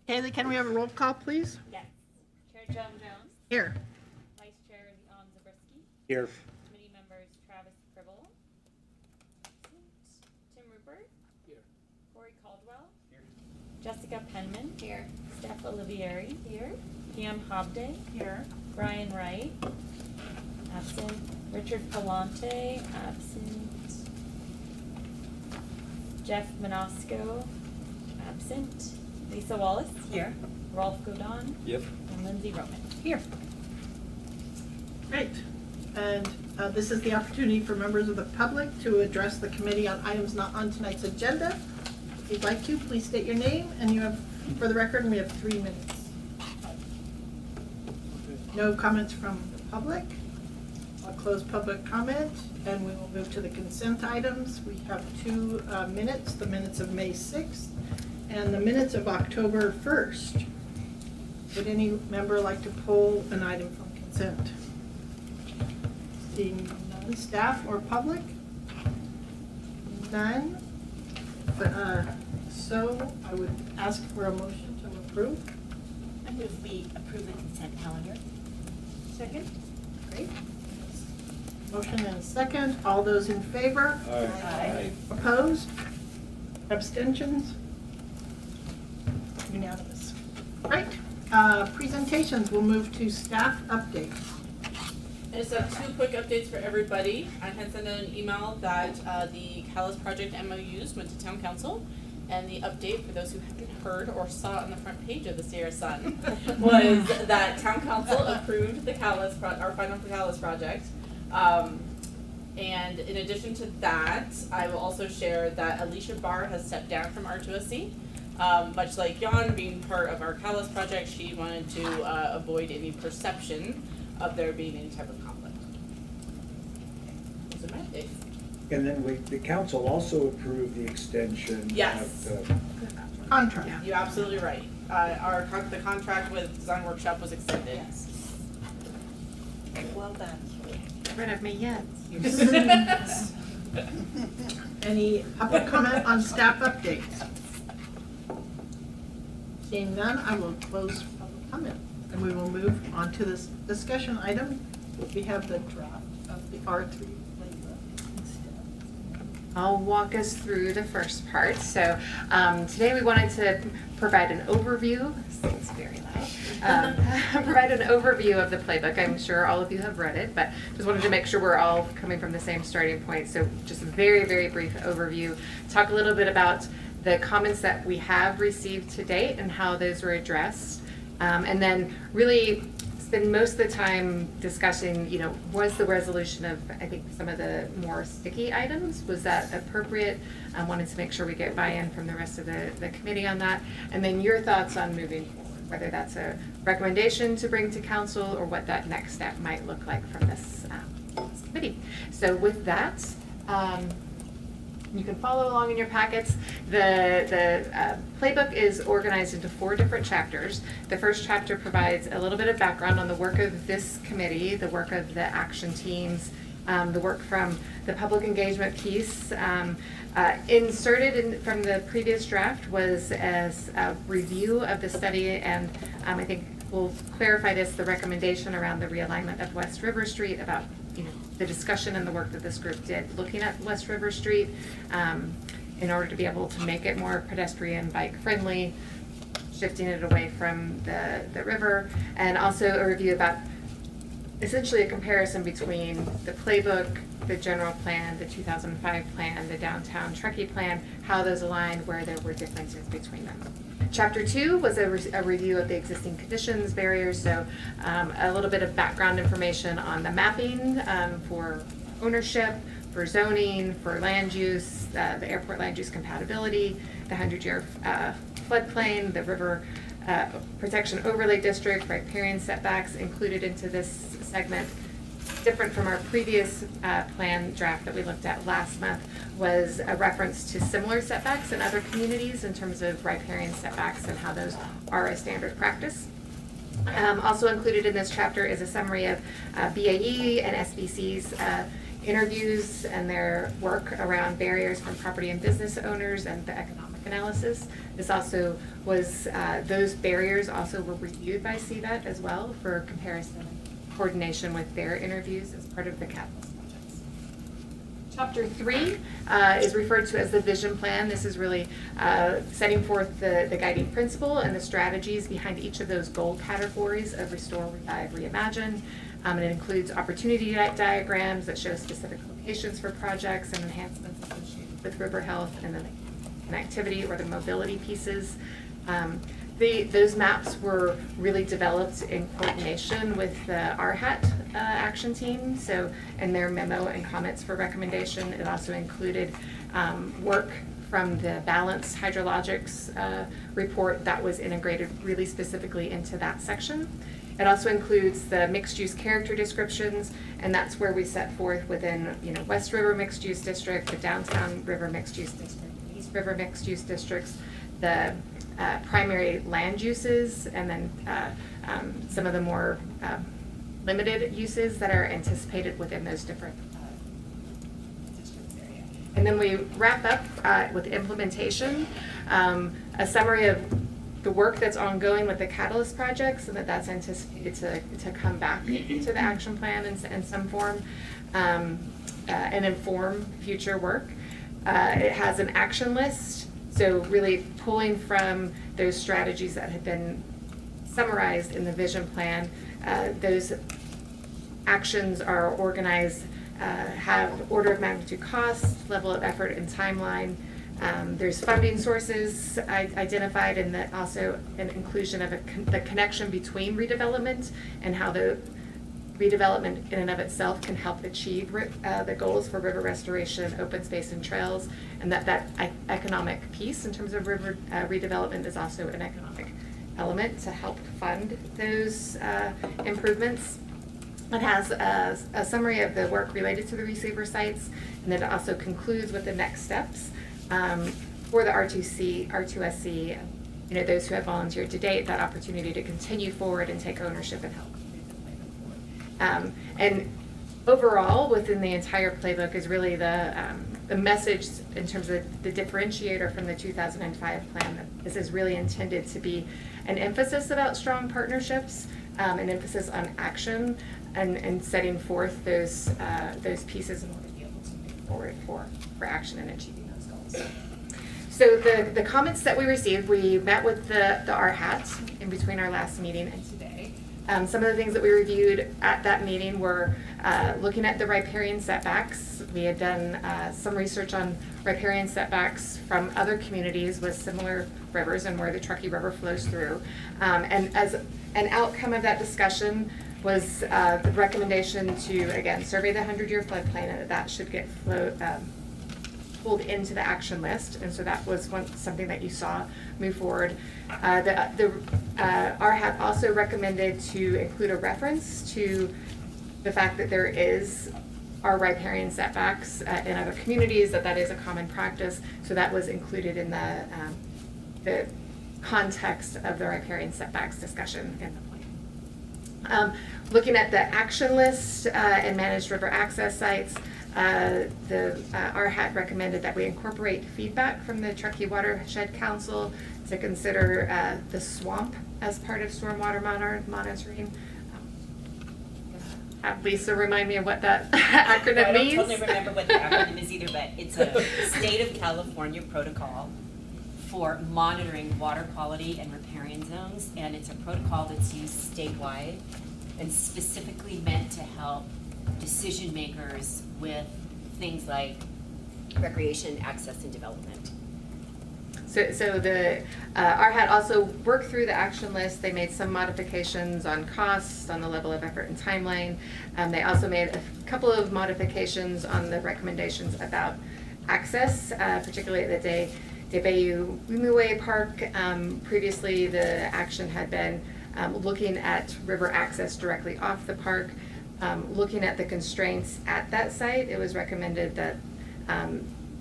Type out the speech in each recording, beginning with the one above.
Haley, can we have a roll call, please? Yes. Chair Joan Jones, Here. Vice Chair Leon Zabriskie, Here. Committee members Travis Cribble, Tim Rupert, Here. Corey Caldwell, Here. Jessica Penman, here, Steph Olivieri, here, Pam Hobday, here, Brian Wright, absent, Richard Palante, absent, Jeff Manosco, absent, Lisa Wallace, here, Rolf Godon, Yep. and Lindsay Roman. Here. Great. And this is the opportunity for members of the public to address the committee on items not on tonight's agenda. If you'd like to, please state your name, and you have, for the record, we have 3 minutes. No comments from the public. I'll close public comment, and we will move to the consent items. We have 2 minutes, the minutes of May 6th and the minutes of October 1st. Would any member like to pull an item from consent? Seeing none, staff or public? None. So I would ask for a motion to approve. I move we approve the consent calendar. Second. Great. Motion and a second. All those in favor? Aye. Opposed? Abstentions? Unanimous. Great. Presentations, we'll move to staff updates. I just have 2 quick updates for everybody. I had sent out an email that the Callis Project MOUs went to Town Council, and the update for those who haven't heard or saw it on the front page of the Sierra Sun was that Town Council approved the our final Callis project. And in addition to that, I will also share that Alicia Barr has stepped down from R2SC. Much like Jan being part of our Callis project, she wanted to avoid any perception of there being any type of conflict. Those are my updates. And then the council also approved the extension Yes. of the Contract. You're absolutely right. The contract with Design Workshop was extended. Yes. Well done. Rid of me yet. Any public comment on staff updates? Seeing none, I will close public comment, and we will move on to this discussion item. We have the draft of the R3 playbook instead. I'll walk us through the first part. So today we wanted to provide an overview. It's very loud. Provide an overview of the playbook. I'm sure all of you have read it, but just wanted to make sure we're all coming from the same starting point. So just a very, very brief overview. Talk a little bit about the comments that we have received to date and how those were addressed. And then really spend most of the time discussing, was the resolution of, I think, some of the more sticky items, was that appropriate? I wanted to make sure we get buy-in from the rest of the committee on that. And then your thoughts on moving forward, whether that's a recommendation to bring to council or what that next step might look like from this committee. So with that, you can follow along in your packets. The playbook is organized into 4 different chapters. The first chapter provides a little bit of background on the work of this committee, the work of the action teams, the work from the public engagement piece. Inserted from the previous draft was as a review of the study, and I think we'll clarify this, the recommendation around the realignment of West River Street, about the discussion and the work that this group did looking at West River Street in order to be able to make it more pedestrian bike friendly, shifting it away from the river, and also a review about essentially a comparison between the playbook, the general plan, the 2005 plan, the downtown Truckee plan, how those aligned, where there were differences between them. Chapter 2 was a review of the existing conditions, barriers, so a little bit of background information on the mapping for ownership, for zoning, for land use, the airport land use compatibility, the 100-year floodplain, the river protection overlay district, riparian setbacks included into this segment. Different from our previous plan draft that we looked at last month was a reference to similar setbacks in other communities in terms of riparian setbacks and how those are a standard practice. Also included in this chapter is a summary of BAE and SBC's interviews and their work around barriers from property and business owners and the economic analysis. This also was, those barriers also were reviewed by CVET as well for comparison and coordination with their interviews as part of the Catalyst projects. Chapter 3 is referred to as the vision plan. This is really setting forth the guiding principle and the strategies behind each of those goal categories of restore, revive, reimagine. And it includes opportunity diagrams that show specific locations for projects and enhancements associated with river health, and then the connectivity or the mobility pieces. Those maps were really developed in coordination with the RHAT action team. So in their memo and comments for recommendation, it also included work from the balanced hydrologics report that was integrated really specifically into that section. It also includes the mixed-use character descriptions, and that's where we set forth within, West River Mixed-Use District, the Downtown River Mixed-Use District, the East River Mixed-Use Districts, the primary land uses, and then some of the more limited uses that are anticipated within those different districts area. And then we wrap up with implementation, a summary of the work that's ongoing with the Catalyst projects, and that's anticipated to come back to the action plan in some form and inform future work. It has an action list, so really pulling from those strategies that had been summarized in the vision plan. Those actions are organized, have order of magnitude cost, level of effort, and timeline. There's funding sources identified, and that also an inclusion of the connection between redevelopment and how the redevelopment in and of itself can help achieve the goals for river restoration, open space, and trails, and that economic piece in terms of river redevelopment is also an economic element to help fund those improvements. It has a summary of the work related to the receiver sites, and then it also concludes with the next steps for the R2SC, those who have volunteered to date, that opportunity to continue forward and take ownership and help. And overall, within the entire playbook is really the message in terms of the differentiator from the 2005 plan. That this is really intended to be an emphasis about strong partnerships, an emphasis on action, and setting forth those pieces in order to be able to move forward for action and achieving those goals. So the comments that we received, we met with the RHAT in between our last meeting and today. Some of the things that we reviewed at that meeting were looking at the riparian setbacks. We had done some research on riparian setbacks from other communities with similar rivers and where the Truckee River flows through. And as an outcome of that discussion was the recommendation to, again, survey the 100-year floodplain, and that should get pulled into the action list, and so that was something that you saw move forward. The RHAP also recommended to include a reference to the fact that there are riparian setbacks in other communities, that is a common practice, so that was included in the context of the riparian setbacks discussion in the plan. Looking at the action list and managed river access sites, the RHAT recommended that we incorporate feedback from the Truckee Watershed Council to consider the swamp as part of stormwater monitoring. Have Lisa remind me of what that acronym means. I don't totally remember what the acronym is either, but it's a state of California protocol for monitoring water quality and riparian zones, and it's a protocol that's used statewide and specifically meant to help decision makers with things like recreation, access, and development. So the RHAT also worked through the action list. They made some modifications on costs, on the level of effort and timeline. They also made a couple of modifications on the recommendations about access, particularly at the Bayou Umue Park. Previously, the action had been looking at river access directly off the park. Looking at the constraints at that site, it was recommended that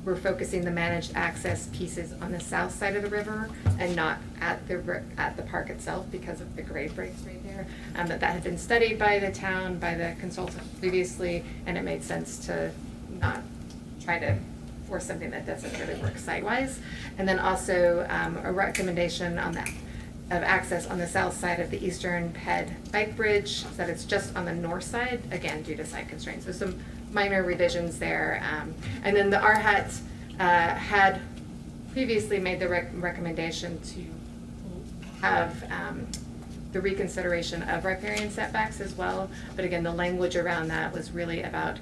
we're focusing the managed access pieces on the south side of the river and not at the park itself because of the grade breaks right there. That had been studied by the town, by the consultant previously, and it made sense to not try to for something that doesn't really work site-wise. And then also a recommendation on that of access on the south side of the Eastern Ped Bike Bridge, so that it's just on the north side, again, due to site constraints. So some minor revisions there. And then the RHAT had previously made the recommendation to have the reconsideration of riparian setbacks as well. But again, the language around that was really about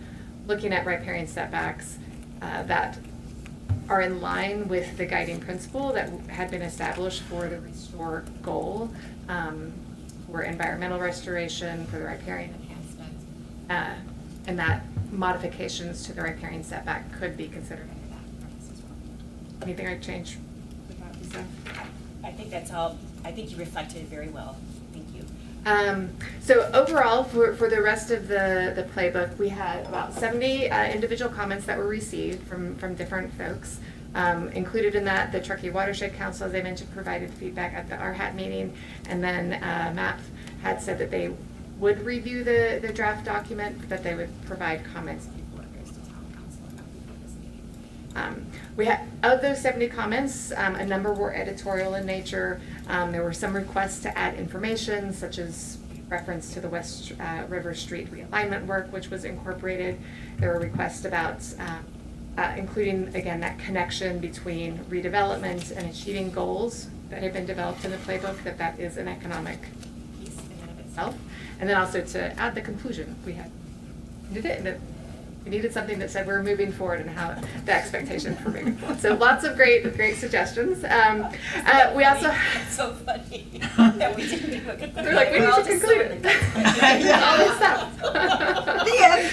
looking at riparian setbacks that are in line with the guiding principle that had been established for the restore goal, for environmental restoration, for the riparian enhancement, and that modifications to the riparian setback could be considered under that premise as well. Anything I'd change with that, Lisa? I think that's all, I think you reflected it very well. Thank you. So overall, for the rest of the playbook, we had about 70 individual comments that were received from different folks. Included in that, the Truckee Watershed Council, as I mentioned, provided feedback at the RHAT meeting, and then MAP had said that they would review the draft document, but they would provide comments before it goes to town council before this meeting. We had, of those 70 comments, a number were editorial in nature. There were some requests to add information, such as reference to the West River Street realignment work, which was incorporated. There were requests about including, again, that connection between redevelopment and achieving goals that have been developed in the playbook, that is an economic piece in and of itself. And then also to add the conclusion. We needed something that said we're moving forward and how the expectation for moving forward. So lots of great suggestions. We also It's so funny that we didn't do it. They're like, we need to conclude it. All this stuff. The end.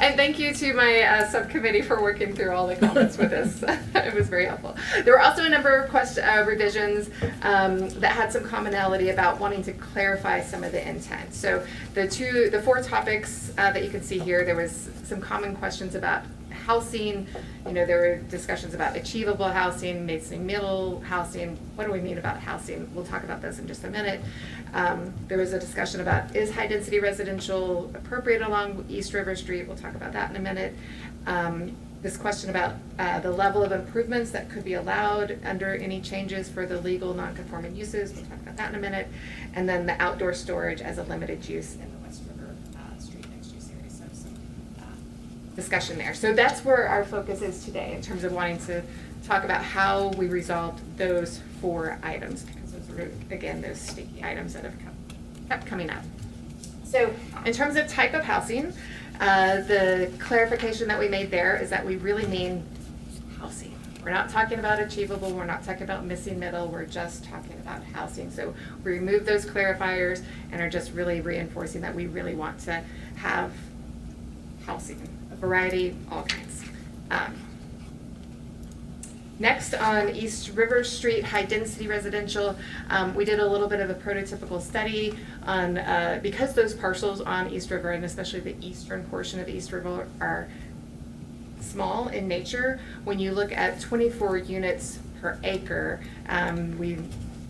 And thank you to my subcommittee for working through all the comments with us. It was very helpful. There were also a number of revisions that had some commonality about wanting to clarify some of the intent. So the four topics that you can see here, there was some common questions about housing. There were discussions about achievable housing, mixing middle housing. What do we mean about housing? We'll talk about this in just a minute. There was a discussion about, is high density residential appropriate along East River Street? We'll talk about that in a minute. This question about the level of improvements that could be allowed under any changes for the legal non-conforming uses. We'll talk about that in a minute. And then the outdoor storage as a limited use in the West River Street mixed use area. So some discussion there. So that's where our focus is today in terms of wanting to talk about how we resolved those four items, because those are, again, those sticky items that have kept coming up. So in terms of type of housing, the clarification that we made there is that we really mean housing. We're not talking about achievable, we're not talking about missing middle, we're just talking about housing. So we removed those clarifiers and are just really reinforcing that we really want to have housing, a variety, all kinds. Next, on East River Street, high density residential, we did a little bit of a prototypical study on, because those parcels on East River, and especially the eastern portion of East River, are small in nature. When you look at 24 units per acre, we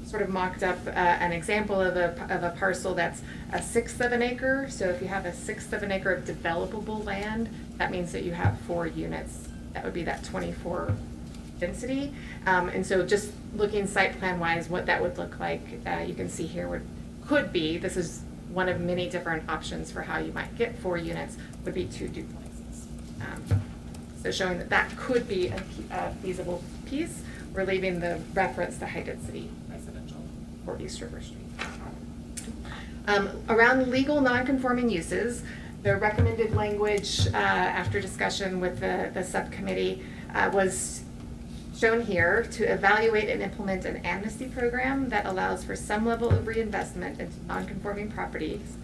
sort of mocked up an example of a parcel that's a sixth of an acre. So if you have a sixth of an acre of developable land, that means that you have 4 units. That would be that 24 density. And so just looking site plan wise, what that would look like, you can see here could be, this is one of many different options for how you might get 4 units, would be 2 duplexes. So showing that could be a feasible piece. We're leaving the reference to high density residential for East River Street. Around legal non-conforming uses, the recommended language after discussion with the subcommittee was shown here to evaluate and implement an amnesty program that allows for some level of reinvestment into non-conforming properties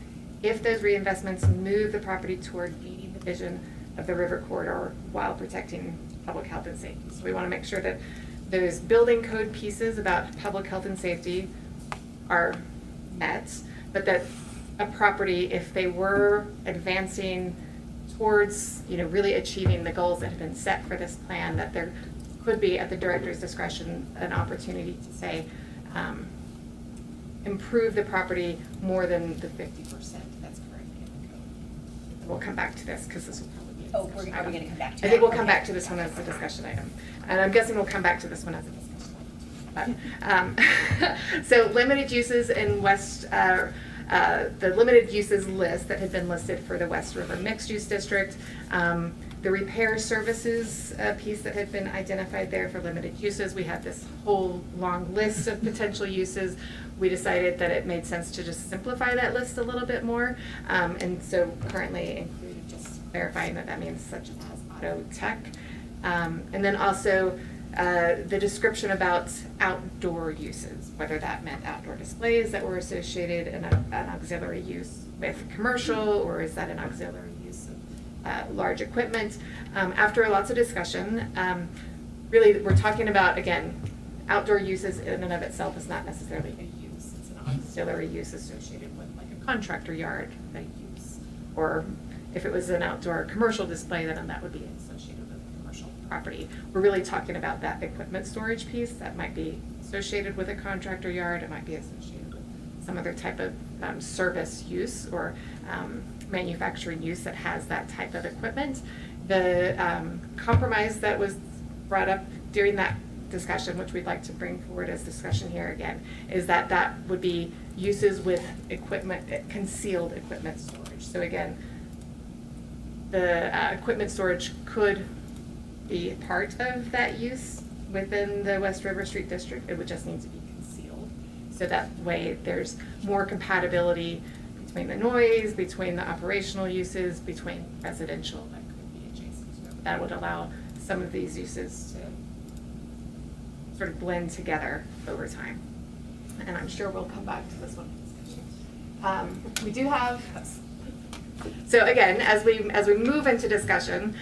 if those reinvestments move the property toward meeting the vision of the river corridor while protecting public health and safety. So we want to make sure that those building code pieces about public health and safety are met, but that a property, if they were advancing towards, really achieving the goals that have been set for this plan, that there could be, at the director's discretion, an opportunity to say, improve the property more than the 50% that's currently in the code. we'll come back to this, because this will probably be a Oh, discussion are we item. gonna come back to I think that? we'll come Okay. back to this one as a discussion item. And I'm guessing we'll come back to this one as a discussion item. But, so limited uses in the limited uses list that had been listed for the West River Mixed Use District, the repair services piece that had been identified there for limited uses. We had this whole long list of potential uses. We decided that it made sense to just simplify that list a little bit more. And so currently included just verifying that that means such as auto tech. And then also the description about outdoor uses, whether that meant outdoor displays that were associated in an auxiliary use with commercial, or is that an auxiliary use of large equipment. After lots of discussion, really we're talking about, again, outdoor uses in and of itself is not necessarily a use. It's an auxiliary use associated with like a contractor yard, a use. Or if it was an outdoor commercial display, then that would be associated with a commercial property. We're really talking about that equipment storage piece that might be associated with a contractor yard. It might be associated with some other type of service use or manufacturing use that has that type of equipment. The compromise that was brought up during that discussion, which we'd like to bring forward as discussion here again, is that that would be uses with equipment, concealed equipment storage. So again, the equipment storage could be part of that use within the West River Street District. It would just need to be concealed. So that way there's more compatibility between the noise, between the operational uses, between residential that could be adjacent to it. That would allow some of these uses to sort of blend together over time. And I'm sure we'll come back to this one. We do have, so again, as we move into discussion,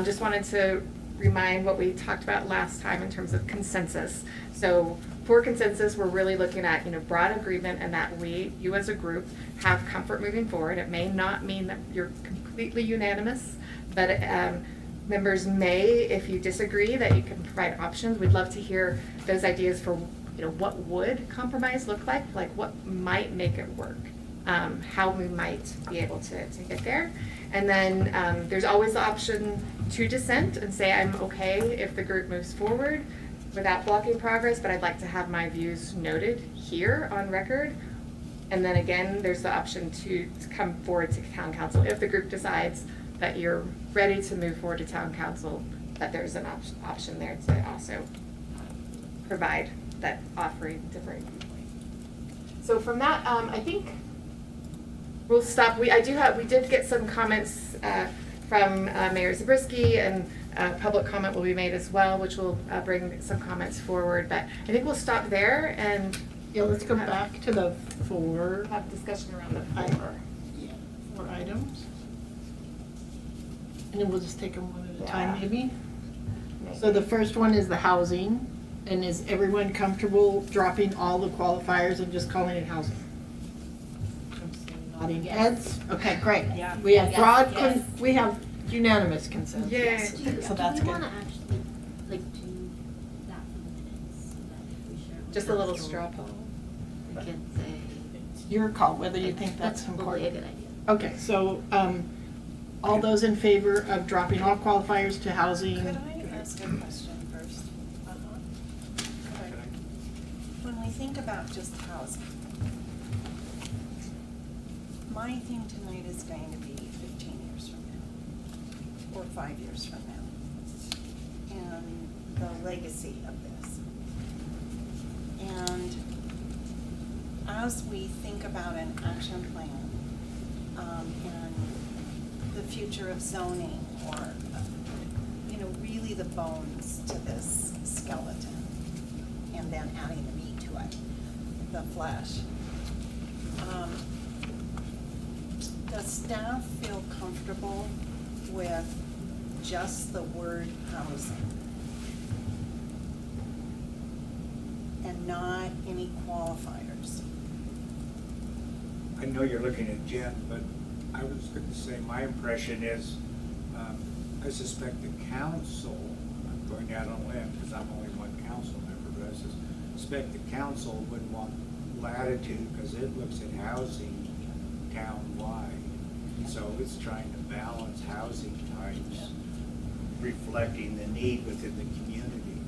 just wanted to remind what we talked about last time in terms of consensus. So for consensus, we're really looking at, broad agreement and that you as a group have comfort moving forward. It may not mean that you're completely unanimous, but members may, if you disagree, that you can provide options. We'd love to hear those ideas for, what would compromise look like what might make it work, how we might be able to get there. And then there's always the option to dissent and say, I'm okay if the group moves forward without blocking progress, but I'd like to have my views noted here on record. And then again, there's the option to come forward to town council if the group decides that you're ready to move forward to town council, that there's an option there to also provide that offering different viewpoints. So from that, I think we'll stop. We did get some comments from Mayor Zabriskie, and public comment will be made as well, which will bring some comments forward. But I think we'll stop there and Let's go back to the four. have discussion around the Four items. And then we'll just take them one at a time, Yeah. maybe? So the first one is the housing, and is everyone comfortable dropping all the qualifiers and just calling it housing? Nodding heads? Okay, great. Yeah. We have Yes. we have unanimous consent. Yay. Yes. So that's Do we good. wanna actually, do that for the minutes, so that if we share with Just a little council, straw poll. we can say. It's your call whether you think that's Probably important. a good idea. Okay, so, all those in favor of dropping all qualifiers to housing? Could I ask a question first? When we think about just housing, my thing tonight is going to be 15 years from now, or 5 years from now, and the legacy of this. And as we think about an action plan, and the future of zoning, or, really the bones to this skeleton, and then adding the meat to it, the flesh. Does staff feel comfortable with just the word housing? And not any qualifiers? I know you're looking at Jen, but I was going to say, my impression is, I suspect the council, I'm going out on a limb because I'm only one council member, but I suspect the council would want latitude because it looks at housing town-wide. So it's trying to balance housing types, reflecting the need within the community.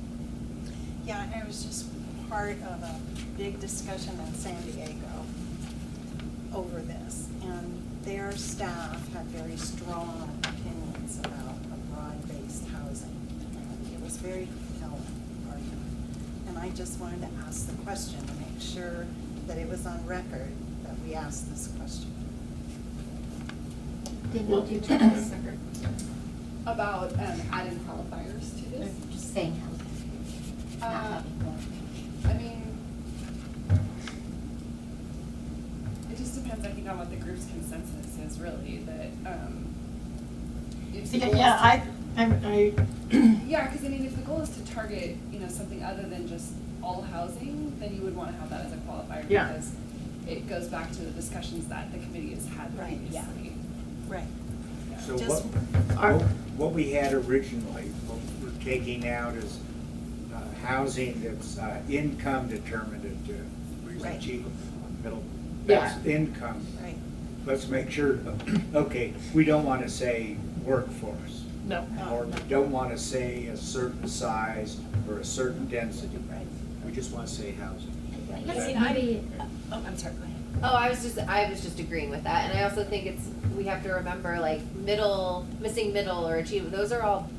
Yeah, and it was just part of a big discussion in San Diego over this. And their staff had very strong opinions about a broad-based housing. And it was very compelling argument. And I just wanted to ask the question to make sure that it was on record that we asked this question. Daniel, do you have a separate? About adding qualifiers to this. Just saying how, not Uh, having more. I mean, it just depends, I think, on what the group's consensus is really, that, if the goal is Yeah, to- Yeah, cause I mean, if the goal is to target, you know, something other than just all housing, then you would wanna have that as a qualifier. Yeah. Because it goes back to the discussions that the committee has had Right, yeah. previously. Right. So Just- what we had originally, what we're taking out is housing that's income determinative. Right. Middle, Yeah. that's income. Right. Let's make sure, okay, we don't want to say workforce. No. Or we don't want to say a certain size or a certain density. Right. We just want to say housing. Yes, See, maybe, Oh, I'm sorry, go ahead. Oh, I was just agreeing with that, and I also think we have to remember, like, missing middle or achieve, those are all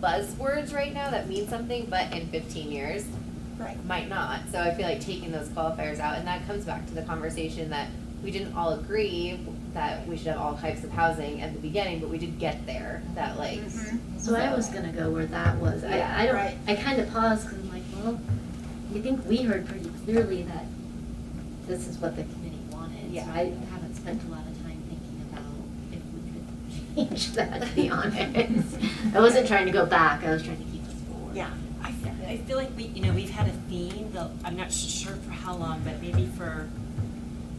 buzzwords right now that mean something, but in 15 years, Right. might not. So I feel like taking those qualifiers out, and that comes back to the conversation that we didn't all agree that we should have all types of housing at the beginning, but we did get there, that like. Mhm. so I was gonna go where that was. Yeah, I don't, right. I kinda paused because I'm like, well, I think we heard pretty clearly that this is what the committee wanted. Yeah. So I haven't spent a lot of time thinking about if we could change that, to be honest. I wasn't trying to go back, I was trying to keep us forward. Yeah. I feel like we've had a theme, I'm not sure for how long, but maybe for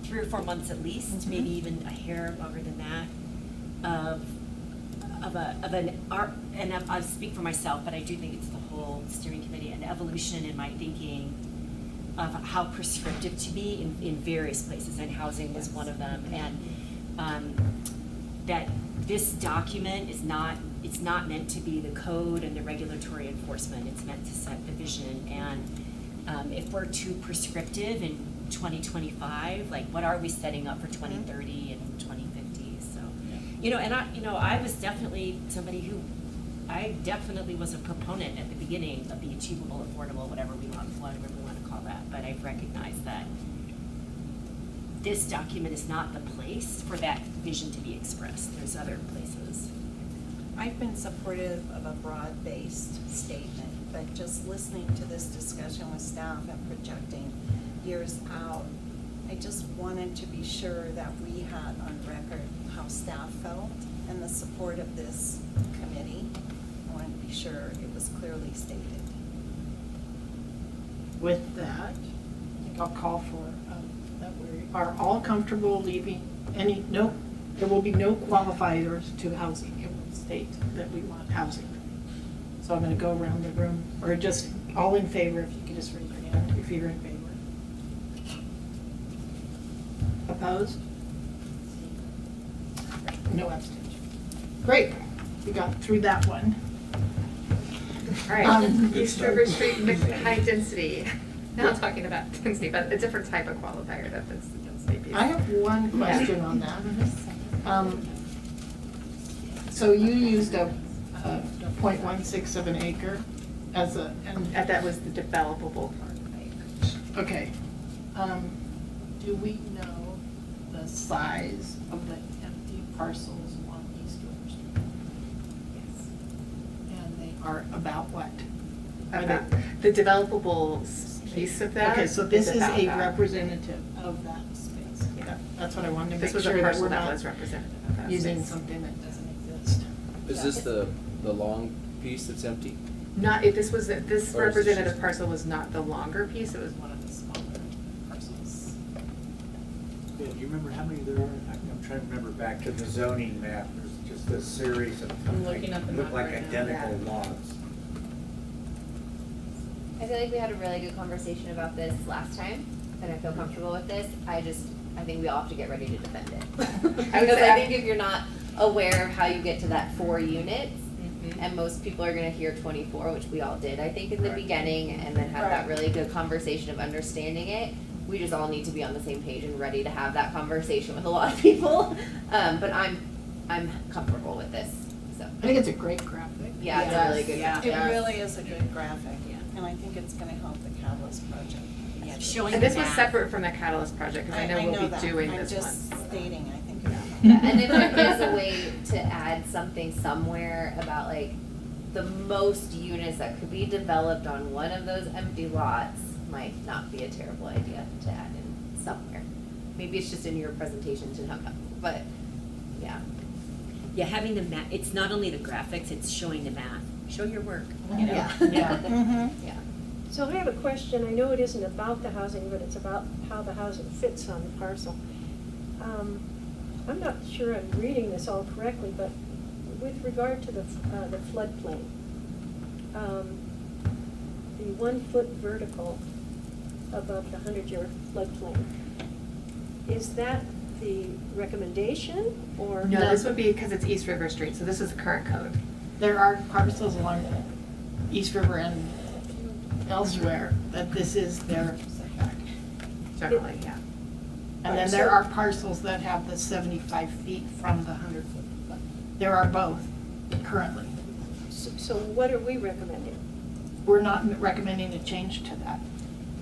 3 or 4 months at least, maybe even a hair longer than that, and I'll speak for myself, but I do think it's the whole steering committee, an evolution in my thinking of how prescriptive to be in various places, and housing was one of them, and that this document is not, it's not meant to be the code and the regulatory enforcement, it's meant to set the vision, and if we're too prescriptive in 2025, like what are we setting up for 2030 and 2050, so. I was definitely somebody who, I definitely was a proponent at the beginning of the achievable, affordable, whatever we want to call that, but I've recognized that this document is not the place for that vision to be expressed. There's other places. I've been supportive of a broad-based statement, but just listening to this discussion with staff and projecting years out, I just wanted to be sure that we had on record how staff felt and the support of this committee. I wanted to be sure it was clearly stated. With that, I think I'll call for, that we are all comfortable leaving there will be no qualifiers to housing. It will state that we want housing. So I'm gonna go around the room, or just all in favor, if you could just raise your hand if you're in favor. Opposed? No abstention. Great, we got through that one. All right, Um, East River Street high density. Now I'm talking about density, but a different type of qualifier that this density piece. I have one question on that. So you used a 0.16 of an acre as a, and That was the developable part of acreage. okay. Do we know the size of the empty parcels on East River Street? Yes. And they are about what? Are About they- the developable piece of that. Okay, so this is about a that. representative of that space. Yeah. That's what I wanted to This make was a sure that parcel we're that not was representative of that using space. something that doesn't exist. Is this the long piece that's empty? Not, this Or is it representative just- parcel was not the longer piece, it was one of the smaller parcels. Yeah, do you remember how many there are? I'm trying to remember back to the zoning map, there's just a series of, I'm looking at the look map like right now. identical Yeah. lots. I feel like we had a really good conversation about this last time. and I feel comfortable with this. I think we all have to get ready to defend it. I would Because say- I think if you're not aware of how you get to that 4 units, Mhm. and most people are gonna hear 24, which we all did, I think, in the Right. beginning, and then have that Right. really good conversation of understanding it. We just all need to be on the same page and ready to have that conversation with a lot of people. But I'm comfortable with this, so. I think it's a great graphic. Yeah, it's a really good Yeah. graphic. It really is a good graphic, and I think it's gonna help the Catalyst project. Yeah, showing And the this was map. separate from the Catalyst project, because I know we'll be that. doing this one. I'm just stating, I think it's. Yeah, and if there is a way to add something somewhere about like the most units that could be developed on one of those empty lots might not be a terrible idea to add in somewhere. Maybe it's just in your presentation to not come, but yeah. Yeah, having the map, it's not only the graphics, it's showing the math. Show your work, you know? Yeah. Yeah. Mhm. Yeah. So I have a question. I know it isn't about the housing, but it's about how the housing fits on the parcel. I'm not sure I'm reading this all correctly, but with regard to the floodplain, the 1 foot vertical above the 100-year floodplain, is that the recommendation or? No, this would be because it's East River Street, so this is the current code. There are parcels along East River and elsewhere that this is their setback. Generally, yeah. And then there are parcels that have the 75 feet from the 100 foot. But there are both currently. So what are we recommending? We're not recommending a change to that.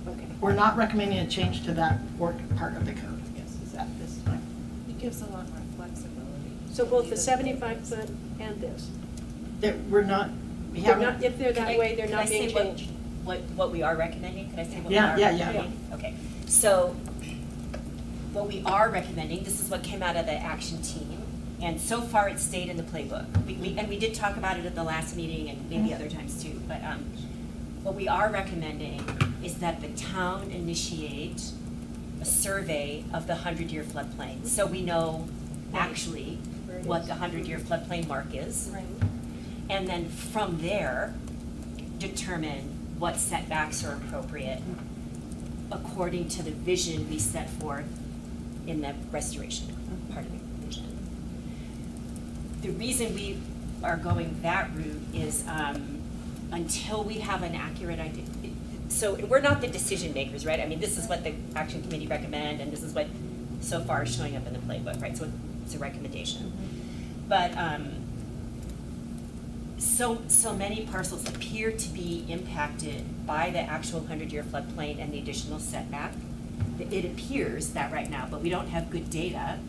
Okay. We're not recommending a change to that part of the code, I guess, is at this time. It gives a lot more flexibility. So both the 75 foot and this? That we're not, we They're haven't. not, if they're Can that I- way, they're can not I say being what- changed? What we are recommending, can I say what we Yeah, are yeah, yeah. recommending? Okay, so what we are recommending, this is what came out of the action team, and so far it's stayed in the playbook. And we did talk about it at the last meeting and maybe other times too, but what we are recommending is that the town initiate a survey of the 100-year floodplain, so we know actually Where it what is. the 100-year floodplain mark is. Right. And then from there, determine what setbacks are appropriate according to the vision we set forth in the restoration part of the vision. The reason we are going that route is until we have an accurate idea. So we're not the decision makers, right? I mean, this is what the action committee recommend, and this is what so far is showing up in the playbook, right? So it's a recommendation. But so many parcels appear to be impacted by the actual 100-year floodplain and the additional setback. It appears that right now, but we don't have good data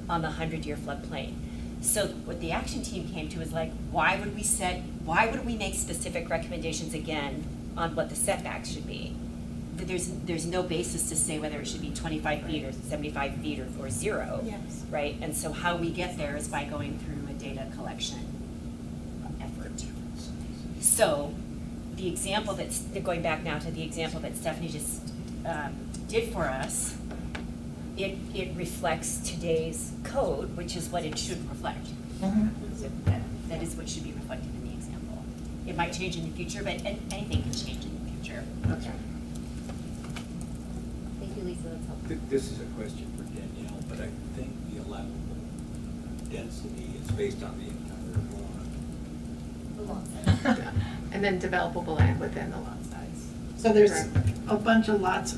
on the 100-year floodplain. So what the action team came to is like, why would we make specific recommendations again on what the setbacks should be? There's no basis to say whether it should be 25 feet or 75 feet or 0. Yes. Right? And so how we get there is by going through a data collection effort. So the example that's, going back now to the example that Stephanie just did for us, it reflects today's code, which is what it should reflect. So that is what should be reflected in the example. It might change in the future, but anything can change in the future. That's right. Thank you, Lisa, that's helpful. This is a question for Danielle, but I think the allowable density is based on the entire lot. And then developable land within the lot size. So there's Correct. a bunch of lots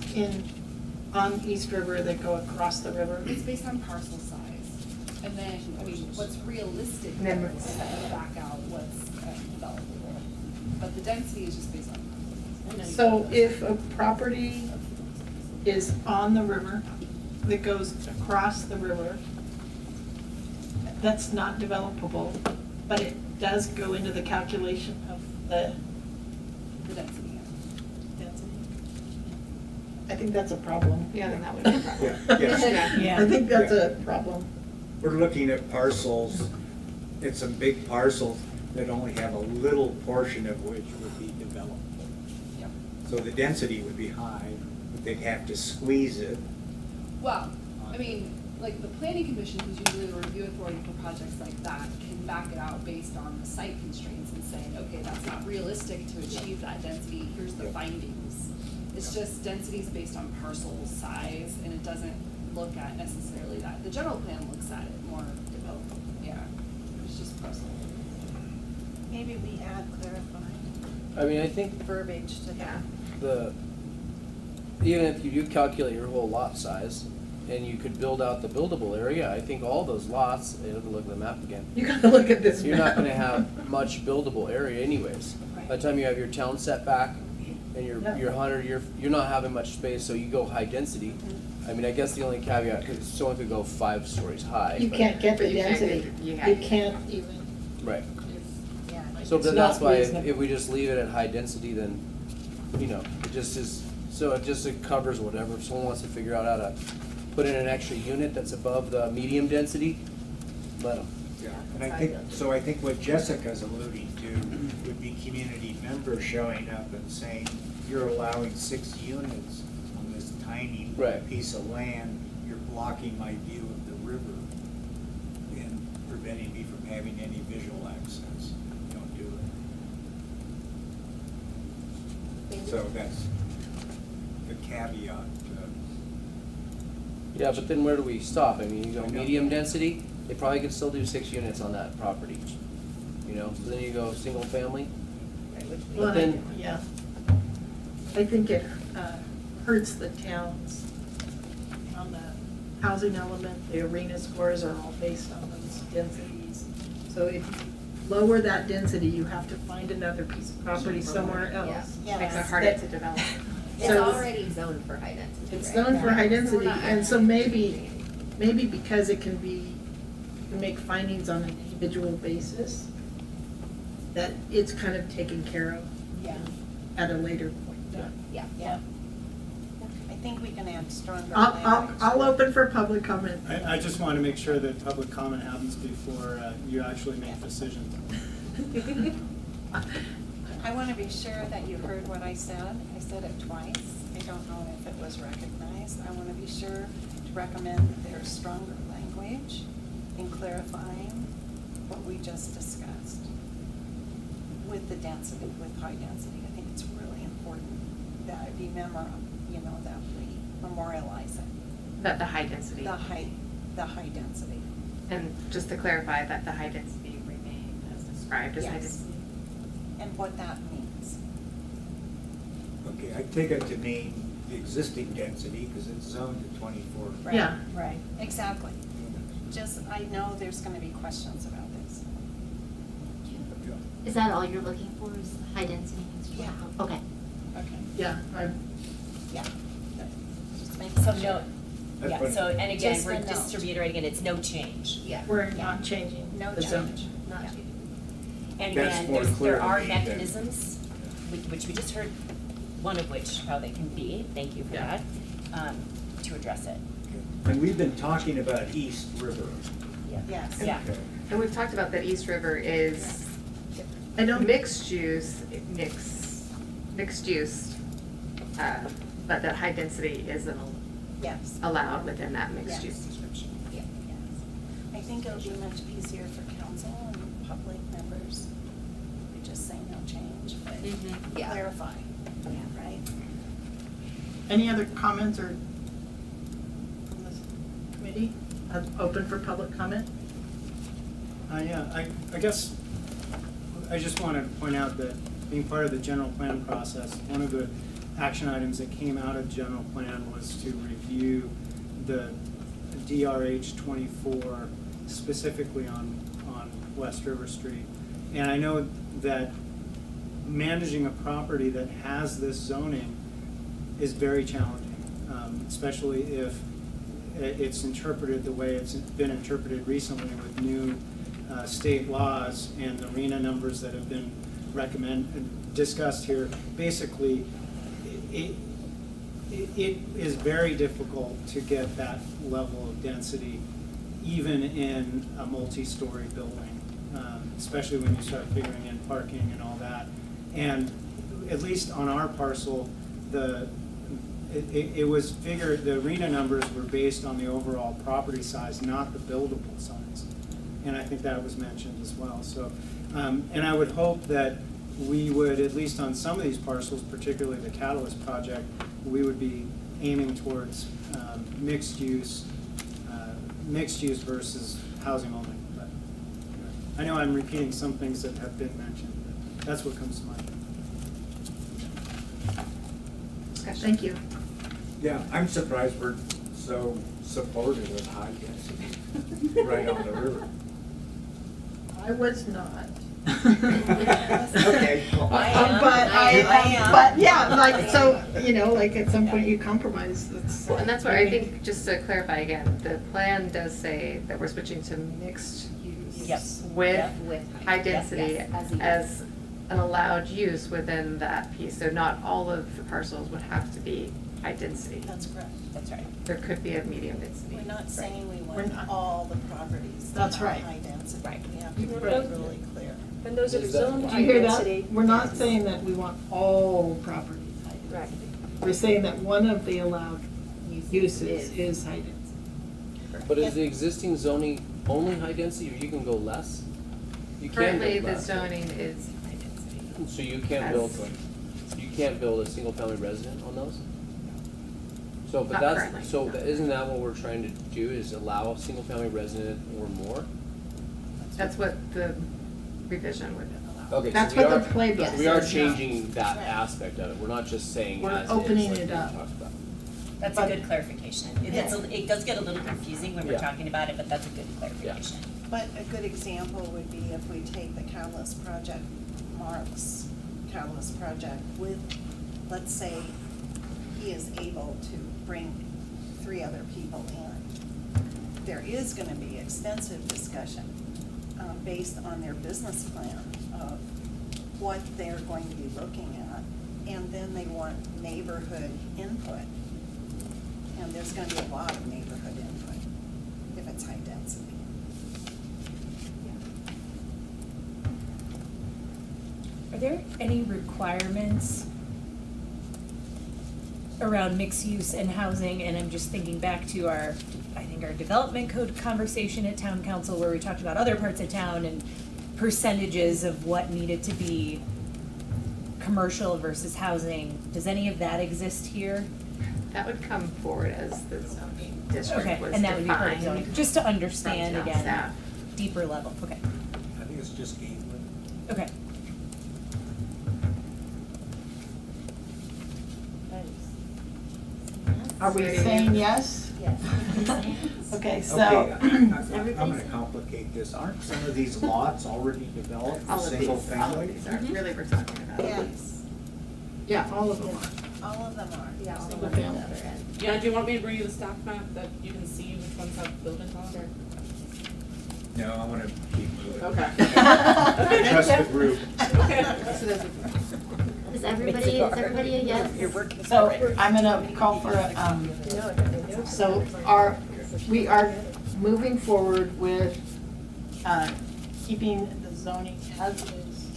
on East River that go across the river. It's based on parcel size. And then, I mean, what's realistic And then- is that you back out what's developable. But the density is just based on parcel size. So if a property is on the river, that goes across the river, that's not developable, but it does go into the calculation of the The density, yeah. density. I think that's a problem. Yeah, then that would be a problem. Yeah. I think that's a problem. We're looking at parcels, it's some big parcels that only have a little portion of which would be developable. Yep. So the density would be high, but they'd have to squeeze it. Well, I mean, like the planning commission, who's usually the review authority for projects like that, can back it out based on the site constraints and say, okay, that's not realistic to achieve that density, here's the findings. It's just density is based on parcel size, and it doesn't look at necessarily that. The general plan looks at it more developed, yeah, it's just parcel. Maybe we add clarifying I mean, I think verbiage to that. even if you do calculate your whole lot size, and you could build out the buildable area, I think all those lots, you have to look at the map again. You gotta look at this You're not map. gonna have much buildable area anyways. By the time you have your town setback and your 100, you're not having much space, so you go high density. I mean, I guess the only caveat, cause someone could go 5 stories high. You but- can't get the But you can't density. get the- You yeah. can't even. Right. Yeah. So It's but that's not why reasonable. if we just leave it at high density, then, you know, it just is, so it covers whatever. If someone wants to figure out how to put in an extra unit that's above the medium density, let them. Yeah, and I think what Jessica's alluding to would be community members showing up and saying, you're allowing 6 units on this tiny Right. piece of land, you're blocking my view of the river and preventing me from having any visual access. Don't do it. So that's the caveat. Yeah, but then where do we stop? I mean, you go medium density, they probably could still do 6 units on that property. You know, so then you go single family. Well, But then, yeah. I think it hurts the towns on the housing element. The arena scores are all based on those densities. So if you lower that density, you have to find another piece of property somewhere else. Yeah. Makes it harder to develop. It's So- already zoned for high density, It's right? zoned for high So we're density, not and so actually maybe, changing maybe because it can be, you can make findings on an individual basis, that it's kind of taken care of Yeah. at a later point. anything. Yeah. Yeah. I think we can add stronger I'll language. open for public comment. I just want to make sure that public comment happens before you actually make decisions. I want to be sure that you heard what I said. I said it twice. I don't know if it was recognized. I want to be sure to recommend that there's stronger language in clarifying what we just discussed with the density, with high density. I think it's really important that it be that we memorialize it. That the high density. The high density. And just to clarify, that the high density remain as described as high Yes. density. And what that means. Okay, I take it to mean the existing density, because it's zoned at 24 Right, Yeah. Right, exactly. units. Just, I know there's gonna be questions about this. Is that all you're looking for, is high density? Yeah. Okay. Okay. Yeah, Yeah. Just make So sure. no, That's yeah, what- so, and again, Just we're a just note. reiterating, it's no change. Yeah. we're not changing No the zone. change. Not Yeah. changing. And That's again, more clear there to are me than- mechanisms, which we just heard, one of which, how they can be, thank you for Yeah. that, to address it. And we've been talking about East River. Yes. Yeah. Okay. And we've talked about that East River is I don't, mixed use, but that high density isn't Yes. allowed within that mixed Yes. use description. Yes. I think it'll be much easier for council and public members. We just say no change, but Yeah. clarify, right? any other comments or from this committee? Open for public comment? I guess, I just wanted to point out that being part of the general plan process, one of the action items that came out of general plan was to review the DRH 24 specifically on West River Street. And I know that managing a property that has this zoning is very challenging, especially if it's interpreted the way it's been interpreted recently with new state laws and the RENA numbers that have been discussed here. Basically, it is very difficult to get that level of density even in a multi-story building, especially when you start figuring in parking and all that. And at least on our parcel, it was figured, the RENA numbers were based on the overall property size, not the buildable size. And I think that was mentioned as well. So, and I would hope that we would, at least on some of these parcels, particularly the Catalyst project, we would be aiming towards mixed use versus housing only. But I know I'm repeating some things that have been mentioned, but that's what comes to mind. Discussion? Thank you. Yeah, I'm surprised we're so supportive of high density right on the river. I was not. Okay. Well, I am. But I am. but yeah, like, so, you know, like at some point you compromise, that's. Well, and that's where I think, just to clarify again, the plan does say that we're switching to mixed use Yep. with Yep. With high density yes, as a use. as an allowed use within that piece. So not all of the parcels would have to be high density. That's correct. That's right. There could be a medium density. We're not saying we We're want not. all the properties that That's are right. high density. Right. We have to be Right. really clear. And those that are Is that- zoned Do high you hear density. that? We're not saying that we want all properties high Right. density. We're saying that one of the allowed uses is high density. But is the existing zoning only high density, or you can go less? You can Currently, build the less. zoning is high density. So you can't build a single family resident on those? So, but Not currently, that's, so no. isn't that what we're trying to do, is allow a single family resident or more? That's what the revision would allow. Okay, so That's we what are, the playbook we are says now. changing that Right. aspect of it, we're not just saying We're as is, opening like it we up. talked about. That's a good clarification. It does get a little confusing when we're Yeah. talking about it, but that's a good clarification. But a good example would be if we take the Catalyst project, Mark's Catalyst project with, let's say, he is able to bring 3 other people in. There is gonna be extensive discussion based on their business plan of what they're going to be looking at. And then they want neighborhood input. And there's gonna be a lot of neighborhood input if it's high density. Are there any requirements around mixed use and housing? And I'm just thinking back to our development code conversation at town council where we talked about other parts of town and percentages of what needed to be commercial versus housing. Does any of that exist here? That would come forward as the zoning district Okay, was and that would be part of defined zoning, just to from understand town again, staff. deeper level, okay, I think it's just game limit. okay. Are we saying yes? Yes. Okay, so. Okay, I'm gonna complicate this. Aren't some of these lots already developed for All of single these, family? are really we're talking about. Yes, Yeah, all of them are. all of them are. Yeah, all the Single ones on family. the other end. Yeah, do you want me to bring you the staff map that you can see which ones have buildings on them? No, I wanna keep moving. Okay. Trust the group. Okay. Is everybody a yes? You're working. So I'm gonna call for so we are moving forward with, keeping the zoning as is,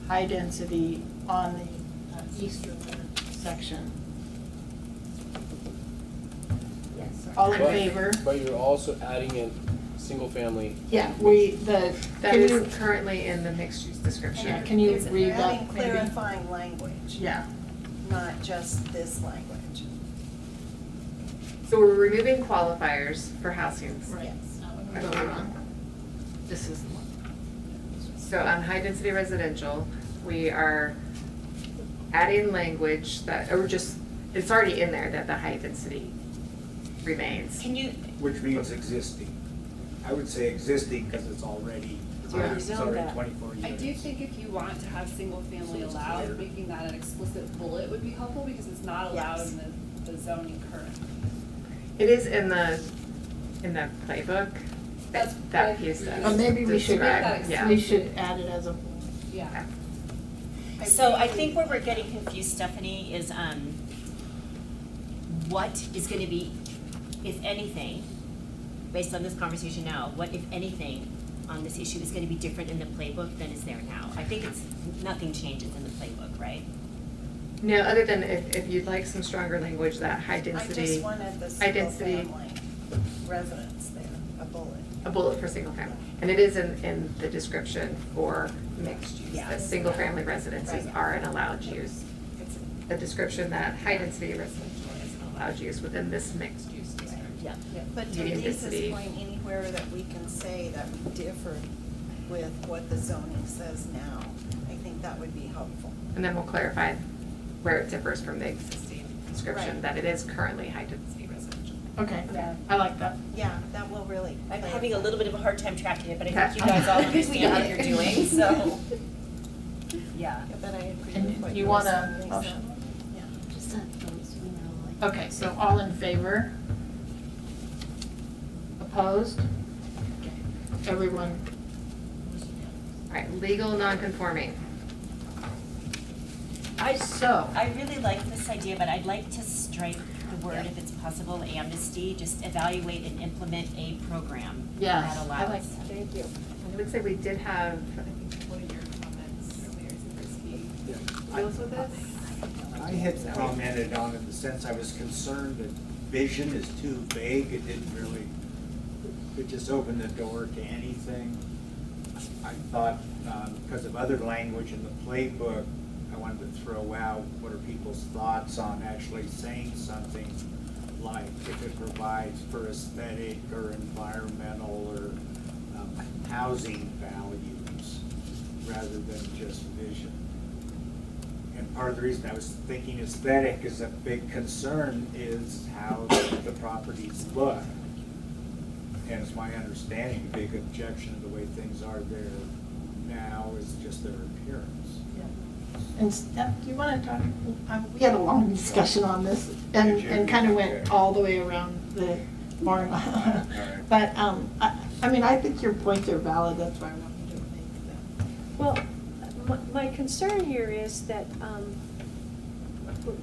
high density on the eastern section. Yes. All in But- favor? But you're also adding in single family. Yeah, That can is you, currently in the mixed use description. can you They're read adding that maybe? clarifying language, Yeah. not just this language. So we're removing qualifiers for housing. Right. Yes. Voted on. This is the one. So on high density residential, we are adding language that, or just, it's already in there that the high density remains. Can you, Which means existing. I would say existing because it's already, It's already it's zoned already that. 24 units. I do think if you want to have single family So it's allowed, clear. making that an explicit bullet would be helpful because it's not allowed Yes. in the zoning currently. It is in the playbook, That's that what piece we- that. Or maybe we should, described, yeah. we should add it as a. Yeah. so I think where we're getting confused, Stephanie, is what is gonna be, if anything, based on this conversation now, what if anything on this issue is gonna be different in the playbook than is there now? I think it's, nothing changes in the playbook, right? No, other than if you'd like some stronger language, that high I density. just wanted the high single density, family residence there, a bullet. a bullet for single family. And it is in the description for mixed use, Yeah. that single family residences Right. are an allowed use. a description that high-density residential is allowed use within this mixed-use district. Yeah. But to Medium Lisa's density. point, anywhere that we can say that we differ with what the zoning says now, I think that would be helpful. And then we'll clarify where it differs from the existing description, Right. that it is currently high-density residential. Okay, Yeah. I like that. Yeah, that will really. I'm having a little bit of a hard time tracking it, but I think you Okay. guys all understand what you're doing, so. Yeah. Yeah, but I agree And with what you you want were a saying, Lisa. motion? Yeah. Just so we know, like. Okay, so all in favor? Opposed? Okay. Everyone? All right, legal non-conforming. I really like this idea, but I'd like to strike the word, if it's possible, amnesty, just evaluate and implement a program Yes, that I allows. like that. Thank you. I would say we did have, I think, one of your comments earlier, Zabriskie, deals with this. I had commented on it in the sense I was concerned that vision is too vague. It didn't really, it just opened the door to anything. I thought, because of other language in the playbook, I wanted to throw out what are people's thoughts on actually saying something like if it provides for aesthetic or environmental or housing values rather than just vision. And part of the reason I was thinking aesthetic is a big concern is how the properties look. And it's my understanding, a big objection to the way things are there now is just their appearance. And Steph, do you want to talk? We had a long discussion on this and, Did you? and kind of went Okay. all the way around the barn. right. But, I mean, I think your points are valid, that's why I wanted to make them. Well, my concern here is that,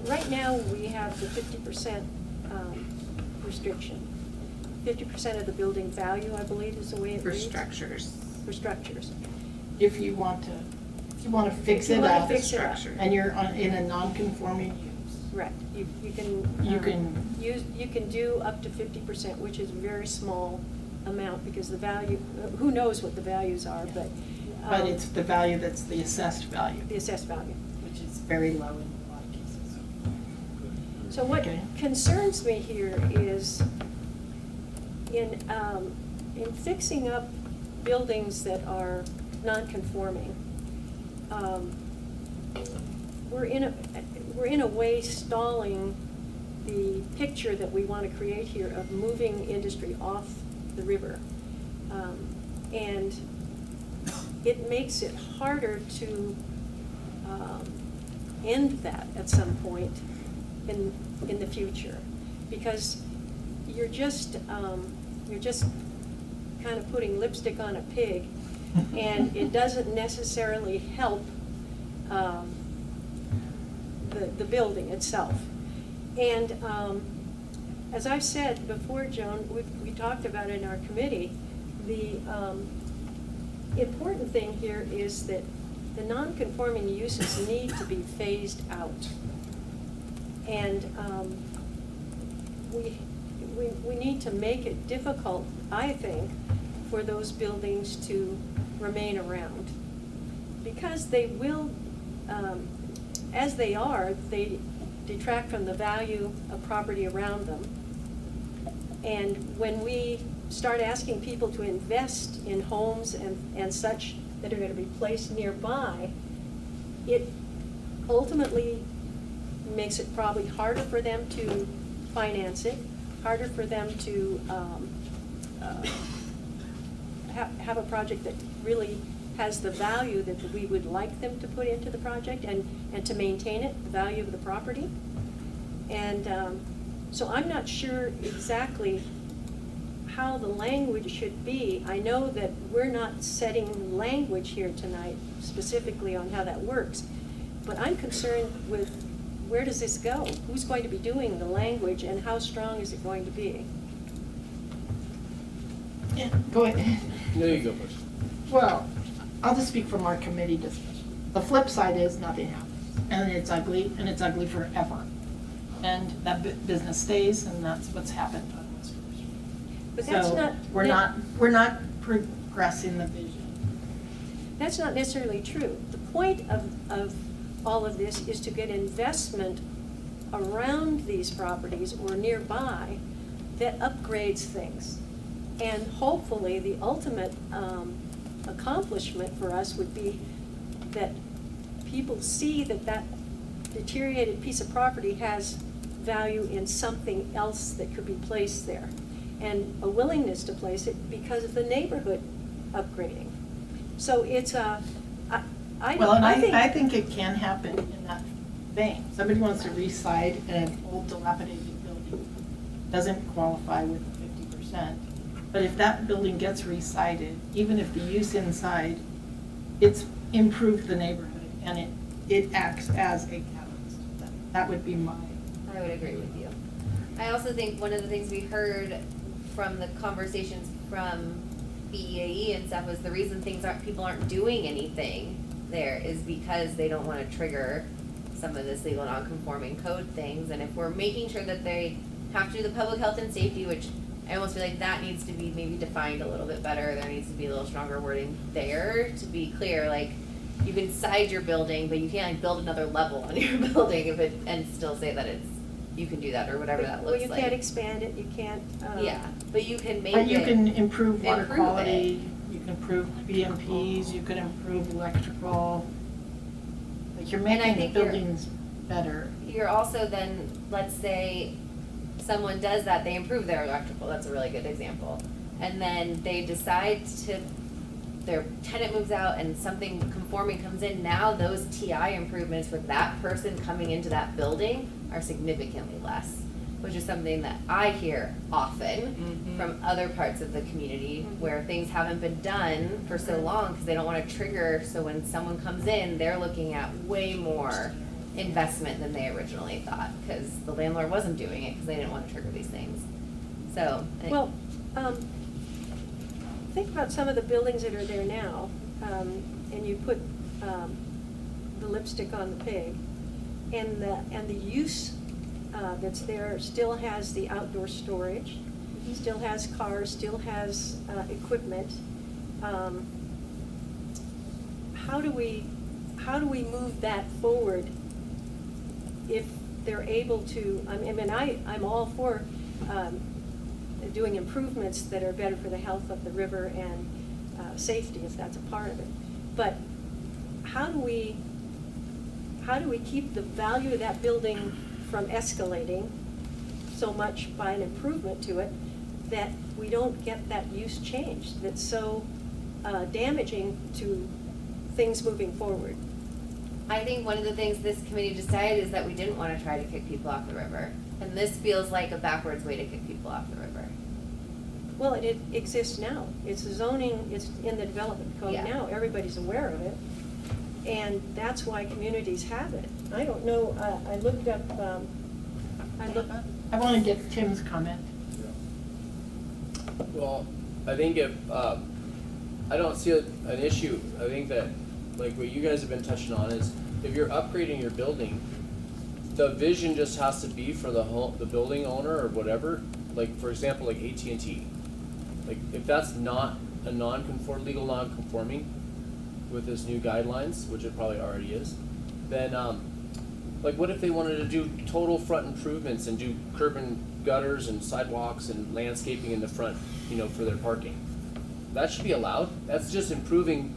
right now, we have the 50% restriction. 50% of the building value, I believe, is the way it For reads. structures. For structures. If you want to fix If you it wanna up, fix it up. and you're in a non-conforming use, Right, you can. You can- You can do up to 50%, which is a very small amount, because the value, who knows what the values are, but. but it's the value that's the assessed value, The assessed value. which is very low in a lot of cases. So what Okay. concerns me here is in fixing up buildings that are non-conforming, we're in a way stalling the picture that we want to create here of moving industry off the river. And it makes it harder to end that at some point in the future, because you're just kind of putting lipstick on a pig, and it doesn't necessarily help the building itself. And as I've said before, Joan, we talked about it in our committee, the important thing here is that the non-conforming uses need to be phased out. And we need to make it difficult, I think, for those buildings to remain around. Because they will, as they are, they detract from the value of property around them. And when we start asking people to invest in homes and such that are going to be placed nearby, it ultimately makes it probably harder for them to finance it, harder for them to have a project that really has the value that we would like them to put into the project and to maintain it, the value of the property. And so I'm not sure exactly how the language should be. I know that we're not setting language here tonight specifically on how that works, but I'm concerned with where does this go? Who's going to be doing the language and how strong is it going to be? Yeah, go ahead. No, you go first. Well, I'll just speak from our committee discussion. The flip side is nothing happens, and it's ugly forever. And that business stays, and that's what's happened on West River Street. But that's So not. we're not progressing the vision. That's not necessarily true. The point of all of this is to get investment around these properties or nearby that upgrades things. And hopefully, the ultimate accomplishment for us would be that people see that that deteriorated piece of property has value in something else that could be placed there. And a willingness to place it because of the neighborhood upgrading. So it's a, Well, and I think. I think it can happen in that vein. Somebody wants to reside an old dilapidated building, doesn't qualify with the 50%. But if that building gets recited, even if the use inside, it's improved the neighborhood and it acts as a catalyst. That would be my. I would agree with you. I also think one of the things we heard from the conversations from BEAE and stuff was the reason people aren't doing anything there is because they don't want to trigger some of this legal non-conforming code things. And if we're making sure that they have to do the public health and safety, which I almost feel like that needs to be maybe defined a little bit better. There needs to be a little stronger wording there to be clear, like you can side your building, but you can't like build another level on your building if it, and still say that it's, you can do that or whatever that looks like. Well, you can't expand it, you can't. Yeah, but you can make But you it. can improve water improve quality, you can improve BMPs, you can improve electrical. Like you're And I making the think you're- buildings better. You're also then, let's say someone does that, they improve their electrical, that's a really good example. And then they decide to, their tenant moves out and something conforming comes in, now those TI improvements for that person coming into that building are significantly less, which is something that I hear often from other parts of the community where things haven't been done for so long because they don't want to trigger, so when someone comes in, they're looking at way more investment than they originally thought because the landlord wasn't doing it because they didn't want to trigger these things. So, I think- Well, think about some of the buildings that are there now, and you put the lipstick on the pig, and the use that's there still has the outdoor storage, still has cars, still has equipment. How do we move that forward if they're able to? I'm all for doing improvements that are better for the health of the river and safety, if that's a part of it. But how do we keep the value of that building from escalating so much by an improvement to it that we don't get that use changed that's so damaging to things moving forward? I think one of the things this committee decided is that we didn't want to try to kick people off the river. And this feels like a backwards way to kick people off the river. Well, it exists now. It's zoning, it's in the development code Yeah. now. Everybody's aware of it. And that's why communities have it. I don't know, I looked up, I want to get Tim's comment. Well, I think if, I don't see an issue. I think that, like what you guys have been touching on is, if you're upgrading your building, the vision just has to be for the building owner or whatever. Like, for example, like AT&T. Like, if that's not a legal non-conforming with this new guidelines, which it probably already is, then, like, what if they wanted to do total front improvements and do curb and gutters and sidewalks and landscaping in the front, for their parking? That should be allowed. That's just improving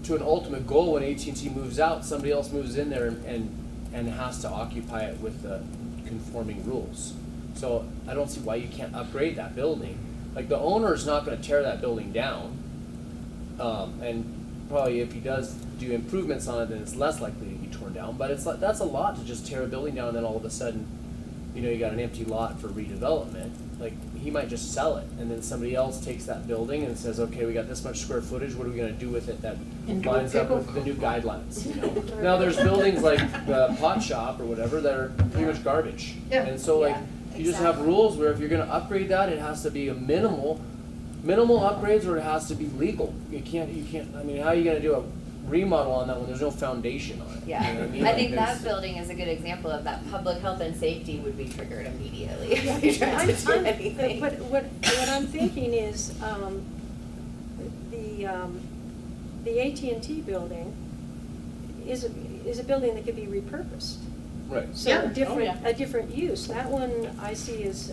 to an ultimate goal. When AT&T moves out, somebody else moves in there and has to occupy it with the conforming rules. So I don't see why you can't upgrade that building. Like, the owner's not gonna tear that building down. And probably if he does do improvements on it, then it's less likely to be torn down. But it's like, that's a lot to just tear a building down and then all of a sudden, you got an empty lot for redevelopment. Like, he might just sell it, and then somebody else takes that building and says, okay, we got this much square footage, what are we gonna do with it that lines up with the new guidelines, Now, there's buildings like the pot shop or whatever that are pretty much garbage. Yeah. And so, like, you just have rules where if you're gonna upgrade that, it has to be a minimal upgrades, or it has to be legal. You can't, I mean, how are you gonna do a remodel on that when there's no foundation on it? Yeah, You know what I mean? I think Like, that building is a good example of that. Public health and safety would be triggered immediately if Yeah, we tried to do anything. But what I'm thinking is, the AT&T building is is a building that could be repurposed. Right. So Yeah. a different use. That one I see as,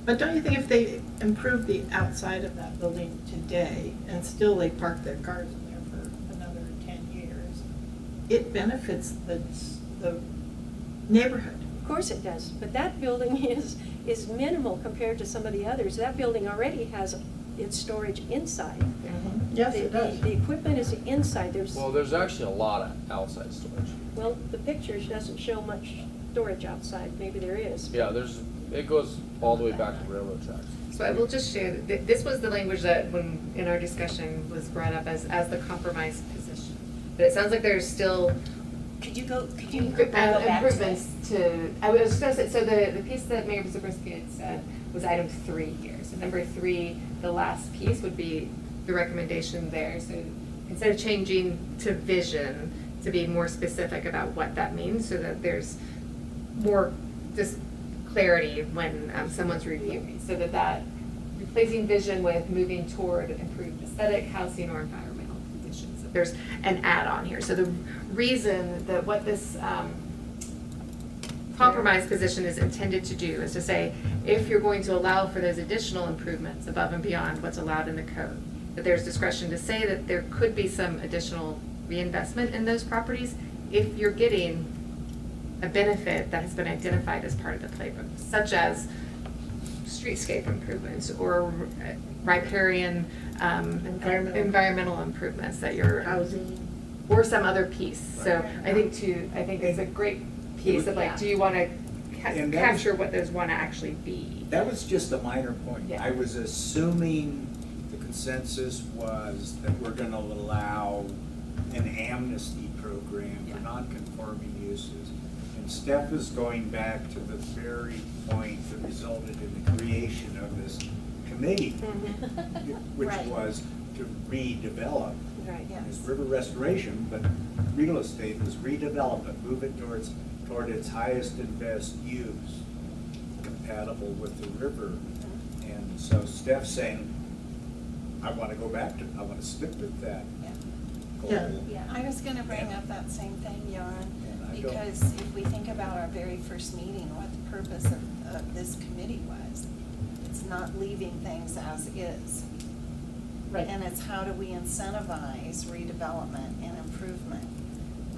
But don't you think if they improve the outside of that building today and still they park their cars in there for another 10 years, it benefits the neighborhood? of course it does, but that building is minimal compared to some of the others. That building already has its storage inside. Yes, it does. The equipment is inside. Well, there's actually a lot of outside storage. Well, the pictures doesn't show much storage outside. Maybe there is. Yeah, it goes all the way back to railroad tracks. So I will just share, that this was the language that when, in our discussion, was brought up as the compromise position. But it sounds like there's still Could you go back to it? improvements to, I was just gonna say, so the piece that Mayor Zabriskie had said was item 3 here. So number 3, the last piece would be the recommendation there. So instead of changing to vision, to be more specific about what that means, so that there's more just clarity when someone's reviewing. So that replacing vision with moving toward improved aesthetic, housing, or environmental conditions. So there's an add-on here. So the reason that what this compromise position is intended to do is to say, if you're going to allow for those additional improvements above and beyond what's allowed in the code, that there's discretion to say that there could be some additional reinvestment in those properties if you're getting a benefit that has been identified as part of the playbook, such as streetscape improvements or riparian environmental improvements that you're Housing. or some other piece. So I think it's a great piece of like, do you want to And that was- capture what those want to actually be? That was just a minor point. Yeah. I was assuming the consensus was that we're gonna allow an amnesty program for non-conforming uses. And Steph is going back to the very point that resulted in the creation of this committee, which Right. was to redevelop. Right. It's river restoration, but real estate was redevelopment, move it toward its highest and best use, compatible with the river. And so Steph's saying, I want to go back to, I want to stick with that goal. Yeah. I was gonna bring up that same thing, Jan, And I don't- because if we think about our very first meeting, what the purpose of this committee was, it's not leaving things as is. Right. And it's how do we incentivize redevelopment and improvement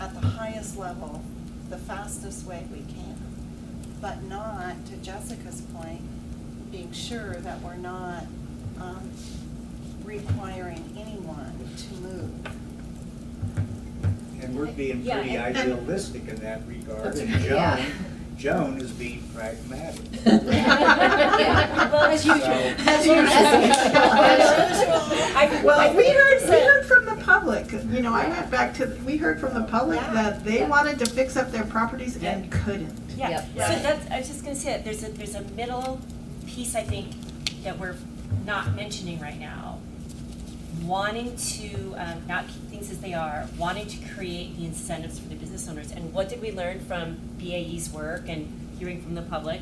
at the highest level, the fastest way we can. But not, to Jessica's point, being sure that we're not requiring anyone to move. And we're being Yeah, pretty and- idealistic in that regard, and Yeah. Joan is being pragmatic. Well, as usual. As usual. Well, we heard from the public, you know, I went back to, we heard from the public that they wanted to fix up their properties and couldn't. Yeah, Yep. so that's, I was just gonna say, there's a middle piece, I think, that we're not mentioning right now. Wanting to, not keep things as they are, wanting to create the incentives for the business owners. And what did we learn from BAE's work and hearing from the public?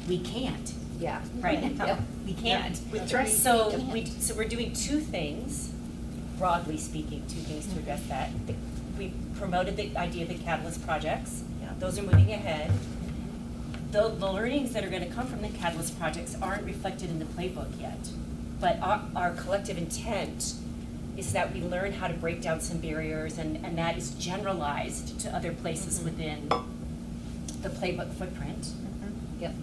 We can't Yeah. right now. Yep. We can't. That's right. So so we're doing 2 things, broadly speaking, 2 things to address that. We promoted the idea of the catalyst projects. Those are moving ahead. The learnings that are gonna come from the catalyst projects aren't reflected in the playbook yet. But our collective intent is that we learn how to break down some barriers, and that is generalized to other places within the playbook footprint. Yep.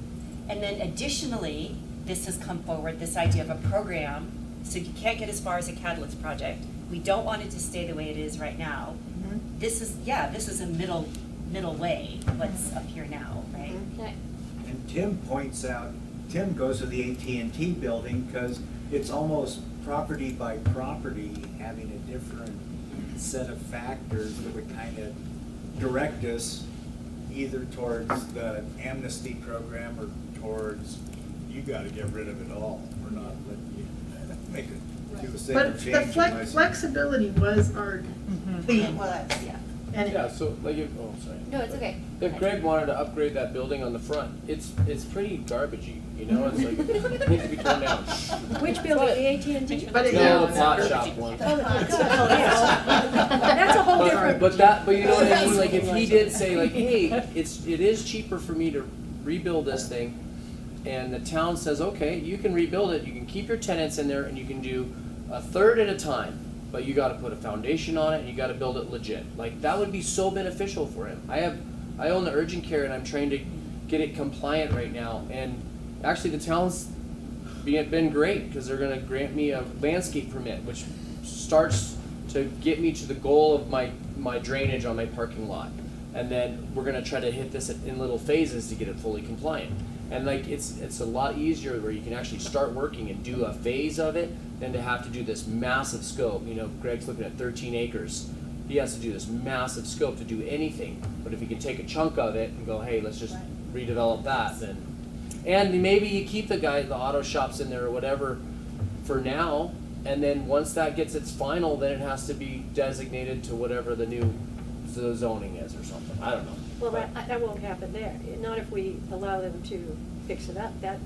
And then additionally, this has come forward, this idea of a program, so you can't get as far as a catalyst project. We don't want it to stay the way it is right now. This is a middle way, what's up here now, right? Okay. And Tim points out, Tim goes to the AT&T building because it's almost property by property, having a different set of factors that would kind of direct us either towards the amnesty program or towards, you gotta get rid of it all. We're not letting you make it, do a single But change. the unless- flexibility was our It theme. was. Yeah. And Yeah, so like if, sorry. No, it's okay. If Greg wanted to upgrade that building on the front, it's pretty garbagey, you know, it's like, it needs to be torn down. Which building, the AT&T? But it- No, the plot shop one. Oh, God, oh, yes. That's a whole But- different but you know what I mean, like if he did say like, hey, it is cheaper for me to rebuild this thing, and the town says, okay, you can rebuild it, you can keep your tenants in there, and you can do a third at a time, but you gotta put a foundation on it, and you gotta build it legit. Like, that would be so beneficial for him. I own the urgent care, and I'm trying to get it compliant right now, and actually the town's been great, because they're gonna grant me a landscape permit, which starts to get me to the goal of my drainage on my parking lot. And then we're gonna try to hit this in little phases to get it fully compliant. And like, it's a lot easier where you can actually start working and do a phase of it than to have to do this massive scope. You know, Greg's looking at 13 acres. He has to do this massive scope to do anything. But if he can take a chunk of it and go, hey, let's just redevelop that, then. And maybe you keep the auto shops in there or whatever for now, and then once that gets its final, then it has to be designated to whatever the new zoning is or something. I don't know. Well, that won't happen there, not if we allow them to fix it up, that.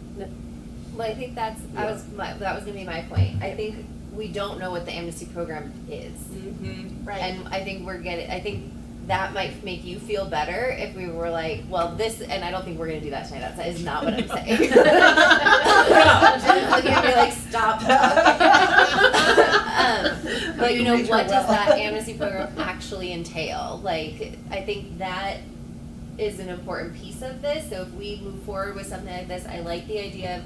Well, I think that was gonna be my point. I think we don't know what the amnesty program is. Mm-hmm. Right. And I think that might make you feel better if we were like, well, this, and I don't think we're gonna do that tonight, that is not what I'm saying. Just looking at me like, stop talking. But you know, what does that amnesty program actually entail? Like, I think that is an important piece of this. So if we move forward with something like this, I like the idea of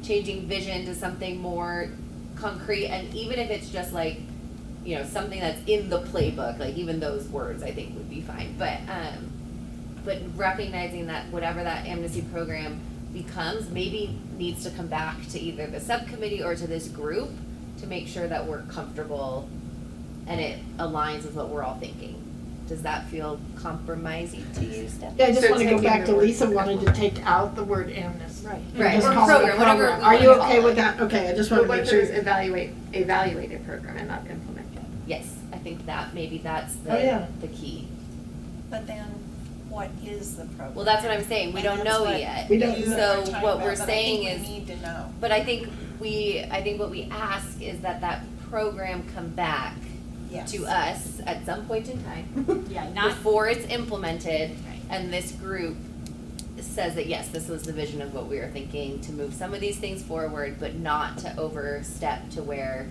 changing vision to something more concrete, and even if it's just like, you know, something that's in the playbook, like even those words I think would be fine. But recognizing that whatever that amnesty program becomes maybe needs to come back to either the subcommittee or to this group to make sure that we're comfortable and it aligns with what we're all thinking. Does that feel compromising to you, Stephanie? Yeah, I just So want to go taking back the to word Lisa program. wanted to take out the word amnesty. Right. And Right, just or call it a program, whatever we Are you wanna okay call with it. that? Okay, I just want But to what make if sure. there's evaluated program and not implemented? Yes, I think that maybe that's Oh, yeah. the key. But then, what is the program? Well, that's what I'm saying, we And don't that's know what yet. We don't you know. So are talking what about, we're but I saying think is, we need to know. but I think what we ask is that program come back Yes. to us at some point in time. Yeah, not, Before it's implemented, Right. and this group says that, yes, this was the vision of what we were thinking, to move some of these things forward, but not to overstep to where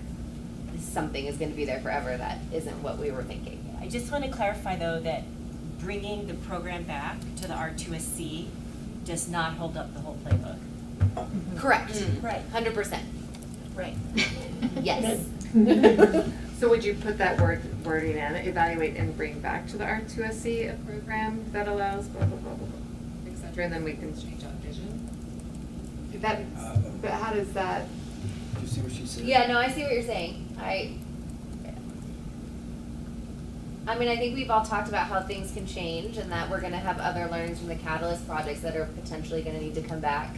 something is gonna be there forever that isn't what we were thinking. I just want to clarify though that bringing the program back to the R2SC does not hold up the whole playbook. Correct, Right, 100%, right. yes. So would you put that wording in, evaluate and bring back to the R2SC a program that allows blah, blah, blah, blah, blah, et cetera, and then we can change out vision? But how does that? Do you see what she said? Yeah, no, I see what you're saying. I mean, I think we've all talked about how things can change and that we're gonna have other learnings from the Catalyst projects that are potentially gonna need to come back.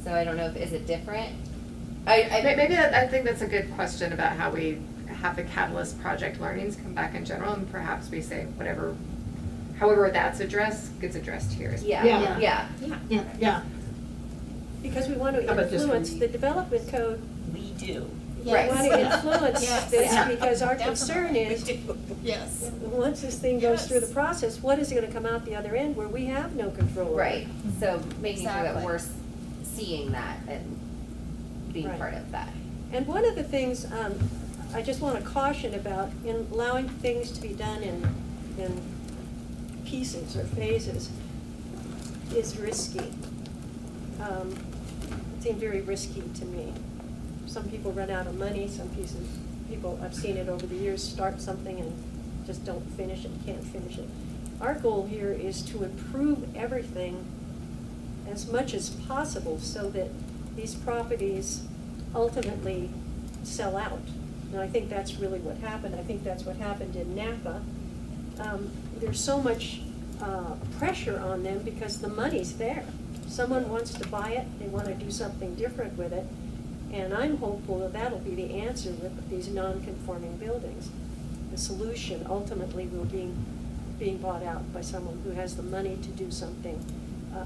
So I don't know is it different? I think that's a good question about how we have the Catalyst project learnings come back in general, and perhaps we say however that's addressed, gets addressed here. Yeah, Yeah. yeah. Yeah, Because we want to How about just influence read? the development code, We do. we Right. want to influence Yes. this, Yeah. because our concern is, Yes. once this thing goes through the Yes. process, what is gonna come out the other end where we have no control over it? Right, so making sure that Exactly. we're seeing that and being Right. part of that. And one of the things I just want to caution about in allowing things to be done in pieces or phases is risky. It seemed very risky to me. Some people run out of money, some people, I've seen it over the years, start something and just don't finish it, can't finish it. Our goal here is to improve everything as much as possible so that these properties ultimately sell out. And I think that's really what happened. I think that's what happened in Napa. There's so much pressure on them because the money's there. Someone wants to buy it, they want to do something different with it. And I'm hopeful that that'll be the answer with these non-conforming buildings. The solution ultimately will be being bought out by someone who has the money to do something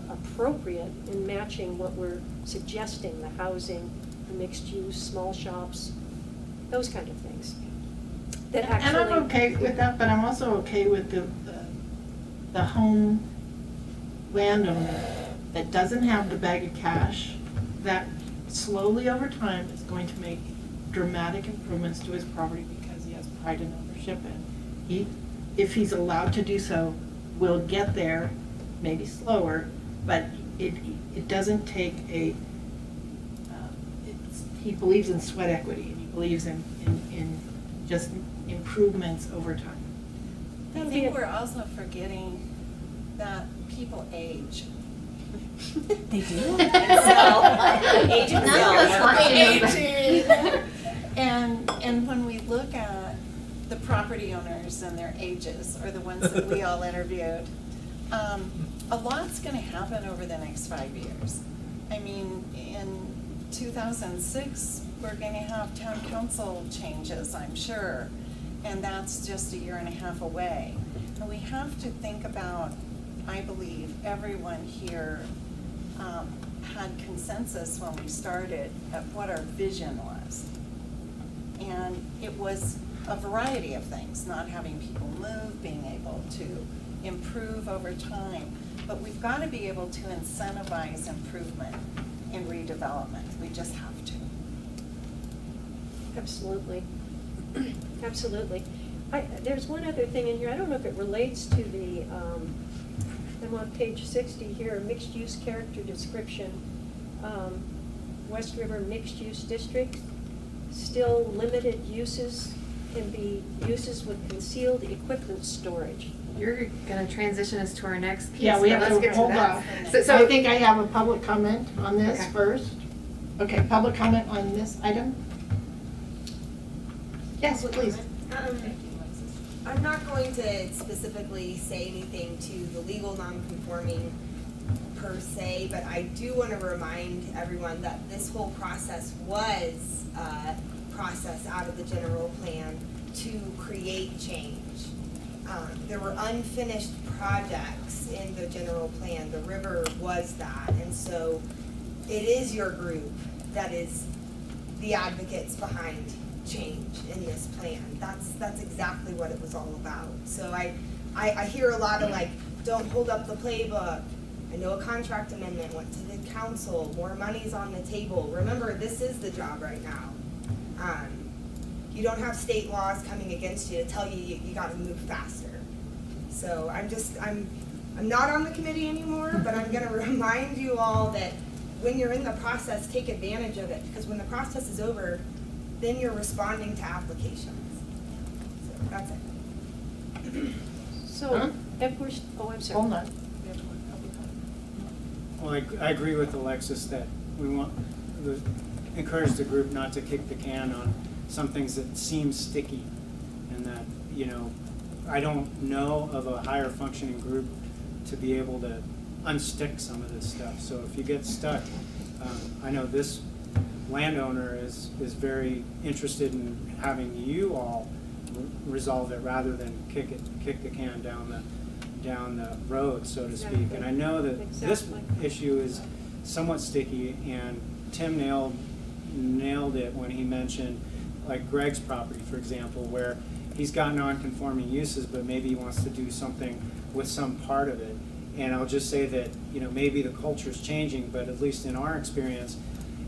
appropriate in matching what we're suggesting, the housing, the mixed use, small shops, those kind of things. that And actually. I'm okay with that, but I'm also okay with the home landowner that doesn't have the bag of cash, that slowly over time is going to make dramatic improvements to his property because he has pride in ownership, and he, if he's allowed to do so, will get there, maybe slower, but it doesn't take he believes in sweat equity, and he believes in just improvements over time. I That'll be think a- we're also forgetting that people age. They do? Age of None of us want to know that. Aging. And when we look at the property owners and their ages, or the ones that we all interviewed, a lot's gonna happen over the next 5 years. I mean, in 2006, we're gonna have town council changes, I'm sure, and that's just a year and a half away. And we have to think about, I believe, everyone here had consensus when we started of what our vision was. And it was a variety of things, not having people move, being able to improve over time. But we've got to be able to incentivize improvement in redevelopment. We just have to. Absolutely. Absolutely. There's one other thing in here, I don't know if it relates to the, I'm on page 60 here, mixed-use character description. West River mixed-use district, still limited uses can be uses with concealed equipment storage. You're gonna transition us to our next piece. Yeah, we but have let's to get hold that. on. So I think I have a public comment on this Okay. first. Okay, public comment on this item? Yes, please. I'm not going to specifically say anything to the legal non-conforming per se, but I do want to remind everyone that this whole process was a process out of the general plan to create change. There were unfinished projects in the general plan. The river was that, and so it is your group that is the advocates behind change in this plan. That's exactly what it was all about. So I hear a lot of like, don't hold up the playbook. I know a contract amendment went to the council, more money's on the table. Remember, this is the job right now. You don't have state laws coming against you to tell you you gotta move faster. So I'm not on the committee anymore, but I'm gonna remind you all that when you're in the process, take advantage of it, because when the process is over, then you're responding to applications. So that's it. So, if we're, I'm sorry. Hold on. We have one public comment. Well, I agree with Alexis that we want to encourage the group not to kick the can on some things that seem sticky, and that, you know, I don't know of a higher functioning group to be able to unstick some of this stuff. So if you get stuck, I know this landowner is very interested in having you all resolve it rather than kick the can down the road, so to speak. And I know that this Exactly. issue is somewhat sticky, and Tim nailed it when he mentioned like Greg's property, for example, where he's got non-conforming uses, but maybe he wants to do something with some part of it. And I'll just say that, you know, maybe the culture's changing, but at least in our experience,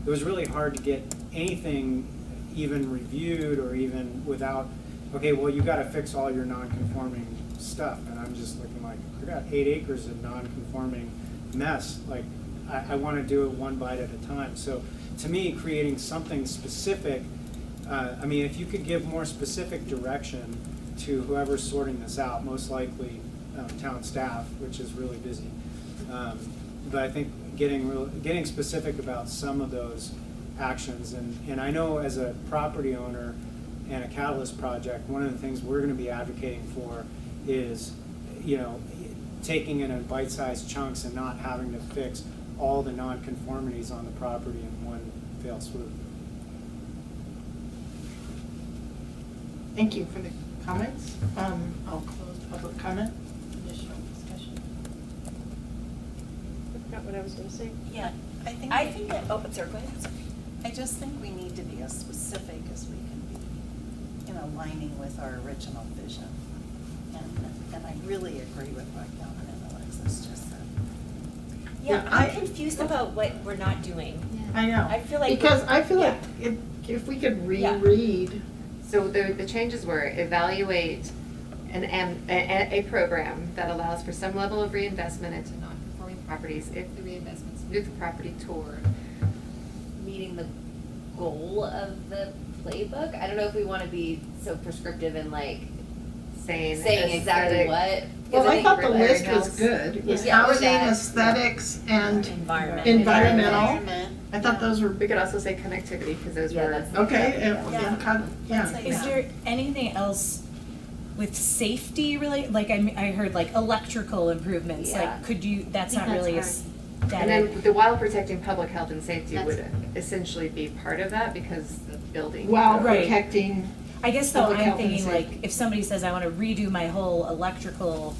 it was really hard to get anything even reviewed or even without, okay, well, you gotta fix all your non-conforming stuff. And I'm just looking like, I got 8 acres of non-conforming mess. Like, I wanna do it one bite at a time. So to me, creating something specific, I mean, if you could give more specific direction to whoever's sorting this out, most likely town staff, which is really busy. But I think getting specific about some of those actions, and I know as a property owner and a Catalyst project, one of the things we're going to be advocating for is, you know, taking it in bite-sized chunks and not having to fix all the non-conformities on the property in one fell swoop. Thank you for the comments. I'll close public comment. Additional discussion. I forgot what I was gonna say. Yeah, I think oh, sorry, go ahead. I just think we need to be as specific as we can be and aligning with our original vision. And I really agree with what Calvin and Alexis just said. Yeah, I'm confused about what we're not doing. I know. I feel like Because we're- I feel like yeah. if we could Yeah. reread, So the changes were evaluate a program that allows for some level of reinvestment into non-conforming properties if the reinvestments move the property toward. Meeting the goal of the playbook. I don't know if we want to be so prescriptive and like Saying exactly aesthetic. what. 'cause well, I think thought the we're list letting was us- good. It was Yeah, housing, that. aesthetics, and Environment. environmental. Environment, I thought those were, We could also say connectivity, because those Yeah, were. that's- okay, Yeah. yeah. Let's Is there anything else with safety related, like I heard like electrical improvements, Yeah. like could you, that's I think not really that's And aesthetic. then the while protecting public health and safety would That's- essentially be part of that, because the building. While Right. protecting, I guess though, public I'm health and thinking like, safety. if somebody says, I wanna redo my whole electrical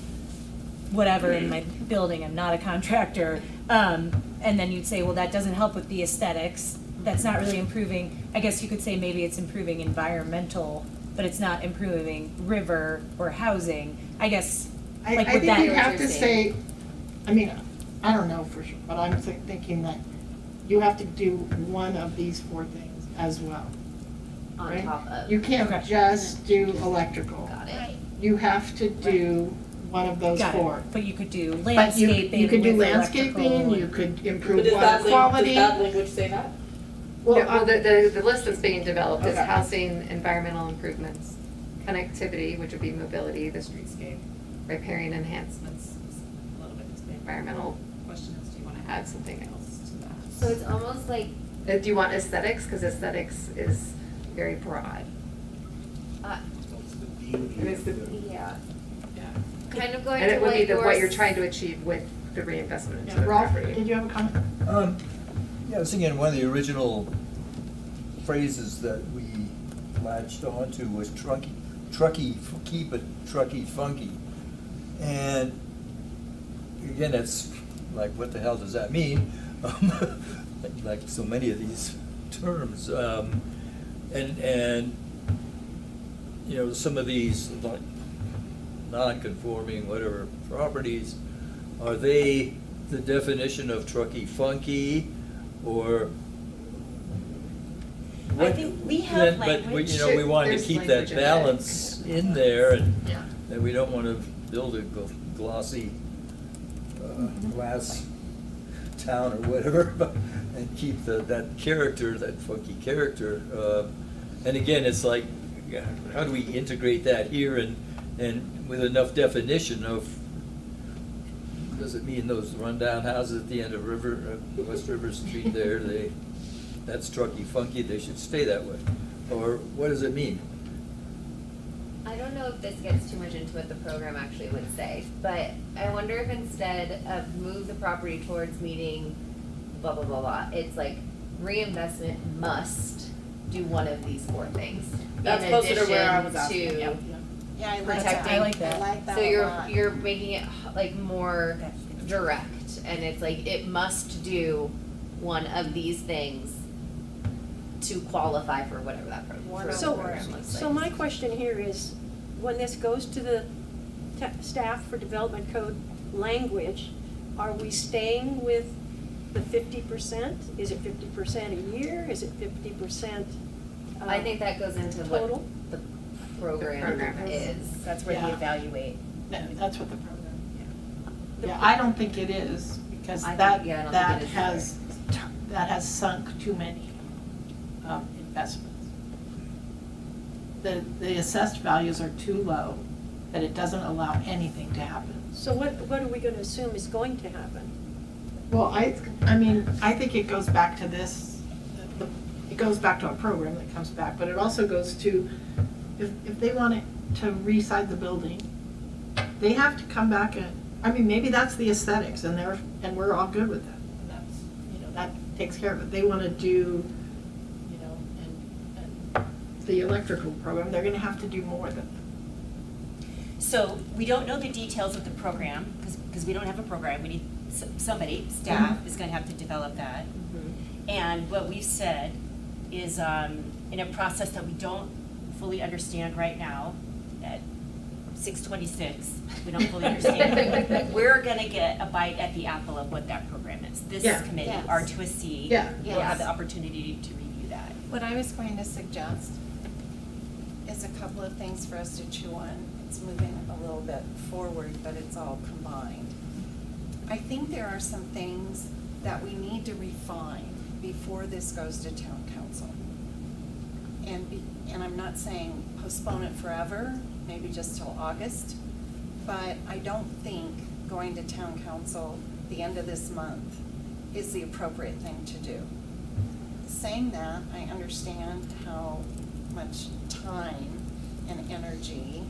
whatever in my building, I'm not a contractor, and then you'd say, well, that doesn't help with the aesthetics, that's not really improving, I guess you could say maybe it's improving environmental, but it's not improving river or housing, I guess, I like I with think that. you have to you're say, I mean, I don't know for sure, but I'm thinking that you have to do one of these four things as well. On right? top of. You can't Okay. just do electrical. Got it. You have to do one of those Got it. four. But you could do But you landscaping could do with landscaping, electrical you and- could But improve does water that quality. does that language say that? Well, Well, the list that's being developed is Okay. housing, environmental improvements, connectivity, which would be mobility, the streetscape, riparian enhancements, a little bit of the environmental questions. Do you want to add something else to that? So it's almost like, Do you want aesthetics? Because aesthetics is very broad. So it's the beauty It is of the- the. yeah, Yeah. kind of going And to it would what be what you're yours- trying to achieve with the reinvestment into Yeah, the Rolf, property. did you have a comment? Yeah, I was thinking one of the original phrases that we latched onto was Truckee, keep it Truckee funky. And again, it's like, what the hell does that mean? Like so many of these terms. And you know, some of these like non-conforming whatever properties, are they the definition of Truckee funky, or? I think we have But language. you know, we wanted to There's keep language that in there. balance in there, and Yeah. we don't want to build a glossy glass town or whatever, but, and keep that character, that funky character. And again, it's like, how do we integrate that here and with enough definition of, does it mean those rundown houses at the end of West River Street there, that's Truckee funky, they should stay that way? Or what does it mean? I don't know if this gets too much into what the program actually would say, but I wonder if instead of move the property towards meeting blah, blah, blah, blah, it's like reinvestment must do one of these four things. That's in closer to where I was addition asking, to yeah. Yeah, I like protecting. that. I like that. I like that So a lot. you're making it like more direct, and it's like it must do one of these things to qualify for whatever that program looks like. So my question here is, when this goes to the staff for development code language, are we staying with the 50%? Is it 50% a year? Is it 50%? I think that goes into what Total? the program program is. That's where Yeah. we evaluate. That's what the program, yeah, I don't think it is, because I think- that, yeah, I don't that think it is has, that has sunk too many investments. The assessed values are too low, that it doesn't allow anything to happen. So what are we gonna assume is going to happen? Well, I mean, I think it goes back to this, it goes back to a program that comes back, but it also goes to, if they want it to re-side the building, they have to come back and, I mean, maybe that's the aesthetics, and we're all good with that. And that's, you know, that takes care of it. They wanna do, you know, and the electrical program, they're gonna have to do more than that. So we don't know the details of the program, because we don't have a program, we need somebody, staff is gonna have to develop that. And what we've said is, in a process that we don't fully understand right now at 6:26, we don't fully understand. We're gonna get a bite at the apple of what that program is. This Yeah. committee, Yes. R2SC, Yeah. will have the opportunity to review that. What I was going to suggest is a couple of things for us to chew on. It's moving a little bit forward, but it's all combined. I think there are some things that we need to refine before this goes to town council. And I'm not saying postpone it forever, maybe just till August, but I don't think going to town council the end of this month is the appropriate thing to do. Saying that, I understand how much time and energy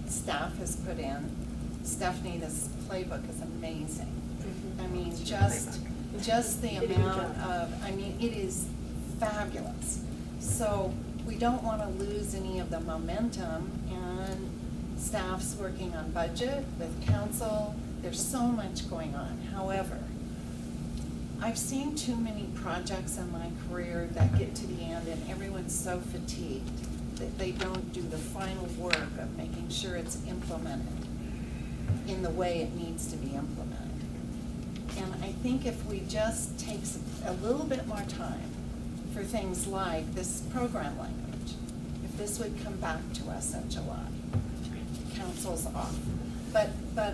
staff has put in. Stephanie, this playbook is amazing. I mean, just the Did a good amount job. of, I mean, it is fabulous. So we don't want to lose any of the momentum, and staff's working on budget with council. There's so much going on. However, I've seen too many projects in my career that get to the end and everyone's so fatigued that they don't do the final work of making sure it's implemented in the way it needs to be implemented. And I think if we just take a little bit more time for things like this program language, if this would come back to us in July, council's off. But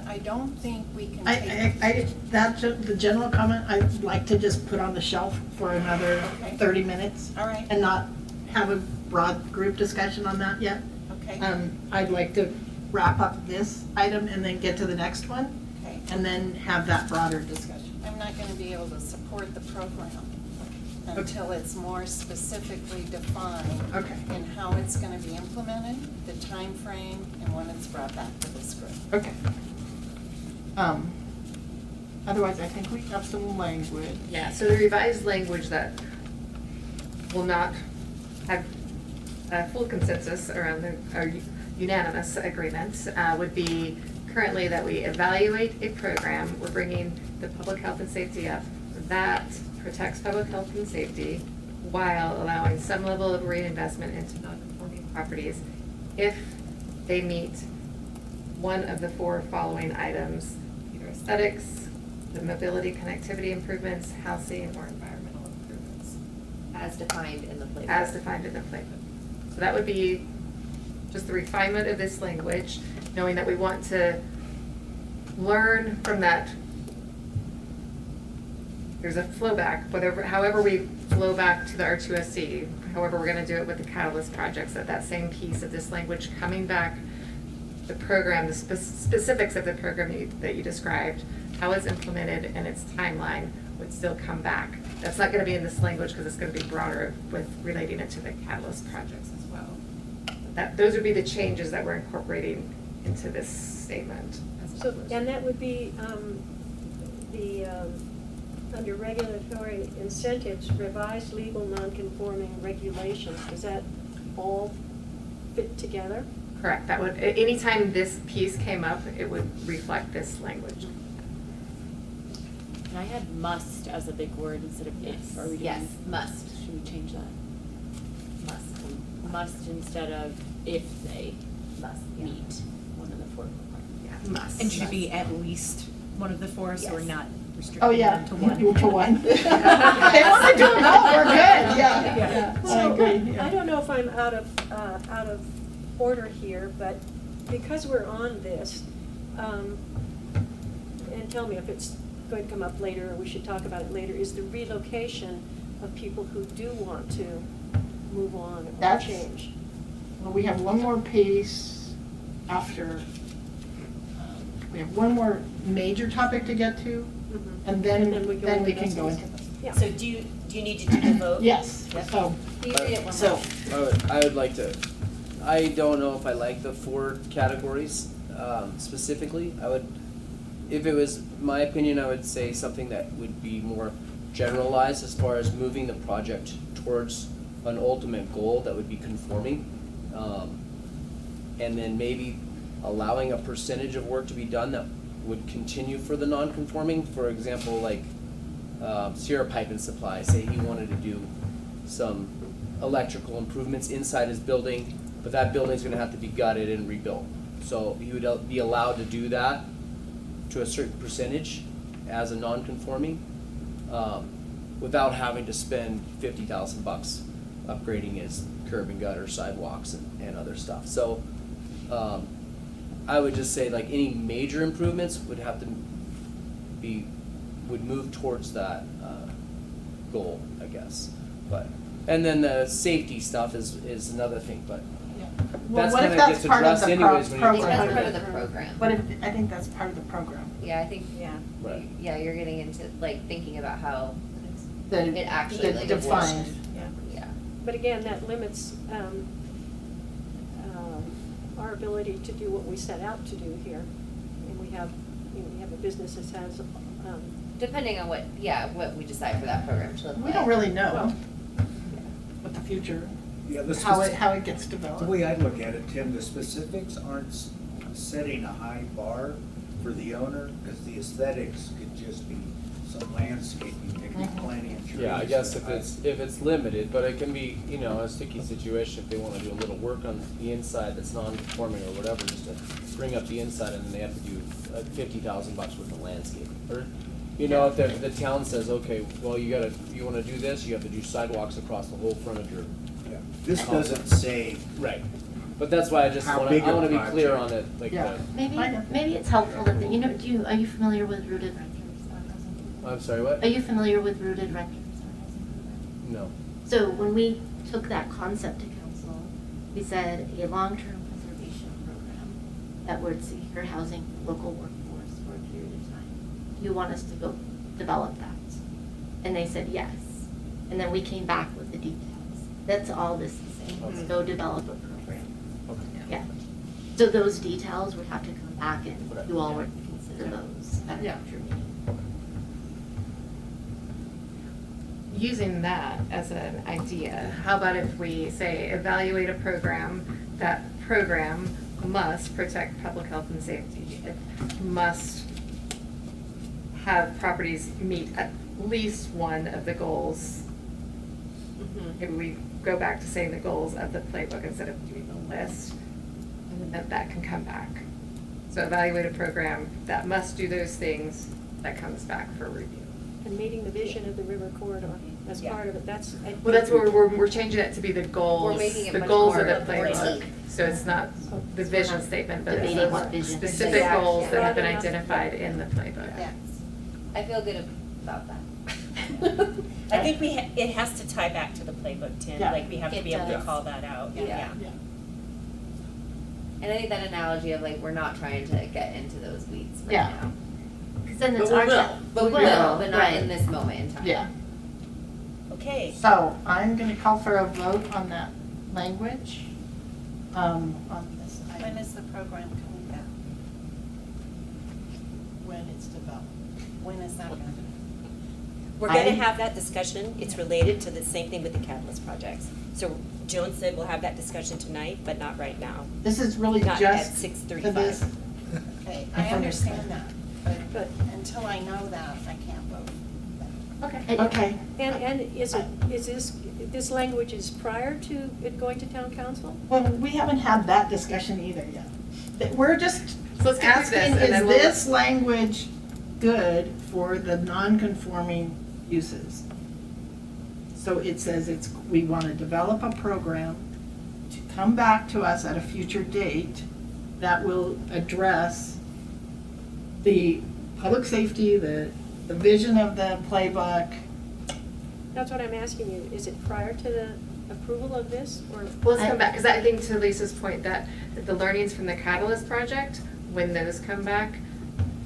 I don't think we can take. That's the general comment I'd like to just put on the shelf for another Okay. 30 minutes. All right. And not have a broad group discussion on that yet. Okay. I'd like to wrap up this item and then get to the next one, Okay. and then have that broader discussion. I'm not gonna be able to support the program until it's more specifically defined. Okay. In how it's gonna be implemented, the time frame, and when it's brought back to this group. Okay. Otherwise, I think we have some language. Yeah, so the revised language that will not have full consensus around or unanimous agreement would be currently that we evaluate a program, we're bringing the public health and safety up, that protects public health and safety while allowing some level of reinvestment into non-conforming properties if they meet one of the four following items, either aesthetics, the mobility connectivity improvements, housing, or environmental improvements. As defined in the playbook. As defined in the playbook. So that would be just the refinement of this language, knowing that we want to learn from that. There's a flow back, however we flow back to the R2SC, however we're gonna do it with the Catalyst projects, that same piece of this language coming back, the program, the specifics of the program that you described, how it's implemented and its timeline would still come back. That's not gonna be in this language because it's gonna be broader with relating it to the Catalyst projects as well. Those would be the changes that we're incorporating into this statement. So, and that would be, under regulatory incentives, revised legal non-conforming regulations. Does that all fit together? Correct, that would, anytime this piece came up, it would reflect this language. And I had must as a big word instead of if. Are we doing- Yes, must. Should we change that? Must. Must instead of if they Must, yeah. meet one of the four requirements. Yeah, must. And should it be at least one of the four, so we're Yes. not Oh, restricting yeah. them to one? To one. They want to do them all, we're good, yeah. I So, agree. yeah. I don't know if I'm out of order here, but because we're on this, and tell me if it's going to come up later or we should talk about it later, is the relocation of people who do want to move on or That's- change. Well, we have one more piece after, we have one more major topic to get to, Mhm. and then And then we we can go go into into this. Yeah. So do you need to do the vote? Yes, Yep. so, Can you read it one so, more? I would like to, I don't know if I like the four categories specifically. If it was my opinion, I would say something that would be more generalized as far as moving the project towards an ultimate goal that would be conforming. And then maybe allowing a percentage of work to be done that would continue for the non-conforming. For example, like Sierra Pipe and Supply, say he wanted to do some electrical improvements inside his building, but that building's gonna have to be gutted and rebuilt. So he would be allowed to do that to a certain percentage as a non-conforming, without having to spend $50,000 upgrading his curb and gutter, sidewalks, and other stuff. So, I would just say like any major improvements would have to would move towards that, goal, I guess. But, and then the safety stuff is another thing, but Well, that's what if kinda that's gets part of addressed the anyways when I you're. think that's program? part of the program. But I think that's part of the program. Yeah, I think, Right. yeah, you're getting into, like, thinking about how The- it actually, the like, defined. works. Yeah. But again, that limits our ability to do what we set out to do here. And we have a business that has, Depending on what we decide for that program to look like. We don't really know Well, what the future, Yeah, the how speci- it gets developed. The way I look at it, Tim, the specifics aren't setting a high bar for the owner, because the aesthetics could just be some landscaping, there could be plenty of trees. Yeah, I guess if it's limited, but it can be, a sticky situation if they wanna do a little work on the inside that's non-conforming or whatever, just to bring up the inside, and then they have to do $50,000 worth of landscaping. Or, if the town says, okay, well, you wanna do this, you have to do sidewalks across the whole front of your. Yeah. This doesn't say. Right, but that's why I just How wanna, big a I wanna be clear on project. it, like Yeah. Maybe it's helpful that, are you familiar with rooted renters? I'm sorry, what? Are you familiar with rooted renters? Our housing program? No. So when we took that concept to council, we said a long-term preservation program that would secure housing for local workforce for a period of time. Do you want us to go develop that? And they said yes. And then we came back with the details. That's all this is saying, is go develop a program. Okay. Yeah. So those details would have to come back and you all would consider those at a Yeah. future meeting. Using that as an idea, how about if we say evaluate a program, that program must protect public health and safety. It must have properties meet at least one of the goals. Maybe we go back to saying the goals of the playbook instead of doing the list, and then that can come back. So evaluate a program that must do those things, that comes back for review. and meeting the vision of the river corridor as Yeah. part of it, that's. Well, that's where we're changing it to be the goals, We're making it the much goals more of the playbook. brief. So it's not the vision statement, but it's Debating what the vision. specific Yeah. goals that have been Yeah. identified in the playbook. Yeah. I feel good about that. I think it has to tie back to the playbook, Tim, Yeah. like we have to It be able to does. call that out, Yeah. yeah. And I think that analogy of like, we're not trying to get into those weeds right Yeah. now. Because then But it's we our will. time. But we will, but not in this moment in time. Yeah. Okay. So I'm gonna call for a vote on that language, on this When item, is the program coming back? when it's developed. When is that gonna be? We're gonna I- have that discussion, it's related to the same thing with the Catalyst projects. So Joan said we'll have that discussion tonight, but not right now. This is really Not just at for 6:35. this. Okay, I understand that, but until I know that, I can't vote. Okay. Okay, And is this language is prior to it going to town council? well, we haven't had that discussion either yet. That We're just So let's get through asking, this, and then is we'll- this language good for the non-conforming uses? So it says we want to develop a program to come back to us at a future date that will address the public safety, the vision of the playbook. That's what I'm asking you, is it prior to the approval of this, or? Well, let's come back, because I think to Lisa's point that the learnings from the Catalyst project, when those come back,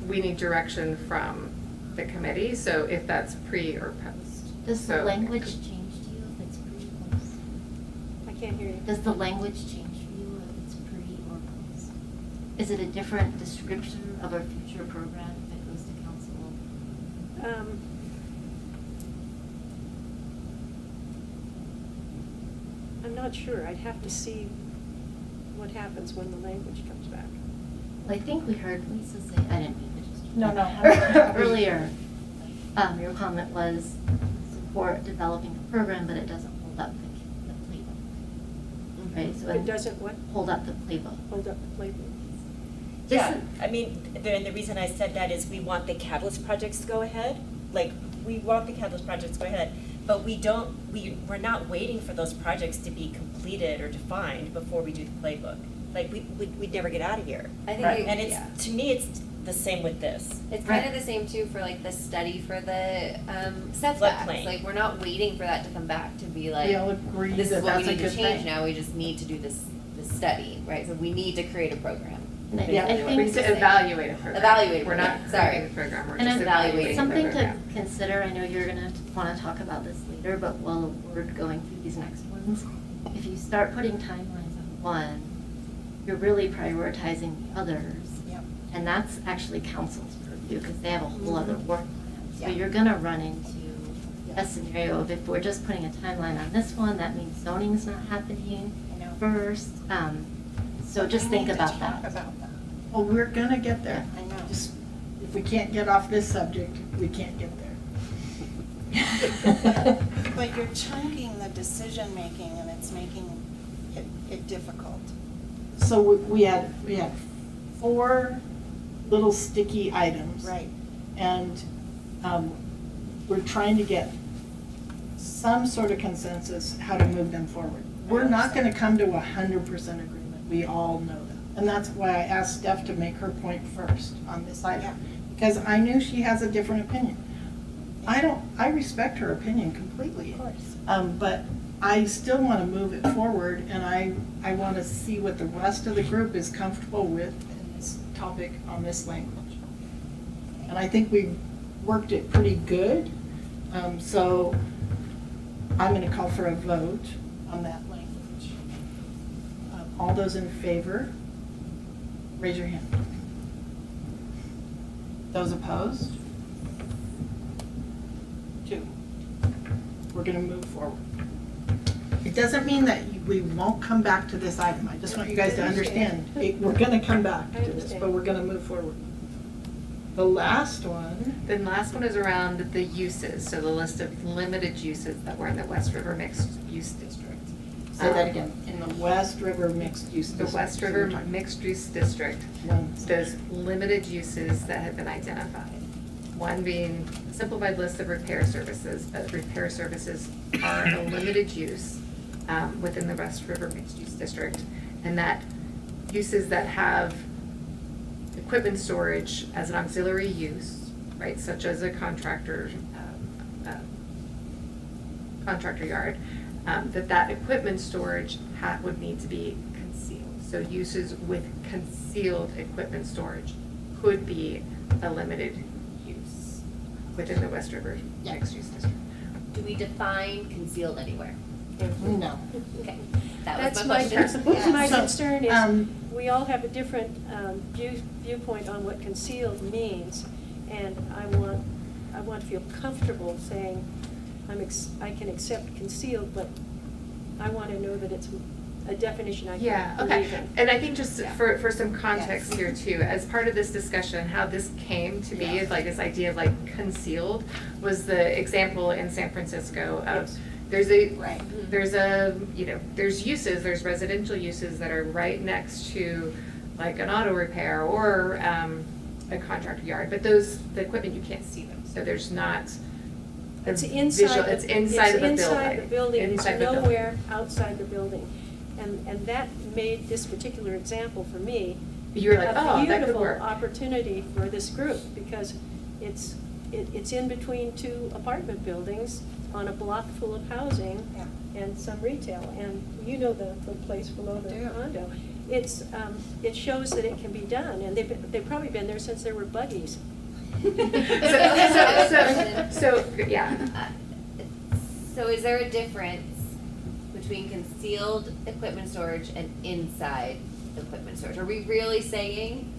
we need direction from the committee, so if that's pre or post. Does the So- language change to you if it's pre or post? I can't hear you. Does the language change for you if it's pre or post? Is it a different description of our future program if it goes to council? I'm not sure, I'd have to see what happens when the language comes back. Well, I think we heard Lisa say, I didn't mean to just. No, no. Earlier, your comment was support developing a program, but it doesn't hold up the right? So It doesn't what? hold up the playbook. Hold up the playbook. Yeah, I mean, the reason I said that is we want the catalyst projects to go ahead. Like, we want the catalyst projects to go ahead, but we're not waiting for those projects to be completed or defined before we do the playbook. Like, we'd never get out of here. I think Right. it- And yeah. to me, it's the same with this. It's kind of the same too for like the study for the setbacks. Floodplain. Like we're not waiting for that to come back to be like, We all agree this that is what we that's a need to good change thing. now. We just need to do this study, right? So we need to create a program. And I Yeah. think We need to evaluate a program. Evaluate a We're not program, sorry. creating a program, we're And just then evaluating the something to program. consider, I know you're gonna wanna talk about this later, but while we're going through these next ones, if you start putting timelines on one, you're really prioritizing the others. Yep. And that's actually council's purview, because they have a whole other work plan. So Yeah. you're gonna run into a scenario of if we're just putting a timeline on this one, that means zoning's not happening I know. first. So just think about that. Well, we're gonna get there. I know. Just, if we can't get off this subject, we can't get there. But you're chunking the decision-making and it's making it difficult. So we had 4 little sticky items. Right. And we're trying to get some sort of consensus how to move them forward. We're not gonna come to 100% agreement, we all know that. And that's why I asked Steph to make her point first on this item. Yeah. Because I knew she has a different opinion. I respect her opinion completely. Of course. But I still wanna move it forward, and I wanna see what the rest of the group is comfortable with in this topic on this language. And I think we worked it pretty good, so I'm gonna call for a vote on that language. All those in favor, raise your hand. Those opposed? 2. We're gonna move forward. It doesn't mean that we won't come back to this item. I just want you guys to understand, we're gonna come back to this, but we're gonna move forward. The last one, The last one is around the uses, so the list of limited uses that were in the West River Mixed Use District. say that again, in the West River Mixed Use The District. West So River we're talking Mixed Use District, one there's limited uses that have been identified. One being a simplified list of repair services, but repair services are a limited use within the West River Mixed Use District. And that uses that have equipment storage as an auxiliary use, right, such as a contractor yard, that equipment storage would need to be concealed. So uses with concealed equipment storage could be a limited use within the West River Mixed Use District. Do we define concealed anywhere? No. Okay, that That's was my my, question. my So, concern is, um, we all have a different viewpoint on what concealed means, and I want to feel comfortable saying, I can accept concealed, but I want to know that it's a definition I Yeah, can okay. believe in. And I think just Yeah. for some context here too, as part of this discussion, how this came to be, Yeah. is like this idea of like concealed, was the example in San Francisco of, Yes. there's uses, there's residential uses that are right next to like an auto repair or a contractor yard, but the equipment, you can't see them, so there's not a It's visual, inside, it's inside of the building. It's inside the building, it's Inside the building. nowhere outside the building. And that made this particular example for me You were like, oh, that could a beautiful work. opportunity for this group, because it's in between 2 apartment buildings on a block full of housing Yeah. and some retail, and you know the place below the do. condo. It shows that it can be done, and they've probably been there since there were buggies. So, yeah. So is there a difference between concealed equipment storage and inside equipment storage? Are we really saying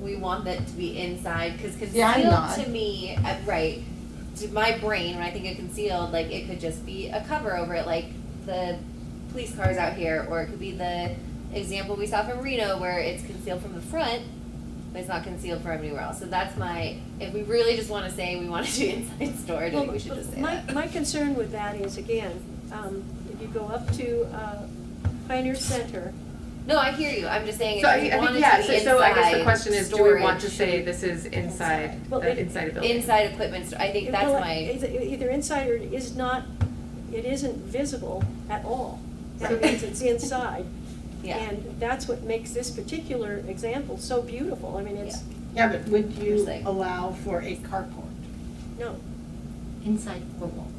we want that to be inside? Because Yeah, I'm not. concealed to me, right, to my brain, when I think of concealed, like it could just be a cover over it, like the police cars out here, or it could be the example we saw from Reno where it's concealed from the front, but it's not concealed from anywhere else. So that's if we really just want to say we want to do inside storage, I think we should just say that. My concern with that is, again, if you go up to Pioneer Center. No, I hear you, I'm just saying So if I you think, want it yeah, to be so I guess the inside question is, do we want to storage, say this is inside, Well, it- inside a building? inside equipment, I think that's Well, my, Either inside or it isn't visible at all. That Right. means it's inside. yeah. And that's what makes this particular example so beautiful. I mean, it's, Yeah, but would you Interesting. allow for a carport? no, Inside four walls.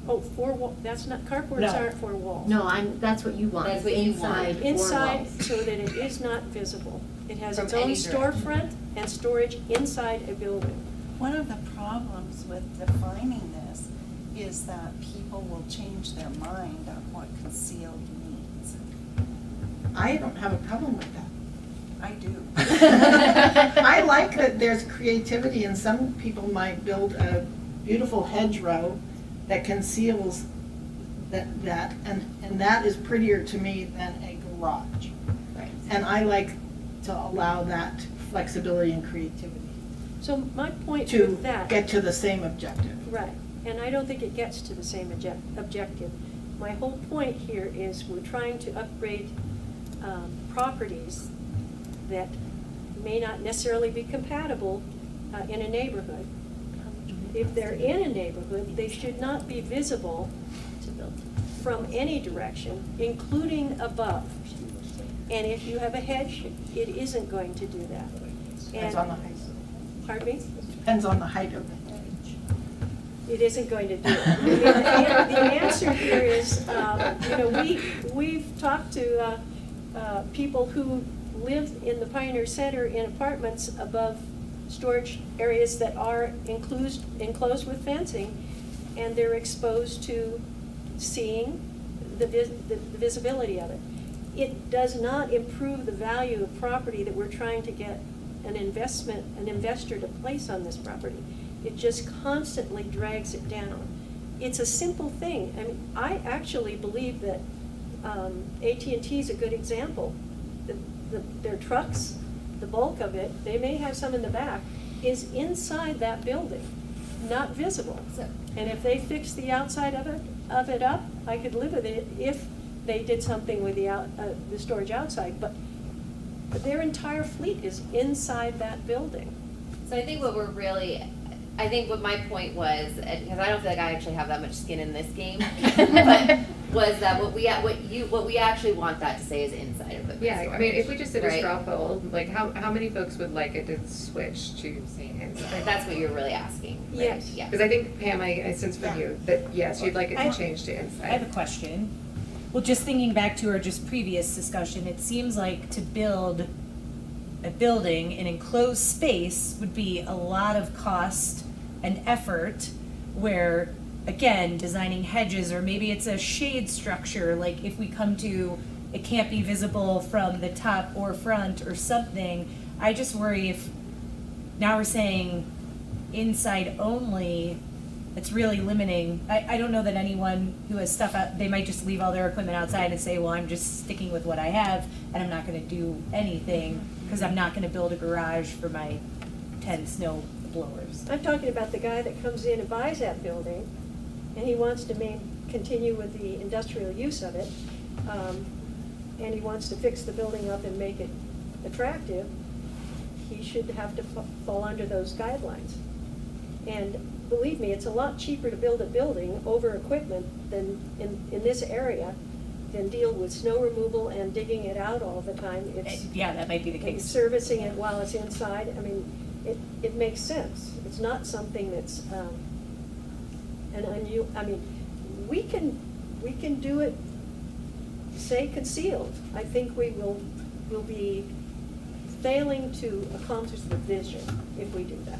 oh, four wall, that's not, carports No. aren't four walls. No, that's what you want. That's what you want. Inside four Inside, walls. so that it is not visible. It has From its own any direction. storefront and storage inside a building. One of the problems with defining this is that people will change their mind on what concealed means. I don't have a problem with that. I do. I like that there's creativity, and some people might build a beautiful hedgerow that conceals that, and that is prettier to me than a garage. Right. And I like to allow that flexibility and creativity So my point to with that. get to the same objective. Right, and I don't think it gets to the same objective. My whole point here is we're trying to upgrade properties that may not necessarily be compatible in a neighborhood. If they're in a neighborhood, they should not be visible from any direction, including above. And if you have a hedge, it isn't going to do that. Depends And- on the height. Pardon me? Depends on the height of the hedge. It isn't going to do it. I mean, the answer here is, we've talked to people who live in the Pioneer Center in apartments above storage areas that are enclosed with fencing, and they're exposed to seeing the visibility of it. It does not improve the value of property that we're trying to get an investor to place on this property. It just constantly drags it down. It's a simple thing. I mean, I actually believe that AT&T is a good example. Their trucks, the bulk of it, they may have some in the back, is inside that building, not visible. And if they fix the outside of it up, I could live with it if they did something with the storage outside. But their entire fleet is inside that building. So I think what my point was, because I don't feel like I actually have that much skin in this game, but was that what we actually want that to say is inside of it. Yeah, I mean, if we just did a Right. straw poll, like how many folks would like it to switch to saying inside? That's what you're really asking, right? Yes. Yeah. Because I think, Pam, I sense from you that, yes, you'd like it I- to change to inside. I have a question. Well, just thinking back to our just previous discussion, it seems like to build a building, an enclosed space would be a lot of cost and effort where, again, designing hedges, or maybe it's a shade structure, like if we come to, it can't be visible from the top or front or something. I just worry if now we're saying inside only, it's really limiting. I don't know that anyone who has stuff out, they might just leave all their equipment outside and say, well, I'm just sticking with what I have and I'm not gonna do anything because I'm not gonna build a garage for my 10 snow blowers. I'm talking about the guy that comes in and buys that building, and he wants to continue with the industrial use of it, and he wants to fix the building up and make it attractive. He should have to fall under those guidelines. And believe me, it's a lot cheaper to build a building over equipment than in this area than deal with snow removal and digging it out all the time. It's Yeah, that might be the and case. servicing it while it's inside. I mean, it makes sense. It's not something that's I mean, we can do it, say concealed. I think we will be failing to accomplish the vision if we do that.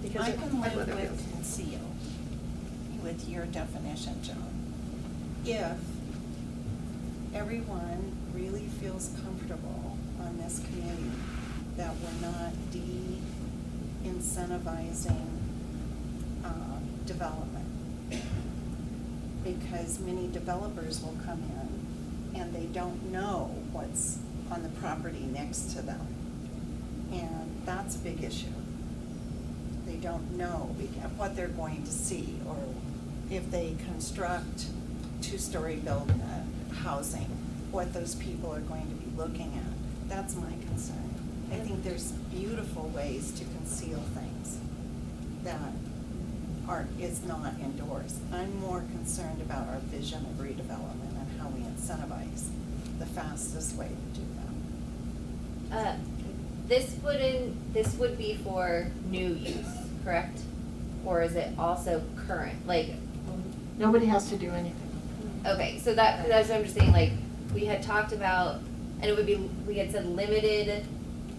Because I it- can live whether with it's- conceal, with your definition, Joan, if everyone really feels comfortable on this committee that we're not de-incentivizing development. Because many developers will come in and they don't know what's on the property next to them. And that's a big issue. They don't know what they're going to see, or if they construct two-story housing, what those people are going to be looking at. That's my concern. I think there's beautiful ways to conceal things that is not indoors. I'm more concerned about our vision of redevelopment and how we incentivize the fastest way to do that. This would be for new use, correct? Or is it also current, like, Nobody has to do anything. okay, so that's what I'm just saying, like, we had talked about, and it would be, we had said limited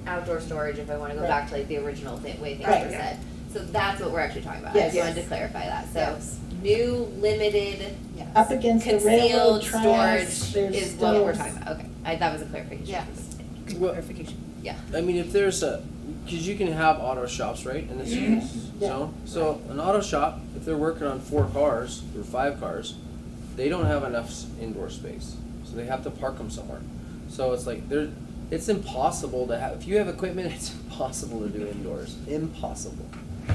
outdoor storage, if I wanna go Right. back to like the original way things Right. were said. So that's what we're actually talking about, I Yes. just wanted to clarify that, so, Yes. new, limited, Yes. Up against the railroad concealed tracks, storage there's is what we're still- talking about, okay, that was a clarification. Yes. Good Well- clarification. Yeah. I mean, if there's because you can have auto shops, right, in this zone. So an auto shop, if they're working on 4 cars or 5 cars, they don't have enough indoor space, so they have to park them somewhere. So it's like it's impossible to have. If you have equipment, it's impossible to do indoors. Impossible.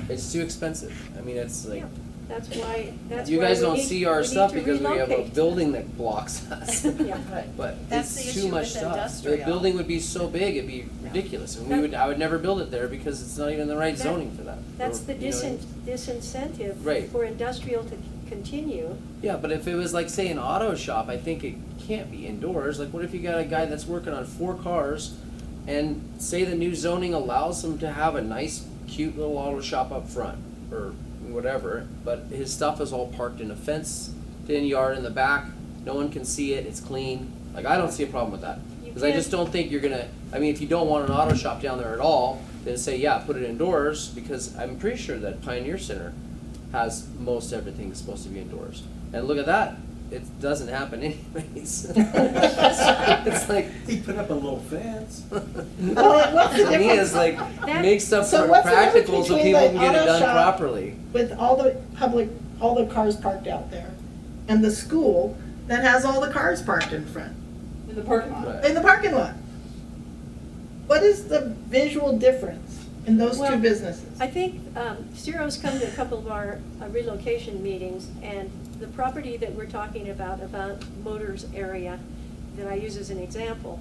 It's too expensive. I mean, it's like. Yeah, that's why You guys we don't need- see our we need stuff to because we have a relocate. building that blocks us. Yeah. But That's it's the too issue much with stuff. The industrial. building would be so big, it'd be ridiculous, and I would never build it there because it's not even the right That- zoning for that. That's Or, the you know, disincentive Right. for industrial to continue. Yeah, but if it was like, say, an auto shop, I think it can't be indoors. Like, what if you got a guy that's working on 4 cars, and say the new zoning allows him to have a nice, cute little auto shop up front, or whatever, but his stuff is all parked in a fenced-in yard in the back, no one can see it, it's clean. Like, I don't see a problem with that. You Because I just can't- don't think you're gonna, I mean, if you don't want an auto shop down there at all, then say, yeah, put it indoors, because I'm pretty sure that Pioneer Center has most everything supposed to be indoors. And look at that, it doesn't happen anyways. It's like, He put up a little fence. Well, what's the to me, difference? it's like, That- make stuff So what's the difference practical so between people the can get it auto done shop properly. with all the cars parked out there, and the school that has all the cars parked in front, In the parking lot. Right. in the parking lot? What is the visual difference in those two Well, businesses? I think Ciro's come to a couple of our relocation meetings, and the property that we're talking about Motors area, that I use as an example,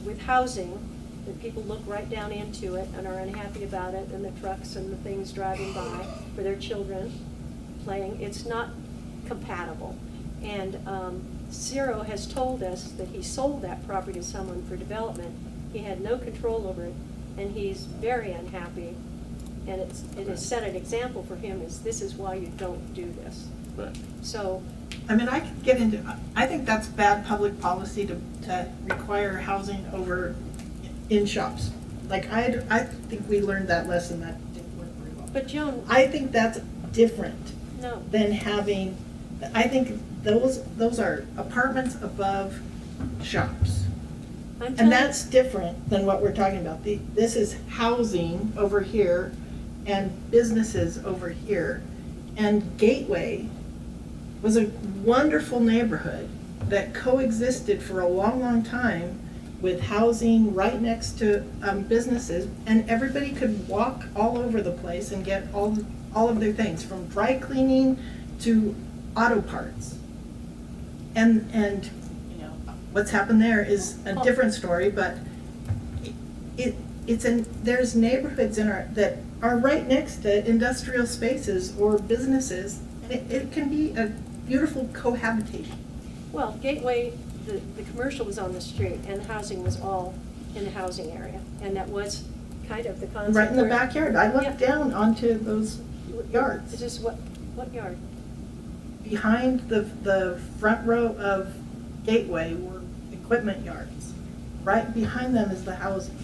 with housing, that people look right down into it and are unhappy about it, and the trucks and the things driving by for their children playing, it's not compatible. And Ciro has told us that he sold that property to someone for development. He had no control over it, and he's very unhappy. And it has set an example for him, this is why you don't do this. Right. So, I mean, I could get into, I think that's bad public policy to require housing over in shops. Like, I think we learned that lesson, that didn't work very well. but Joan, I think that's different no, than having, I think those are apartments above shops. I'm And telling, that's different than what we're talking about. This is housing over here and businesses over here. And Gateway was a wonderful neighborhood that coexisted for a long, long time with housing right next to businesses. And everybody could walk all over the place and get all of their things, from dry cleaning to auto parts. And you know, what's happened there is a different story, but there's neighborhoods that are right next to industrial spaces or businesses, and it can be a beautiful cohabitation. well, Gateway, the commercial was on the street, and the housing was all in the housing area. And that was kind of the concept. Right in the where- backyard. I Yeah. looked down onto those yards. This is what yard? Behind the front row of Gateway were equipment yards. Right behind them is the housing.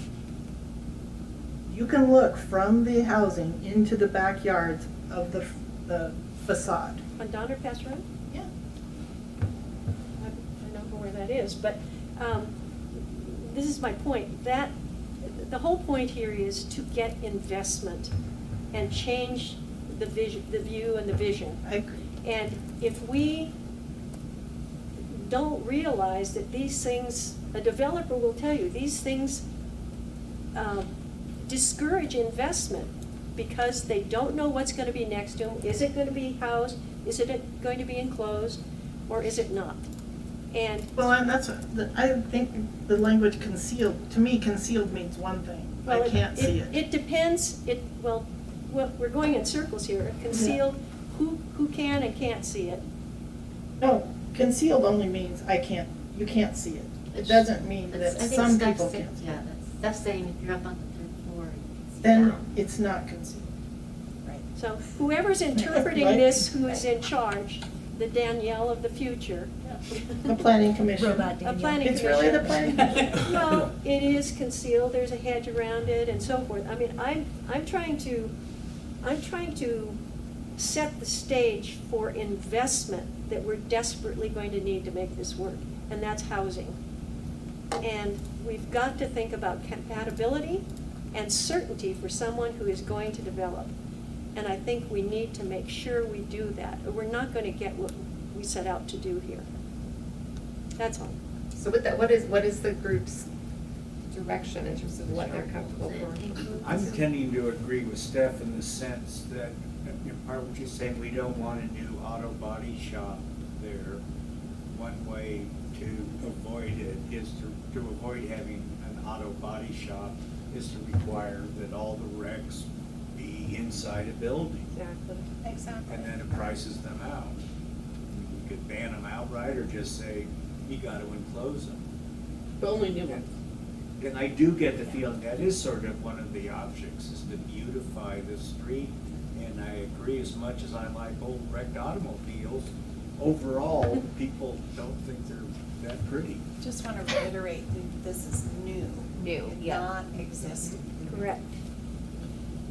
You can look from the housing into the backyards of the facade. On Donner Pass Road? Yeah. I don't know where that is, but this is my point. The whole point here is to get investment and change the view and the vision. I agree. And if we don't realize that these things, a developer will tell you, these things discourage investment because they don't know what's going to be next to them. Is it going to be housed? Is it going to be enclosed? Or is it not? And Well, and that's, I think the language concealed, to me, concealed means one thing. I well, can't see it. It depends, well, we're going in circles here. Concealed, who can and can't see it? No, concealed only means you can't see it. It doesn't mean that some people can't see it. Yeah, that's saying if you're up on the third floor, you can see Then down. it's not concealed. So whoever's interpreting Right. this, who is in charge, the Danielle of the future. The planning commission. Robot A Danielle. planning It's really the commission. planning commission. Well, it is concealed, there's a hedge around it and so forth. I mean, I'm trying to set the stage for investment that we're desperately going to need to make this work, and that's housing. And we've got to think about compatibility and certainty for someone who is going to develop. And I think we need to make sure we do that, or we're not gonna get what we set out to do here. That's all. So with that, what is the group's direction in terms of what they're comfortable for? I'm tending to agree with Steph in the sense that, part of what you're saying, we don't want a new auto body shop there. One way to avoid it is to avoid having an auto body shop is to require that all the wrecks be inside a building. Exactly. Exactly. And then it prices them out. You could ban them outright or just say, you gotta enclose them. But only new ones. And I do get the feeling that is sort of one of the objects, is to beautify the street. And I agree, as much as I like old wrecked automobiles, overall, people don't think they're that pretty. Just want to reiterate, this is new. New, yeah. Not existing. Correct.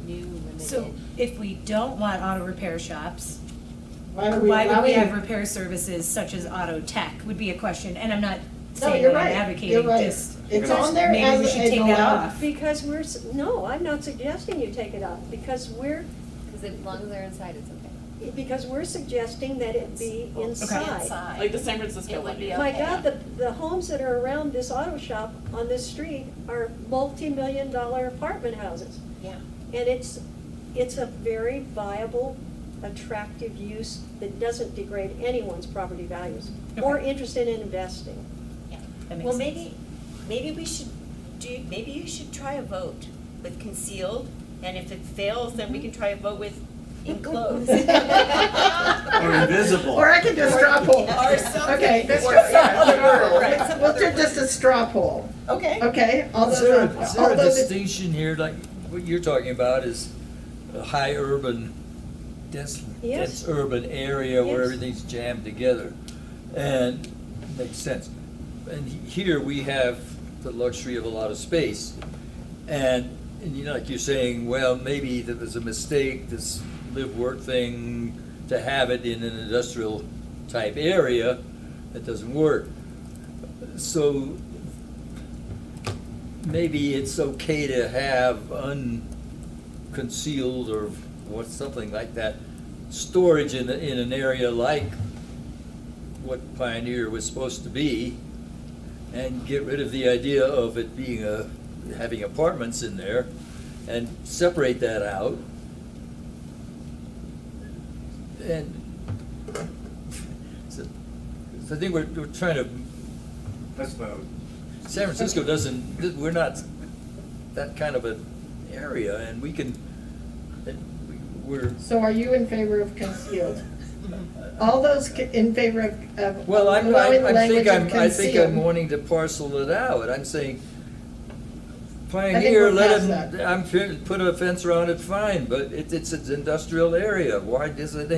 New, limited. So if we don't want auto repair shops, Why why would we allow would we you? have repair services such as auto tech would be a question, and I'm not No, saying you're that I'm right. advocating, You're right. just. It's on there Maybe we as should an take that allowed. off. Because no, I'm not suggesting you take it off, because we're Because as long as they're inside, it's okay. suggesting that it be inside. Inside. Like the San Francisco It would one. be yeah. My okay. God, the homes that are around this auto shop on this street are multi-million-dollar apartment houses. Yeah. And it's a very viable, attractive use that doesn't degrade anyone's property values or interest in investing. That makes Well, sense. maybe we should maybe you should try a vote with concealed, and if it fails, then we can try a vote with enclosed. Or invisible. Or I can do a straw poll. Or something. Okay, Or yeah, some other sure. word, right, some We'll other do just a straw poll. Okay. Okay, all Is those, there all a those. distinction here, like what you're talking about is a high urban, dense Yes. urban area where Yes. everything's jammed together? And makes sense. And here we have the luxury of a lot of space. And you know, like you're saying, well, maybe that was a mistake, this live-work thing, to have it in an industrial type area, that doesn't work. So maybe it's okay to have unconcealed or what, something like that, storage in an area like what Pioneer was supposed to be, and get rid of the idea of it being having apartments in there, and separate that out. And so I think we're trying to, Let's vote. San Francisco doesn't, we're not that kind of an area, and we can, we're. So are you in favor of concealed? All those in favor of Well, allowing the language of I think I'm concealed? wanting to parcel it out. I'm saying we're Pioneer, let past him, that. put a fence around it, fine, but it's an industrial area. Why does it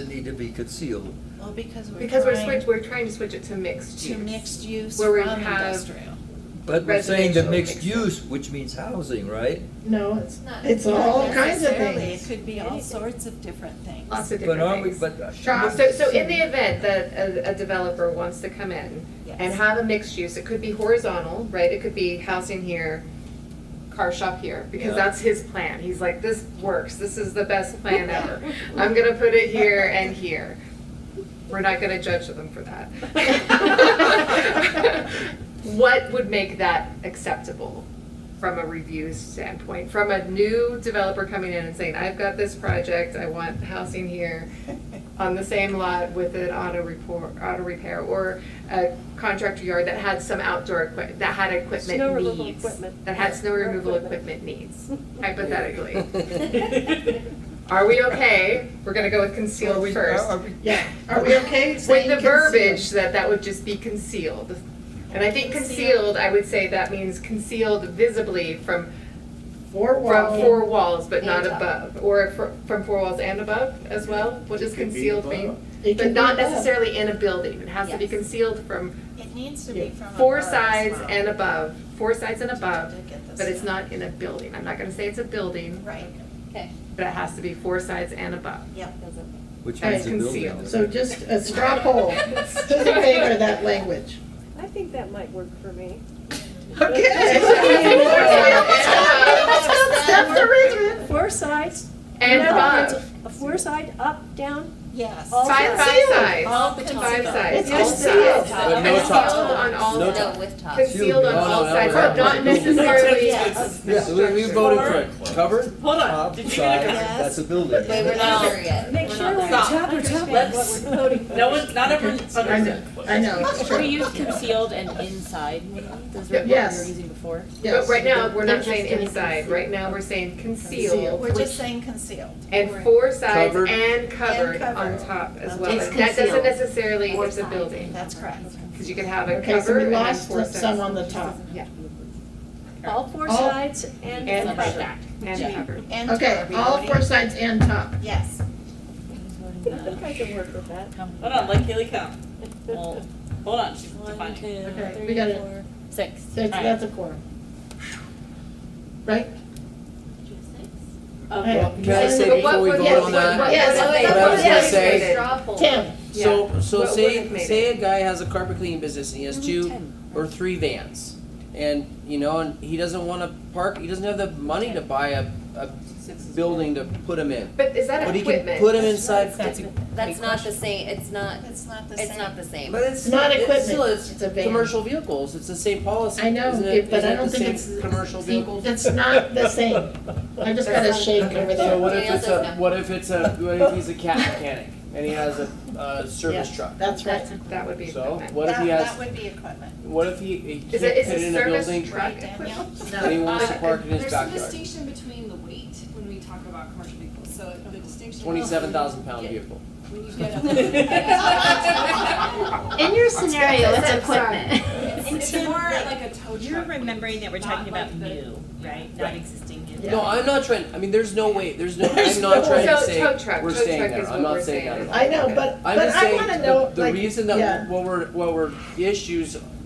need to be concealed? Well, because Because we're trying to switch it to mixed use. to mixed use Where we from have industrial. But we're saying that Residential mixed use, which means housing, right? No, Not it's all not kinds of necessarily. things. It could be all sorts of different things. Lots of But different aren't we, things. but. Shops. So in the event that a developer wants to come in and Yes. have a mixed use, it could be horizontal, right? It could be housing here, car shop here, because Yeah. that's his plan. He's like, this works, this is the best plan ever. I'm gonna put it here and here. We're not gonna judge them for that. What would make that acceptable from a review standpoint? From a new developer coming in and saying, I've got this project, I want housing here. on the same lot with an auto repair, or a contractor yard that had some outdoor that had equipment Snow removal needs. equipment. That had snow removal Equipment. equipment needs, hypothetically. Are we okay? We're gonna go with concealed first. Yeah, are we okay With saying the verbiage concealed? that would just be concealed. And I think concealed, I would say that means concealed visibly from four walls, but not And top. above. Or from four walls and above as well? What does It could be concealed above. mean? It But can be not above. necessarily in a building. It has to be Yes. concealed from It needs to be from four above as sides well. and above. 4 sides and above, To get this but it's done. not in a building. I'm not gonna say it's a building, Right, Okay. but it has to be 4 sides and above. yep. Which And means a building. concealed. So just a straw poll, who's in favor of that language? I think that might work for me. Okay. Step for Richmond. 4 sides. And Yeah, above. A 4 side, up, down, Yes. all Five sides. sides. All the Five top. sides. It's All concealed. sides. But no Concealed top. on all No sides. top. No, with top. Concealed on No, all no, sides, no, but not necessarily. Yes. So we voted for it, covered? Hold on, Top, did you side, get Yes. that's a building. Wait, we're not sure yet. Make We're sure not we there. Stop. understand Let's- what we're voting for. No one, not everyone I know, understands. I know, it's Should we true. use concealed and inside maybe? Those were what we Yes. were using before. Yes. But right now, we're They're not just saying doing inside. concealed. Right now, we're saying Concealed. concealed. We're which- just saying concealed. And 4 sides Covered. and covered And on covered. top as well. It's And that doesn't concealed. necessarily, Four it's a sides. building. That's correct. Because you could have a Okay, so cover we and then lost 4 sides. some on the top. Yeah, All 4 All- sides and and covered. covered, and covered. And Okay, top. all 4 sides and top. Yes. I think I can work with that. Hold on, let Kaylee count. Well, hold on, she's defining. Okay, we got it. 6. That's a quorum. Right? Okay. Well, can I say But what before we would- vote yes, on what- that? what- Yes, what- okay. what What I was would gonna have say- made it? Tim. So What would say, have made say it? a guy has a carpet cleaning business and he has 2 10. or 3 vans. And, and he doesn't wanna park, he doesn't have the money to buy a building to put them in. But is that But he equipment? can put them inside. That's not the same, it's not, It's not the same. it's not the same. But it's Not equipment, still, it's a van. commercial vehicles, it's the same policy. I know, Isn't it? but I Isn't it don't the think same it's. commercial see, vehicles? It's not the same. I just got a shake over So there. what if Daniel it's says a, no. what if he's a cat mechanic and he has a service Yeah, truck? That's right. That would be So, equipment. what if he has, That would be equipment. what if he Is can't it, fit is it a in a service building truck Right, Danielle? equipment? and he wants to park in his There's some backyard? distinction between the weight when we talk about commercial vehicles, so the distinction. 27,000 pound vehicle. When you get In your scenario, it's Sorry. equipment. It's more like a tow truck. You're remembering that we're talking Not about like the- new, right? Not existing new. No, I'm not trying, I mean, there's no way, I'm not no trying to Tow- say, tow truck- we're tow staying truck there, is I'm what not we're saying saying. that. I know, but I'm just I saying, wanna know, the like, reason yeah. that,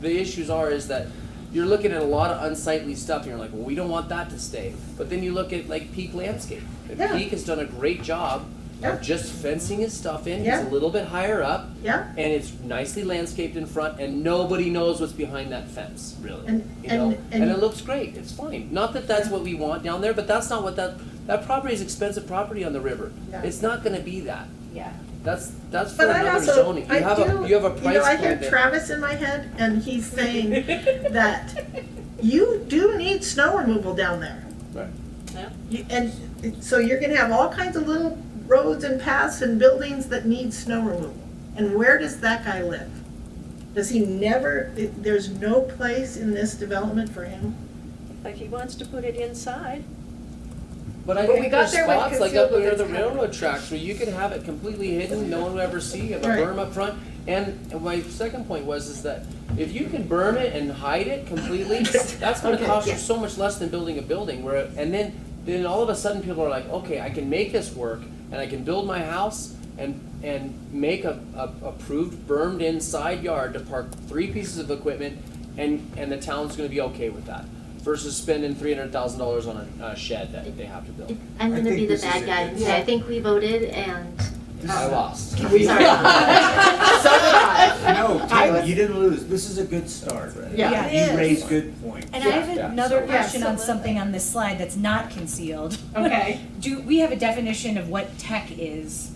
the issues are is that you're looking at a lot of unsightly stuff and you're like, well, we don't want that to stay. But then you look at like Peak Landscape. And Yeah. Peak has done a great job Yeah. of just fencing his stuff in. Yeah. He's a little bit higher up Yeah, and it's nicely landscaped in front and nobody knows what's behind that fence, really. And- You know? and- And it looks great, it's fine. Not that that's what we want down there, but that's not what that property is expensive property on the river. Yeah. It's not gonna be that. Yeah. That's for but I another also, zoning. I You have do, a, you have a price I hear point that. Travis in my head, and he's saying that you do need snow removal down there. Right. And so you're gonna have all kinds of little roads and paths and buildings that need snow removal. And where does that guy live? Does he never, there's no place in this development for him? If he wants to put it inside, But I But we think got there's there with spots like concealed up near with the its railroad tracks where you can have it completely hidden, no one will ever see, you have a Right. berm up front. And my second point was is that if you can berm it and hide it completely, that's gonna Okay, cost you yeah. so much less than building a building where, and then all of a sudden people are like, okay, I can make this work and I can build my house and make a approved bermed in side yard to park 3 pieces of equipment and the town's gonna be okay with that. Versus spending $300,000 on a shed that they have to build. I'm I gonna think be the this is bad a guy good- and say, I think we voted and. I lost. We- Sorry. So did I. No, I Tim, was- you didn't lose. This is a good start. Yeah. It You is. raised good points. And I have Yeah. another So- question on Absolutely. something on this slide that's not concealed. Okay. Do we have a definition of what tech is?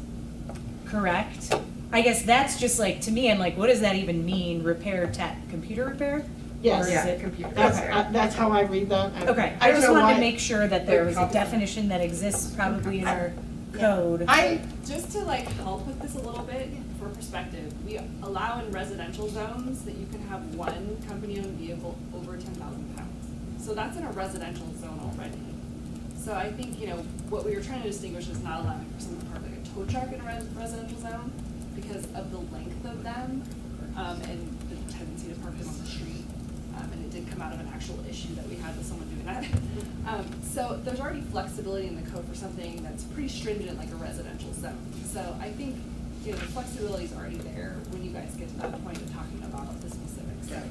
Correct? I guess that's just like, to me, I'm like, what does that even mean, repair tech, computer repair? Yes. Or is Yeah, it? computer. That's how I read that. Okay, I I don't just know wanted why- to make sure that there was a definition that exists probably in our code. Just to like help with this a little bit, for perspective, we allow in residential zones that you can have one company-owned vehicle over 10,000 pounds. So that's in a residential zone already. So I think, what we were trying to distinguish is not allowing for someone to park like a tow truck in a residential zone because of the length of them, and the tendency to park them on the street. And it did come out of an actual issue that we had with someone doing that. So there's already flexibility in the code for something that's pretty stringent, like a residential zone. So I think, the flexibility is already there when you guys get to that point of talking about the specifics. Yeah,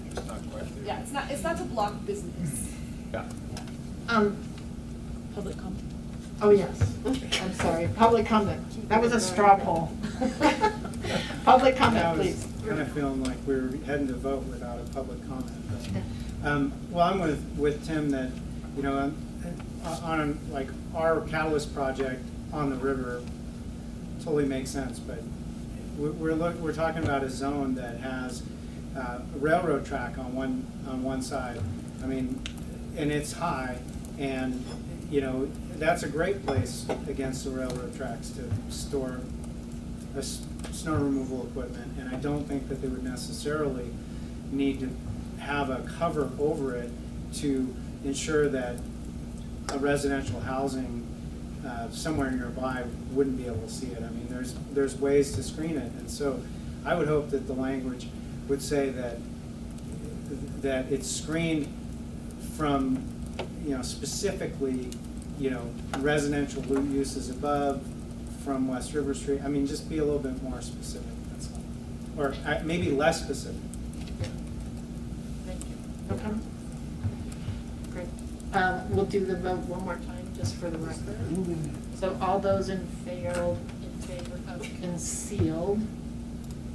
it's not quite there. Yeah, it's not to block business. Yeah. Public comment. Oh, yes. I'm sorry. Public comment. That was a straw poll. Public I comment, was please. kind of feeling like we were heading to vote without a public comment. Well, I'm with Tim that, on like our catalyst project on the river totally makes sense, but we're talking about a zone that has a railroad track on one side. I mean, and it's high, and that's a great place against the railroad tracks to store snow removal equipment, and I don't think that they would necessarily need to have a cover over it to ensure that a residential housing somewhere nearby wouldn't be able to see it. I mean, there's ways to screen it, and so I would hope that the language would say that it's screened from, specifically, residential uses above from West River Street. I mean, just be a little bit more specific, that's all. Or maybe less specific. Thank you. Okay. Great. We'll do the vote one more time, just for the record. So all those in favor of concealed,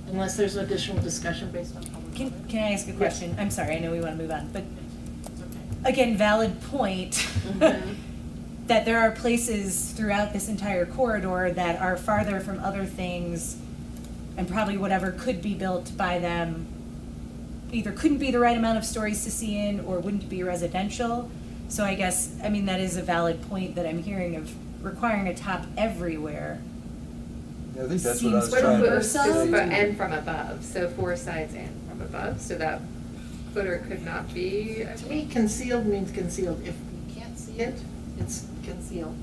unless there's additional discussion based on public comment? Can I ask a question? I'm sorry, I know we want to move on, but It's okay. again, valid point. That there are places throughout this entire corridor that are farther from other things, and probably whatever could be built by them either couldn't be the right amount of stories to see in or wouldn't be residential. So I guess, that is a valid point that I'm hearing of requiring a top everywhere. Yeah, I think that's what I was Seems trying to cumbersome. say. And from above, so 4 sides and from above, so that footer could not be. To me, concealed means concealed. If you can't see it, it's concealed.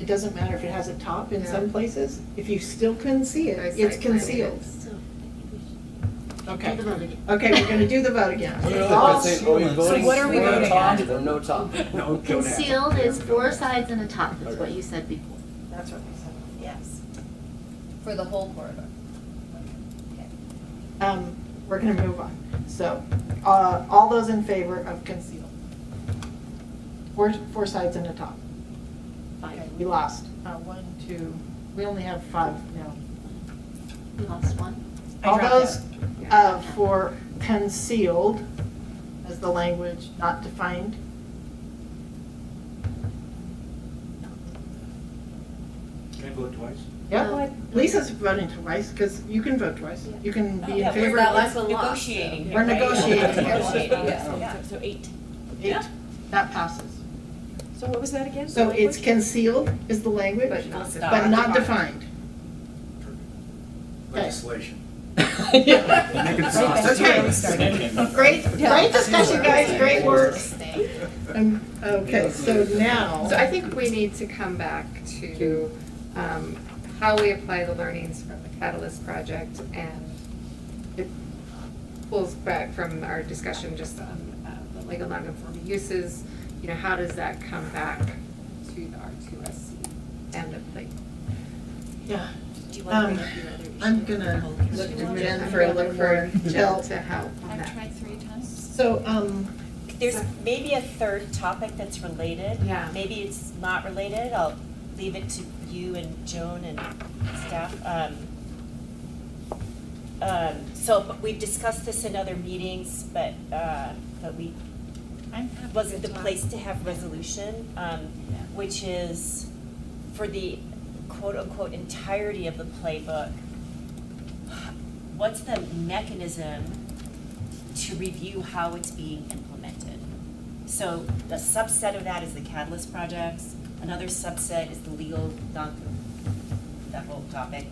It doesn't matter if it has a top in some places. If you still couldn't see it, Those it's site plans. concealed. So, Okay. do the vote again. Okay, we're gonna do the vote again. Are we voting So what are we for a voting top on? or no top? No, don't have. Concealed is 4 sides and a top, is what Okay. you said before. That's what we said. Yes. For the whole corridor. We're gonna move on. So, all those in favor of concealed? Four sides and a top. Okay, we lost. 1, 2, we only have 5 now. We lost one. I All dropped those out. for concealed as the language not defined? Can I vote twice? Yep. Lisa's voting twice, because you can vote twice. You can be in Yeah, favor we're of not it. negotiating. We're here, right? negotiating. Negotiating, Yeah. So 8. 8, that passes. So what was that again? So it's concealed is the language, But not but not defined. Okay. Legislation. Yeah. Making That's where we sausage. started. Great discussion, guys, great work. Okay, so now. So I think we need to come back to how we apply the learnings from the Catalyst project, and it pulls back from our discussion just on the legal non-conforming uses. How does that come back to the R2SC and the plate? Yeah. Do you want to bring up your other issue? I'm gonna look to Jen for a little more Jill help. to help on I've that. tried 3 times. So, There's maybe a third topic that's related. Yeah. Maybe it's not related. I'll leave it to you and Joan and staff. But we've discussed this in other meetings, but we wasn't the place to have resolution, which is for the quote-unquote entirety of the playbook. What's the mechanism to review how it's being implemented? So a subset of that is the Catalyst projects, Another subset is the legal, that whole topic,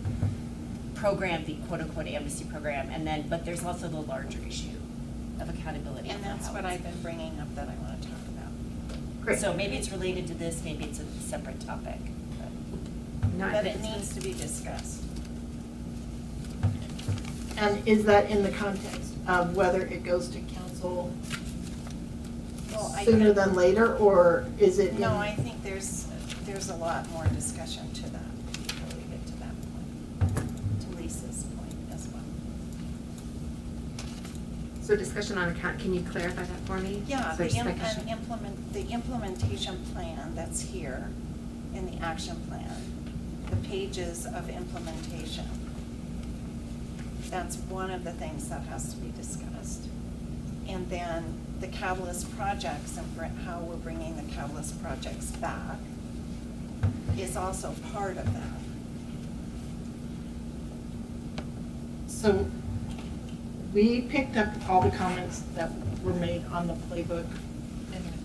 program, the quote-unquote amnesty program, and then, but there's also the larger issue of accountability. And for that's how what it's- I've been bringing up that I want to talk about. Great. So maybe it's related to this, maybe it's a separate topic, but. No, I But think it it's- needs to be discussed. And is that in the context of whether it goes to council Well, I sooner think- than later, or is it in? No, I think there's a lot more discussion to that before we get to that point, to Lisa's point as well. So discussion on account, can you clarify that for me? Yeah, So the just making sure. the implementation plan that's here in the action plan, the pages of implementation. That's one of the things that has to be discussed. And then the catalyst projects and how we're bringing the catalyst projects back is also part of that. So we picked up all the comments that were made on the playbook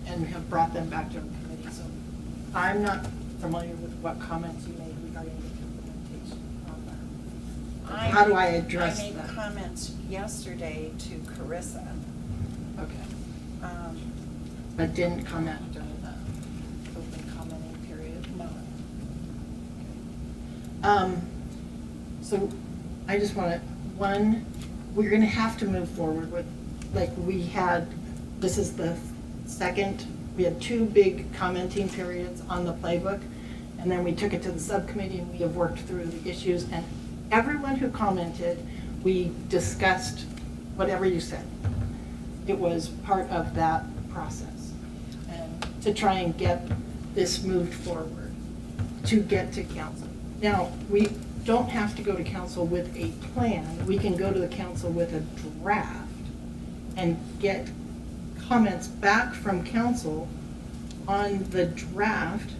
and have brought them back to our committee. So I'm not familiar with what comments you made regarding the implementation on that. How do I address I that? made comments yesterday to Carissa. Okay. Um, But didn't comment during the open commenting period? No. So I just want to, one, we're going to have to move forward with, like we had, this is the second, we had 2 big commenting periods on the playbook, and then we took it to the subcommittee and we have worked through the issues, and everyone who commented, we discussed whatever you said. It was part of that process, and to try and get this moved forward, to get to council. Now, we don't have to go to council with a plan, we can go to the council with a draft and get comments back from council on the draft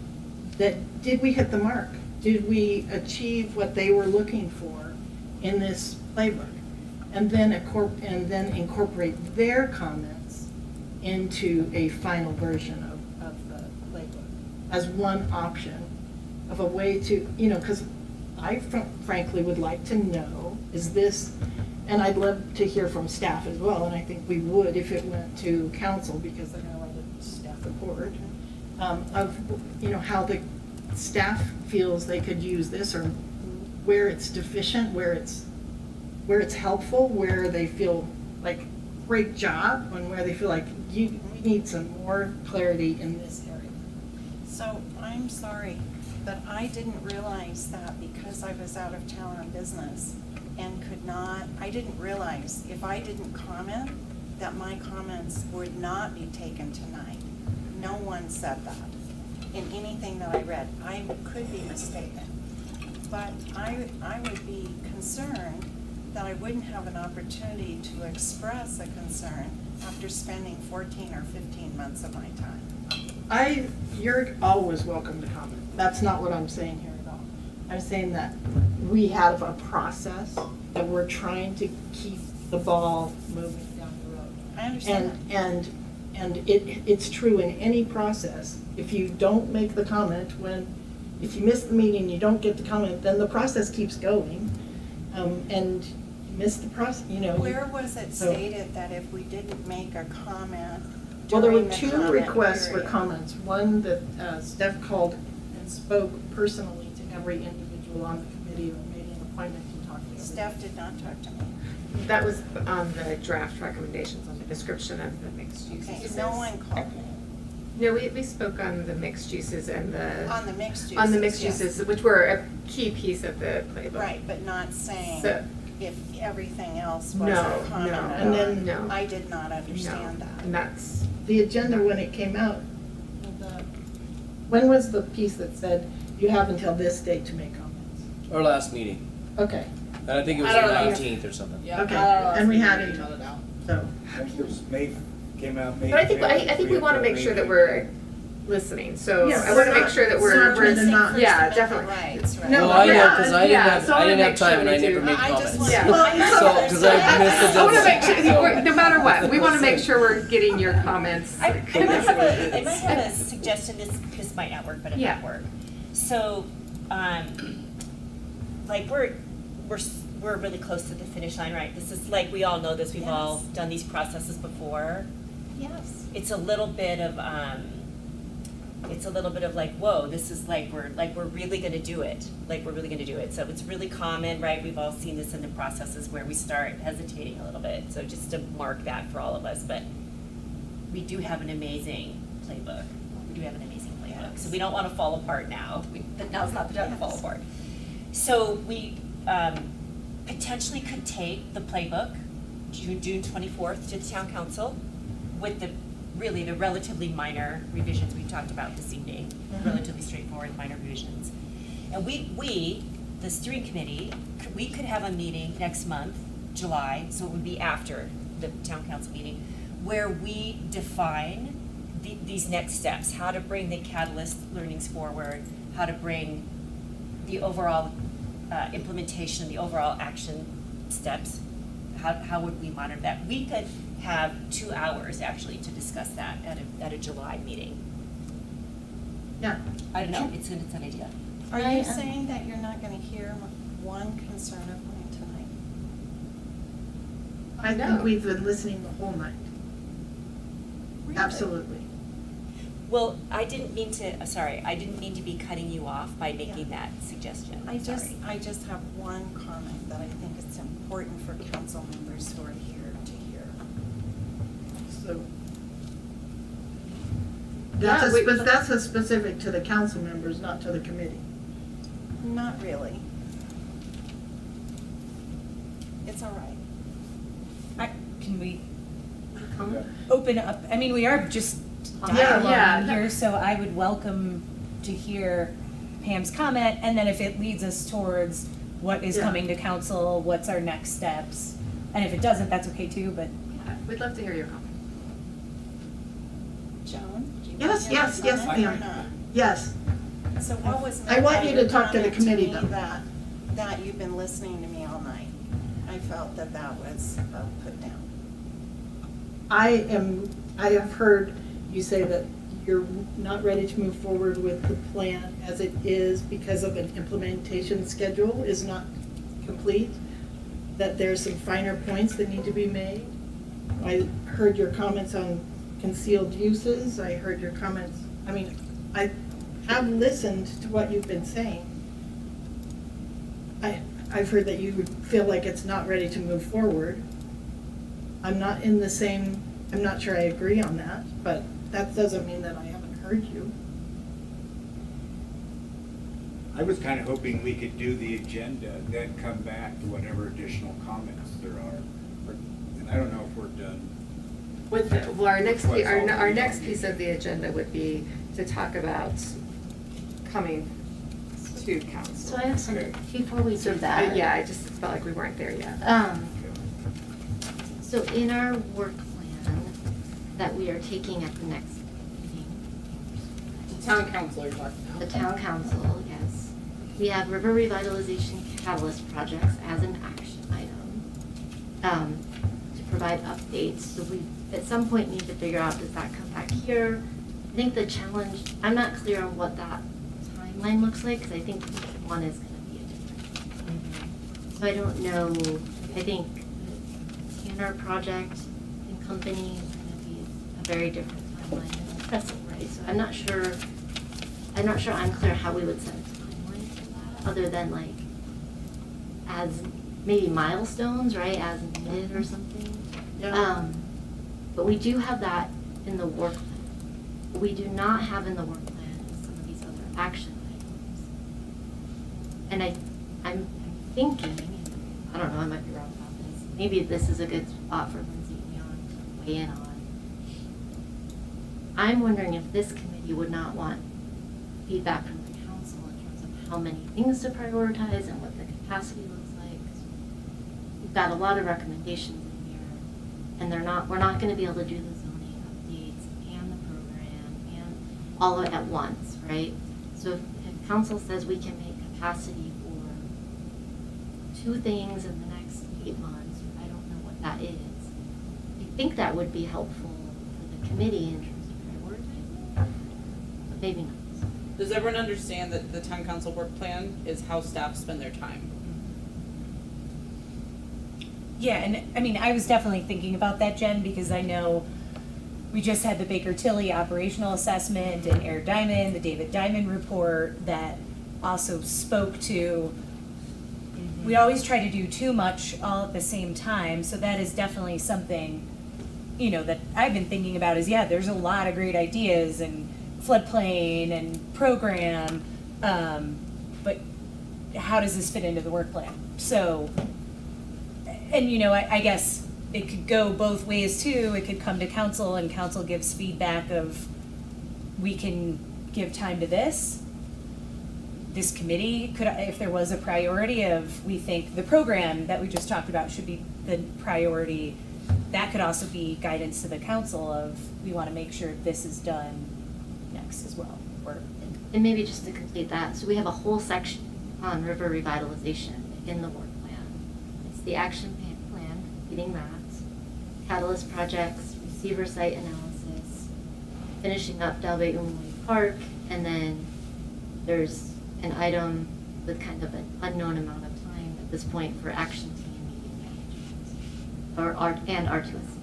that, did we hit the mark? Did we achieve what they were looking for in this playbook? And then incorporate their comments into a final version of the playbook as one option of a way to, because I frankly would like to know, is this, and I'd love to hear from staff as well, and I think we would if it went to council, because they're gonna write a staff report, of, how the staff feels they could use this, or where it's deficient, where it's helpful, where they feel like, great job, and where they feel like, we need some more clarity in this area. So I'm sorry, but I didn't realize that because I was out of town on business and I didn't realize if I didn't comment, that my comments would not be taken tonight. No one said that in anything that I read. I could be mistaken, but I would be concerned that I wouldn't have an opportunity to express a concern after spending 14 or 15 months of my time. You're always welcome to comment. That's not what I'm saying here at all. I'm saying that we have a process that we're trying to keep the ball moving down the road. I understand that. And it's true in any process. If you don't make the comment if you miss the meeting, you don't get the comment, then the process keeps going. And you miss the process, Where was it so- stated that if we didn't make a comment Well, there were during the 2 comment requests for period? comments. One that Steph called and spoke personally to every individual on the committee, or made an appointment to talk to everyone. Steph did not talk to me. That was on the draft recommendations on the description of the mixed Okay, uses. no one called me. No, we spoke on the mixed uses and On the mixed uses, on the mixed yes. uses, which were a key piece of the playbook. Right, but not saying So- if everything else was No, a comment no, at and all. then- no. I did not understand that. And that's, The agenda, when it came out, when was the piece that said you have until this date to make comments? Our last meeting, Okay, and I think it was I the don't know. 19th or something. Yeah, Okay, I don't know, and we had it's it. emailed out. so, It was May, came out May. but I think we want to make sure that we're listening, so Yeah, I wanna we're make sure that not- we're, we're we're, missing First yeah, Amendment definitely. rights, right? No, Well, I know, yeah, 'cause I didn't yeah, have, so I didn't wanna have make sure time and we I never do. made I just comments. want- Yeah. So, cause I missed the I wanna make deadline. sure, we're- no matter what, we wanna make sure we're getting your comments. I might have a suggestion, this might not work, but it Yeah. might work. So, like, we're really close to the finish line, right? This is, like, we all know this, we've all Yes. done these processes before. Yes. It's a little bit of like, whoa, this is like, we're really gonna do it. Like, we're really gonna do it. So it's really common, right? We've all seen this in the processes where we start hesitating a little bit. So just to mark that for all of us, but we do have an amazing playbook. So we don't wanna fall apart now. But now's not the time to fall apart. So we potentially could take the playbook, June 24th, to the town council with the relatively minor revisions we talked about this evening, relatively straightforward minor revisions. And we, the steering committee, we could have a meeting next month, July, so it would be after the town council meeting, where we define these next steps, how to bring the catalyst learnings forward, how to bring the overall implementation, the overall action steps, how would we monitor that? We could have 2 hours actually to discuss that at a July meeting. Yeah. I don't know, it's an idea. Are you saying that you're not gonna hear one concern of mine tonight? I think we've been listening the whole night. Really? Absolutely. Well, I didn't mean to be cutting you off by making that suggestion. I Sorry. just have one comment that I think it's important for council members who are here to hear. So. Yeah, That's a specific to the council members, not to the committee. Not really. It's all right. Can we open up, I mean, we are just Yeah, dialoguing yeah. here, so I would welcome to hear Pam's comment, and then if it leads us towards what is Yeah. coming to council, what's our next steps, and if it doesn't, that's okay too, but. Yeah, we'd love to hear your comment. Joan, do you Yes, want to yes, yes, comment or ma'am. not? Yes. So what was I meant want by you your to talk to the comment committee, me though. that you've been listening to me all night? I felt that was a put down. I have heard you say that you're not ready to move forward with the plan as it is because of an implementation schedule is not complete, that there's some finer points that need to be made. I heard your comments on concealed uses, I heard your comments, I mean, I have listened to what you've been saying. I've heard that you feel like it's not ready to move forward. I'm not sure I agree on that, but that doesn't mean that I haven't heard you. I was kind of hoping we could do the agenda, then come back to whatever additional comments there are. And I don't know if we're done. Our next, What's all our we next don't piece need. of the agenda would be to talk about coming to council. So I have something, Okay. before we do that. Yeah, I just felt like we weren't there yet. So in our work plan that we are taking at the next meeting, The town council you're talking about. the town council, yes, we have river revitalization catalyst projects as an action item, to provide updates. So we, at some point, need to figure out, does that come back here? I think the challenge, I'm not clear on what that timeline looks like, because I think each one is gonna be a different. So I don't know, I think the Tanner project and company is gonna be a very different timeline than the Crescent, right? So I'm not sure I'm clear how we would set a timeline for that, other than like, as maybe milestones, right, as needed or something. But we do have that in the work plan. What we do not have in the work plan is some of these other action items. And I'm thinking, I don't know, I might be wrong about this, maybe this is a good spot for Lindsay and Jan to weigh in on. I'm wondering if this committee would not want feedback from the council in terms of how many things to prioritize and what the capacity looks like. 'Cause we've got a lot of recommendations in here, and we're not gonna be able to do the zoning updates and the program, all at once, right? So if council says we can make capacity for 2 things in the next 8 months, I don't know what that is. I think that would be helpful for the committee in terms of prioritizing, but maybe not. Does everyone understand that the town council work plan is how staff spend their time? Yeah, and I mean, I was definitely thinking about that, Jen, because I know we just had the Baker Tilly operational assessment and Eric Diamond, the David Diamond report that also spoke to, we always try to do too much all at the same time, so that is definitely something, you know, that I've been thinking about is, yeah, there's a lot of great ideas and floodplain and program, but how does this fit into the work plan? So, and you know, I guess it could go both ways too. It could come to council and council gives feedback of, we can give time to this. This committee could, if there was a priority of, we think the program that we just talked about should be the priority, that could also be guidance to the council of, we want to make sure this is done next as well. Or, And maybe just to complete that, so we have a whole section on river revitalization in the work plan. It's the action plan, completing that, catalyst projects, receiver site analysis, finishing up Dalbay Umwe Park, and then there's an item with kind of an unknown amount of time at this point for action team meeting management, and R2S.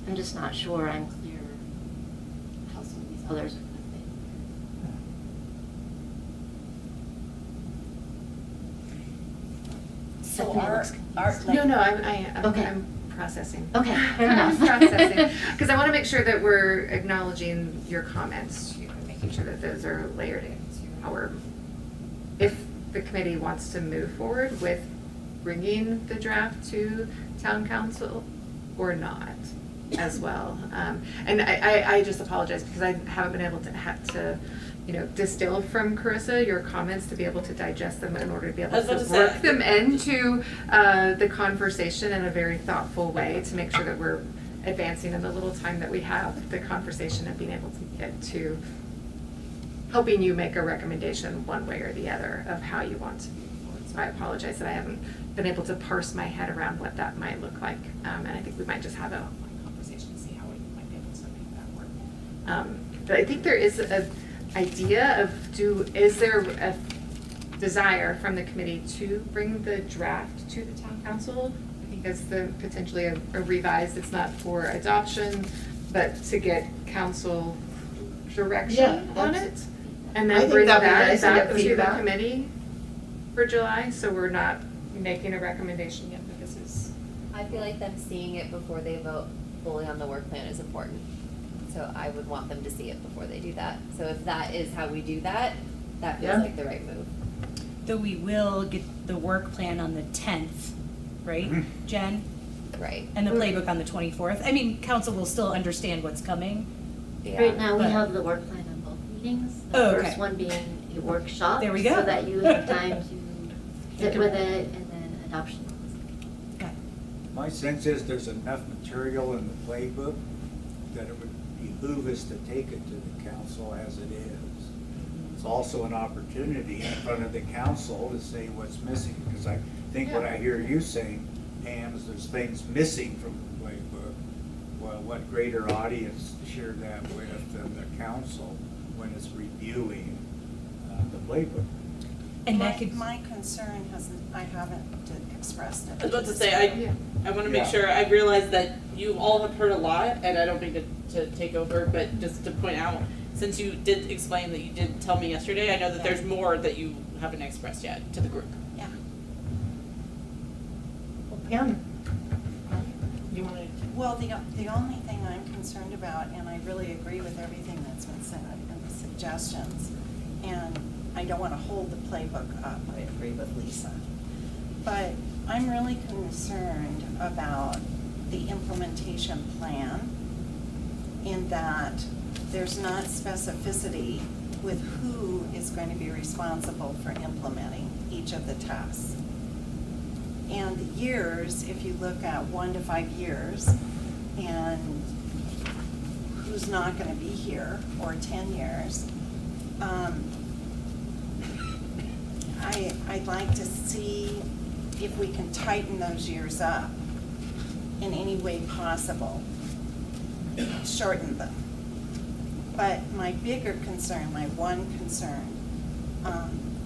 I'm just not sure I'm clear how some of these others are going to fit. So Stephanie our, looks our, confused. like. No, I'm Okay. processing. Okay, fair enough. I'm processing, because I want to make sure that we're acknowledging your comments, you know, making sure that those are layered into our, if the committee wants to move forward with bringing the draft to town council or not as well. And I just apologize because I haven't been able to you know, distill from Carissa your comments to be able to digest them in order to be able to work them into the conversation in a very thoughtful way to make sure that we're advancing in the little time that we have the conversation and being able to get to helping you make a recommendation one way or the other of how you want to move forward. So I apologize that I haven't been able to parse my head around what that might look like. And I think we might just have a conversation to see how we might be able to make that work. But I think there is an idea of is there a desire from the committee to bring the draft to the town council? I think that's potentially a revised, it's not for adoption, but to get council direction on it. And I then think bring that'd be that nice to back get to the feedback. committee for July, so we're not making a recommendation yet, but this is. I feel like them seeing it before they vote fully on the work plan is important. So I would want them to see it before they do that. So if that is how we do that, that feels Yeah. like the right move. though we will get the work plan on the 10th, right, Jen? Right. And the playbook on the 24th. I mean, council will still understand what's coming. Right now, we But- have the work plan on both meetings. Oh, The okay. first one being a workshop. There we go. So that you have time to sit with it and then adoption. My sense is there's enough material in the playbook that it would behoove us to take it to the council as it is. It's also an opportunity in front of the council to say what's missing, because I think what I hear you saying, Pam, is there's things missing from the playbook. Well, what greater audience to share that with than the council when it's reviewing the playbook? And that could. My concern I haven't expressed it. I was about to say, I want to make sure, I realize that you all have heard a lot, and I don't mean to take over, but just to point out, since you did explain that you did tell me yesterday, I know that there's more that you haven't expressed yet to the group. Yeah. Well, Pam, you want to? Well, the only thing I'm concerned about, and I really agree with everything that's been said and the suggestions, and I don't want to hold the playbook up, I agree with Lisa. But I'm really concerned about the implementation plan in that there's not specificity with who is going to be responsible for implementing each of the tasks. And the years, if you look at 1 to 5 years, and who's not gonna be here, or 10 years. I'd like to see if we can tighten those years up in any way possible, shorten them. But my bigger concern, my one concern,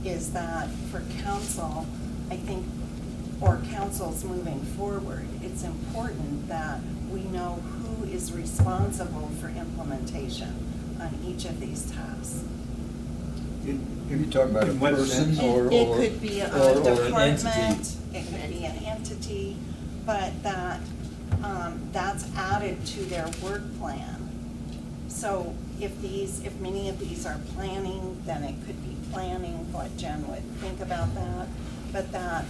is that for council, I think, or councils moving forward, it's important that we know who is responsible for implementation on each of these tasks. If you talk about a In what person sense? or It could be a or an department, entity. it could be an entity, but that's added to their work plan. So if many of these are planning, then it could be planning, what Jen would think about that, but that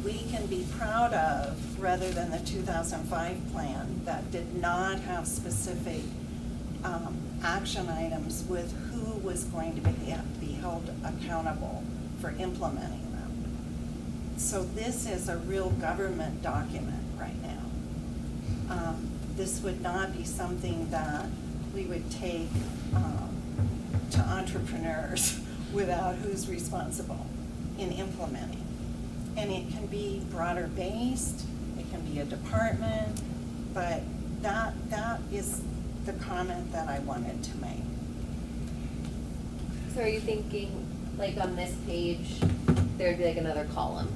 we can be proud of, rather than the 2005 plan that did not have specific action items with who was going to be held accountable for implementing them. So this is a real government document right now. This would not be something that we would take to entrepreneurs without who's responsible in implementing. And it can be broader based, it can be a department, but that is the comment that I wanted to make. So are you thinking, like on this page, there'd be like another column?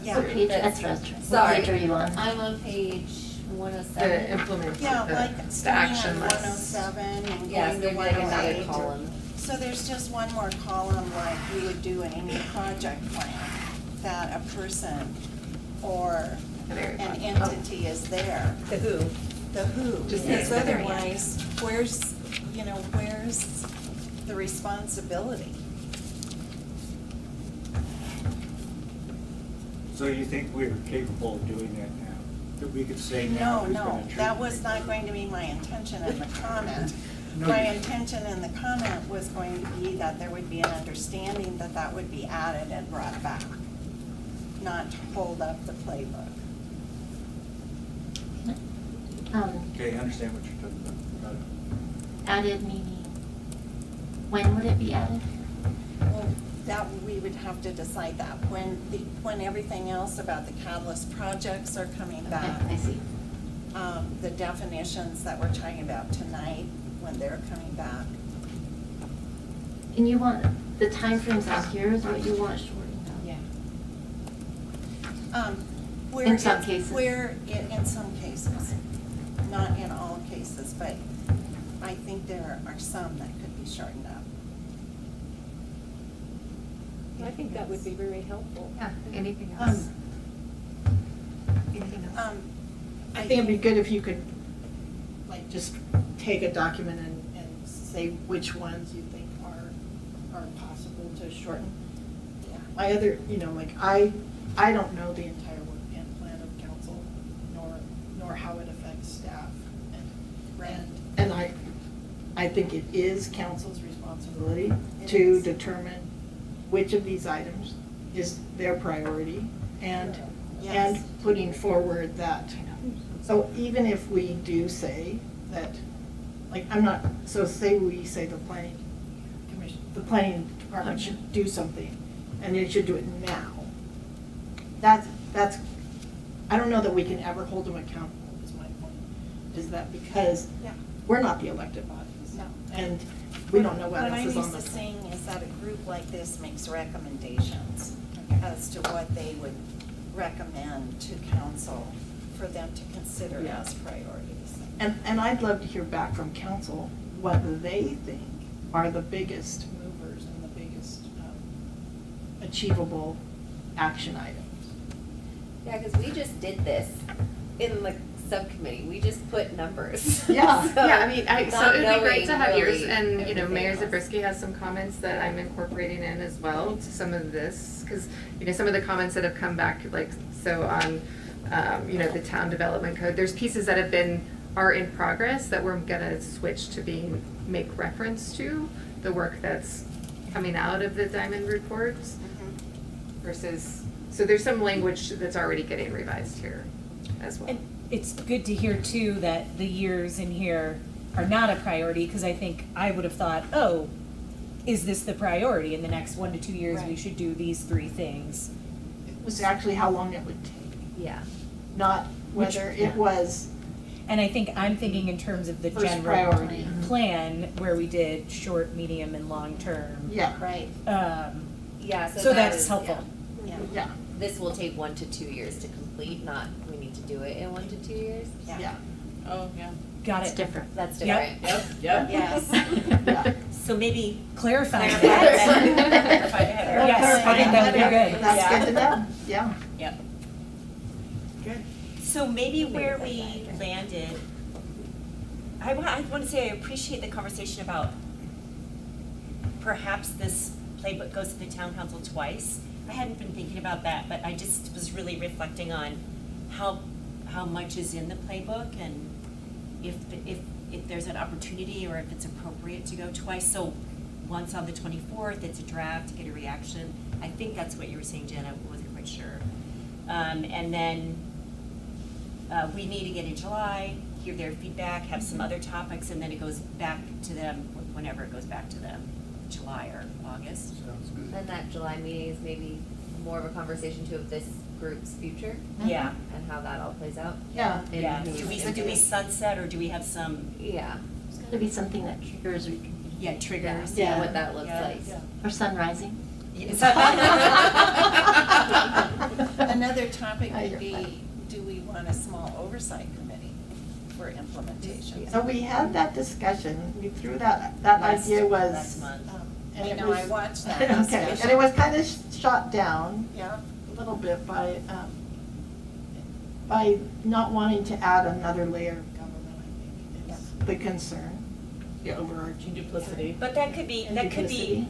Yeah. What page, That's- that's what Sorry. page are you on? I'm on page 107. The implement, Yeah, like the starting action on list. 107 and Yeah, so going to there'd be like another 108. column. So there's just one more column like we would do in any project plan, that a person or Very an fun. entity is there. The who. The who, Just because the who. otherwise, where's the responsibility? So you think we're capable of doing that now? That we could say now who's No, gonna treat? that was not going to be my intention in the comment. No, My you- intention in the comment was going to be that there would be an understanding that that would be added and brought back, not to hold up the playbook. Okay, I understand what you're talking about. Got it. Added meaning, when would it be added? Well, that, we would have to decide that when everything else about the catalyst projects are coming back. Okay, I see. The definitions that we're talking about tonight, when they're coming back. And you want, the timeframes out here is what you want shortened out? Yeah. Where In some it's- cases. Where, in some cases, not in all cases, but I think there are some that could be shortened up. I think that would be very helpful. Yeah, anything else? Anything else? I think it'd be good if you could, like, just take a document and say which ones you think are possible to shorten. Yeah. My other, like, I don't know the entire work and plan of council, nor how it affects staff. And I think it is council's responsibility to determine which of these items is their priority and Yes. putting forward that. So even if we do say that, like, say we say the planning commission, the planning department should do something, and it should do it now. That's, I don't know that we can ever hold them accountable, is my point. Is that because Yeah. we're not the elected bodies. No. And we don't know what else is on What I'm the. used to saying is that a group like this makes recommendations as to what they would recommend to council for them to consider Yeah. as priorities. And I'd love to hear back from council what they think are the biggest movers and the biggest achievable action items. Yeah, because we just did this in the subcommittee. We just put numbers. Yeah. So, Yeah, I mean, so not it'd be great to knowing have yours, really and, Mayor everything else. Zabriskie has some comments that I'm incorporating in as well to some of this, because, some of the comments that have come back, like, so on, the town development code, there's pieces that are in progress that we're gonna switch to make reference to the work that's coming out of the Diamond reports versus, so there's some language that's already getting revised here as well. And it's good to hear too that the years in here are not a priority, because I think I would have thought, oh, is this the priority? In the next 1 to 2 years, we Right. should do these 3 things. It was actually how long it would take, Yeah. not whether it was. And I think I'm thinking in terms of the First general priority. plan, where we did short, medium, and long term. Yeah. Right. Yeah, So that that's is- helpful. Yeah. Yeah, This will take 1 to 2 years to complete, not we need to do it in 1 to 2 years. yeah, Oh, yeah. Got It's it. different. That's Yep. different. Yep. Yes. yeah. So maybe Clarify. clarify that. Clarify Yes, that. I think that would be good. That's good to know, yeah. Yep. Good. So maybe where we landed, I want to say I appreciate the conversation about perhaps this playbook goes to the town council twice. I hadn't been thinking about that, but I just was really reflecting on how much is in the playbook and if there's an opportunity or if it's appropriate to go twice. So once on the 24th, it's a draft to get a reaction. I think that's what you were saying, Jen. I wasn't quite sure. And then we meet again in July, hear their feedback, have some other topics, and then it goes back to them whenever it goes back to them, July or August. Sounds good. And that July meeting is maybe more of a conversation too of this group's future Yeah, and how that all plays out. Yeah. And yeah. who's- Do we sunset or do we have some, Yeah. It's gotta be something that triggers reconvening. yeah, triggers? Yeah. What that looks Yeah. like. Or sun rising. Another topic Oh, would you're be, funny. do we want a small oversight committee for implementation? So we had that discussion, we threw that idea was. Last month. and I it know, I was- watched that Okay, discussion. and it was kind of shot down Yeah. a little bit by not wanting to add another layer of government, I think, is the concern, the overarching. Duplicity. But that could be, And that could duplicity.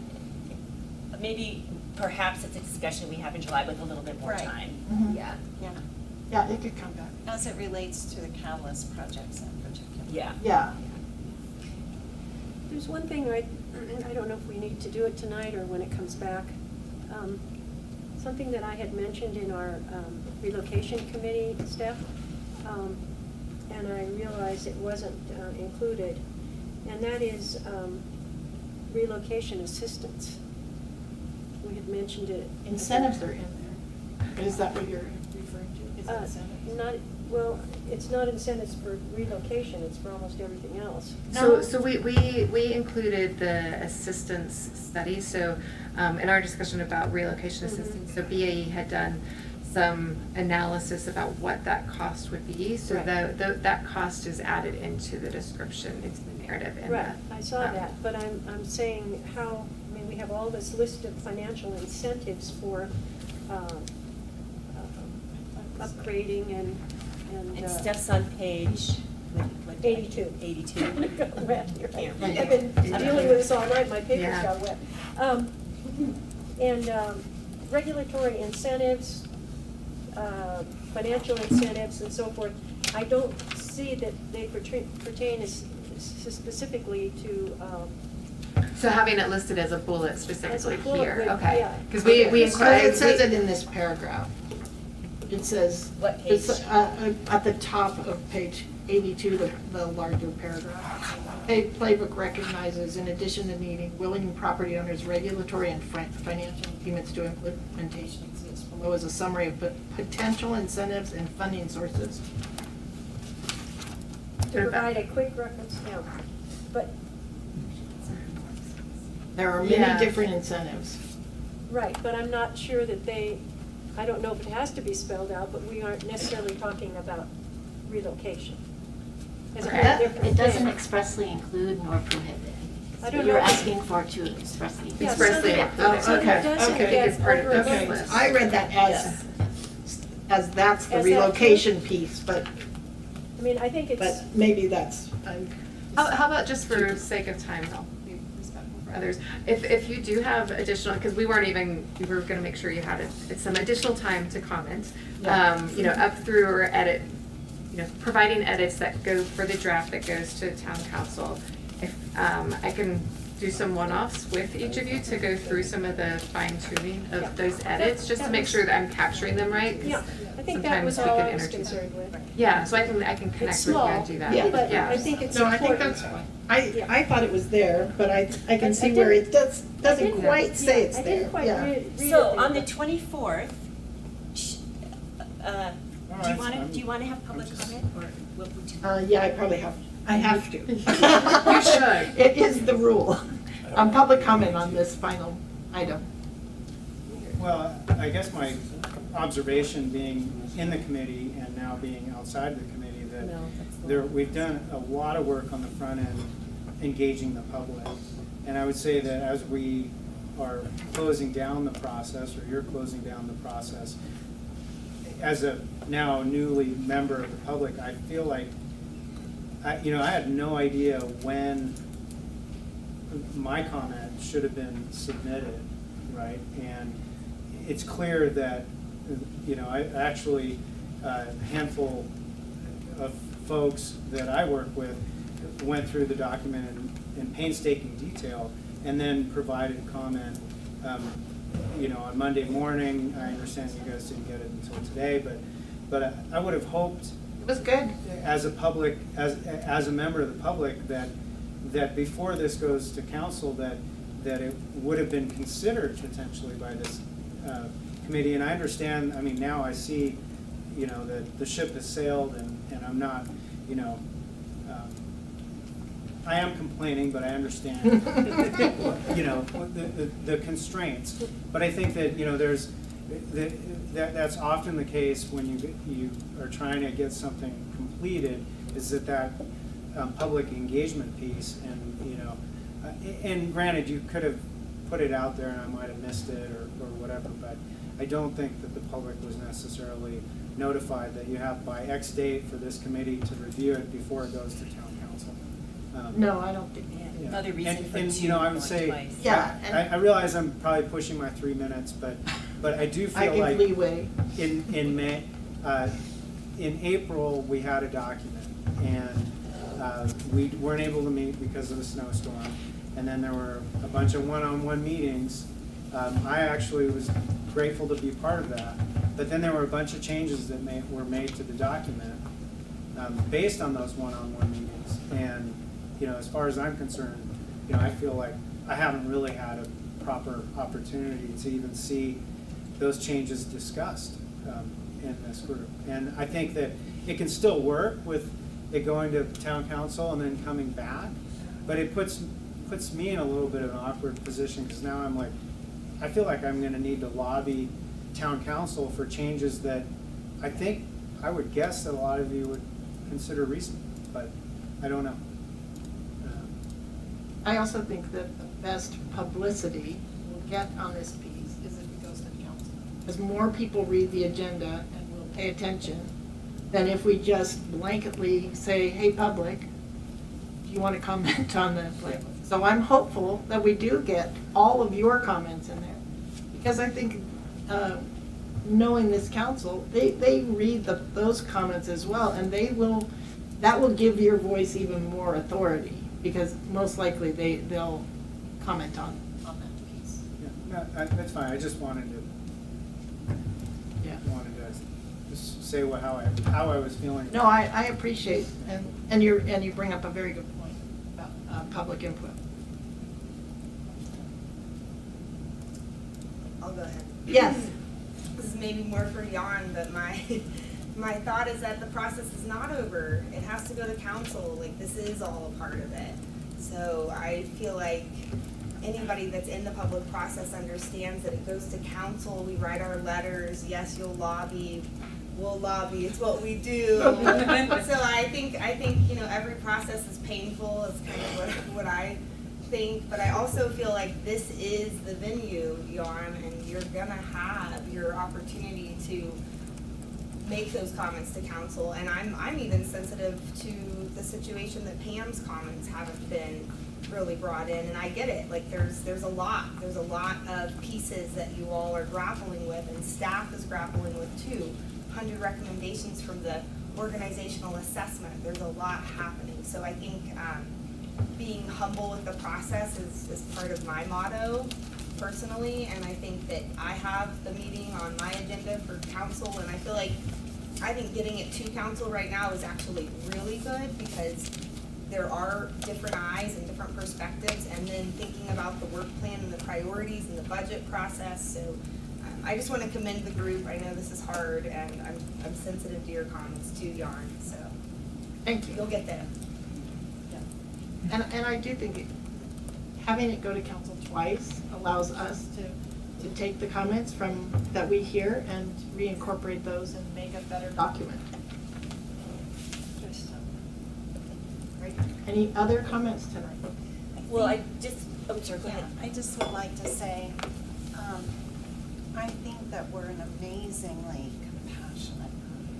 be, maybe perhaps it's a discussion we have in July with a little bit more Right. time. Mhm. Yeah. Yeah, Yeah, it could come back. as it relates to the Catalyst projects in particular. Yeah. Yeah. There's one thing I don't know if we need to do it tonight or when it comes back. Something that I had mentioned in our relocation committee stuff, and I realized it wasn't included, and that is relocation assistance. We had mentioned it. Incentives are in there. Is that what you're referring to? Is it incentives? Not, well, it's not incentives for relocation, it's for almost everything else. So we included the assistance study, so in our discussion about relocation assistance, so BAE had done some analysis about what that cost would be, so Right. that cost is added into the description, into the narrative in the. Right, I saw that, but I'm saying how, I mean, we have all this list of financial incentives for upgrading and. And Steph's on page, what 82. 82. Got wet here. Can't I've read. been dealing with this all right, my papers Yeah. got wet. And regulatory incentives, financial incentives and so forth, I don't see that they pertain specifically to, So having it listed as a bullet specifically bullet here, with- okay, yeah. because we So it inquired. says it in this paragraph. It says. What It's page? at the top of page 82, the larger paragraph. Playbook recognizes, in addition to needing willing property owners, regulatory and financial impediments to implementation exists. Below is a summary of potential incentives and funding sources. to provide a quick reference, yeah. But, There are Yeah. many different incentives. right, but I'm not sure that I don't know if it has to be spelled out, but we aren't necessarily talking about relocation. It's a Okay. very different It doesn't thing. expressly include nor prohibit. I don't You're know. asking for to expressly. Yeah, Expressly so include it. Oh, okay, doesn't okay. get It's part of over the Okay, list. I read that as that's the As that relocation piece, but I think it's. maybe that's, How about just for sake of time, I'll be respectful for others. If you do have additional, because we were gonna make sure you had some additional time to comment, up through or edit, providing edits that go for the draft that goes to town council. If, I can do some one-offs with each of you to go through some of the fine tuning Yeah. of those edits, just to make sure that I'm capturing them right. 'Cause Yeah, I think that was sometimes we all can I was interchange. concerned with. Yeah, so I can connect It's with you small, and do that. Yeah. but Yeah. I think it's No, I important. think that's fine. I thought it was there, but I can I see where didn't- it doesn't didn't- quite say yeah, it's I there. didn't quite Yeah. read it So there, on the but- 24th, No, do you wanna have public comment, or what would you? Yeah, I probably have to. You should. It is the rule. Public comment on this final item. Well, I guess my observation being in the committee and now being outside the committee, that we've done a lot of work on the front end engaging the public. And I would say that as we are closing down the process, or you're closing down the process, as a now newly member of the public, I feel like, I had no idea when my comment should have been submitted, right? And it's clear that, I actually, a handful of folks that I work with went through the document in painstaking detail and then provided comment, on Monday morning. I understand you guys didn't get it until today, but I would have hoped, It was good. as a public, as a member of the public, that before this goes to council, that it would have been considered potentially by this committee. And I understand, now I see, that the ship has sailed, and I'm not, I am complaining, but I understand, the constraints. But I think that, that's often the case when you are trying to get something completed, is that public engagement piece. And and granted, you could have put it out there and I might have missed it or whatever, but I don't think that the public was necessarily notified that you have by X date for this committee to review it before it goes to town council. No, I don't think. Yeah. Another reason for and, two, I would going say, twice. Yeah, and- I realize I'm probably pushing my 3 minutes, but I do I feel give like leeway. in May, in April, we had a document, and we weren't able to meet because of the snowstorm. And then there were a bunch of one-on-one meetings. I actually was grateful to be part of that. But then there were a bunch of changes that were made to the document based on those one-on-one meetings. And, as far as I'm concerned, I feel like I haven't really had a proper opportunity to even see those changes discussed in this group. And I think that it can still work with it going to town council and then coming back, but it puts me in a little bit of an awkward position, because now I'm like, I feel like I'm gonna need to lobby town council for changes that I would guess that a lot of you would consider reasonable, but I don't know. I also think that the best publicity we'll get on this piece is if it goes to the council. Because more people read the agenda and will pay attention than if we just blanketly say, hey, public, do you want to comment on the plan? So I'm hopeful that we do get all of your comments in there. Because I think, knowing this council, they read those comments as well, and that will give your voice even more authority, because most likely they'll comment on that piece. Yeah, no, that's fine. I just wanted to just say how I was feeling. No, I appreciate, and you bring up a very good point about public input. I'll go ahead. Yes. This is maybe more for Jan, but my thought is that the process is not over. It has to go to council. Like, this is all a part of it. So I feel like anybody that's in the public process understands that it goes to council. We write our letters. Yes, you'll lobby. We'll lobby. It's what we do. So I think every process is painful. It's kind of what I think, but I also feel like this is the venue, Jan, and you're gonna have your opportunity to make those comments to council. And I'm even sensitive to the situation that Pam's comments haven't been really brought in, and I get it. Like, there's a lot of pieces that you all are grappling with, and staff is grappling with too. 100 recommendations from the organizational assessment. There's a lot happening. So I think being humble with the process is part of my motto personally, and I think that I have the meeting on my agenda for council, and I think getting it to council right now is actually really good, because there are different eyes and different perspectives, and then thinking about the work plan and the priorities and the budget process, so I just wanna commend the group. I know this is hard, and I'm sensitive to your comments too, Yarn, so Thank you. you'll get there. And I do think having it go to council twice allows us to take the comments that we hear and reincorporate those and make a better document. Great. Any other comments tonight? Well, I'm sorry, go ahead. I just would like to say, I think that we're an amazingly compassionate group,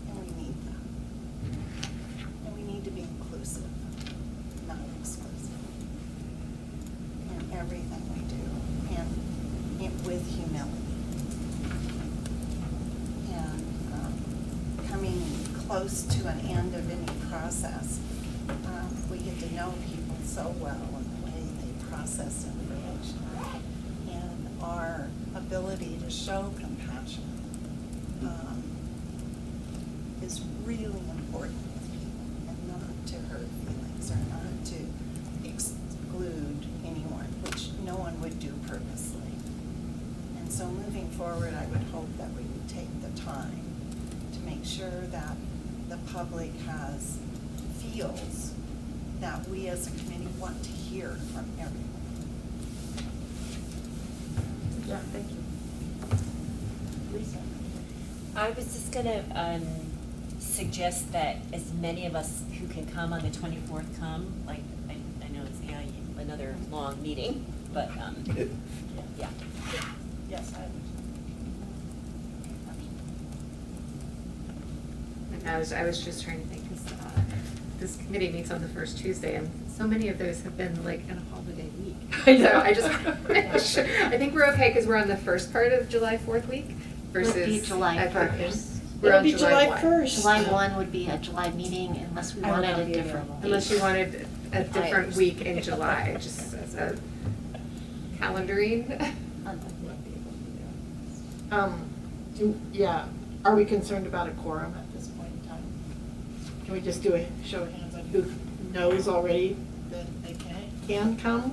and we need that. And we need to be inclusive, not exclusive, in everything we do, and with humility. And coming close to an end of any process, we get to know people so well in the way they process information. And our ability to show compassion is really important with people, and not to hurt feelings or not to exclude anyone, which no one would do purposely. And so moving forward, I would hope that we would take the time to make sure that the public feels that we as a committee want to hear from everyone. Yeah, thank you. Lisa? I was just gonna suggest that as many of us who can come on the 24th come, like, I know it's another long meeting, but, yeah. Yes, I And I was just trying to think, 'cause, this committee meets on the first Tuesday, and so many of those have been like in a holiday week. I know. So I just, I think we're okay, because we're on the first part of July 4th week versus. Would be July I thought 1st. We're It'll on be July 1. 1st. July 1 would be a July meeting unless we I will wanted not a be different available. date. Unless you wanted a different understand. week in July, just as a calendaring. Are we concerned about a quorum at this point in time? Can we just do a show of hands on who knows already that they can come?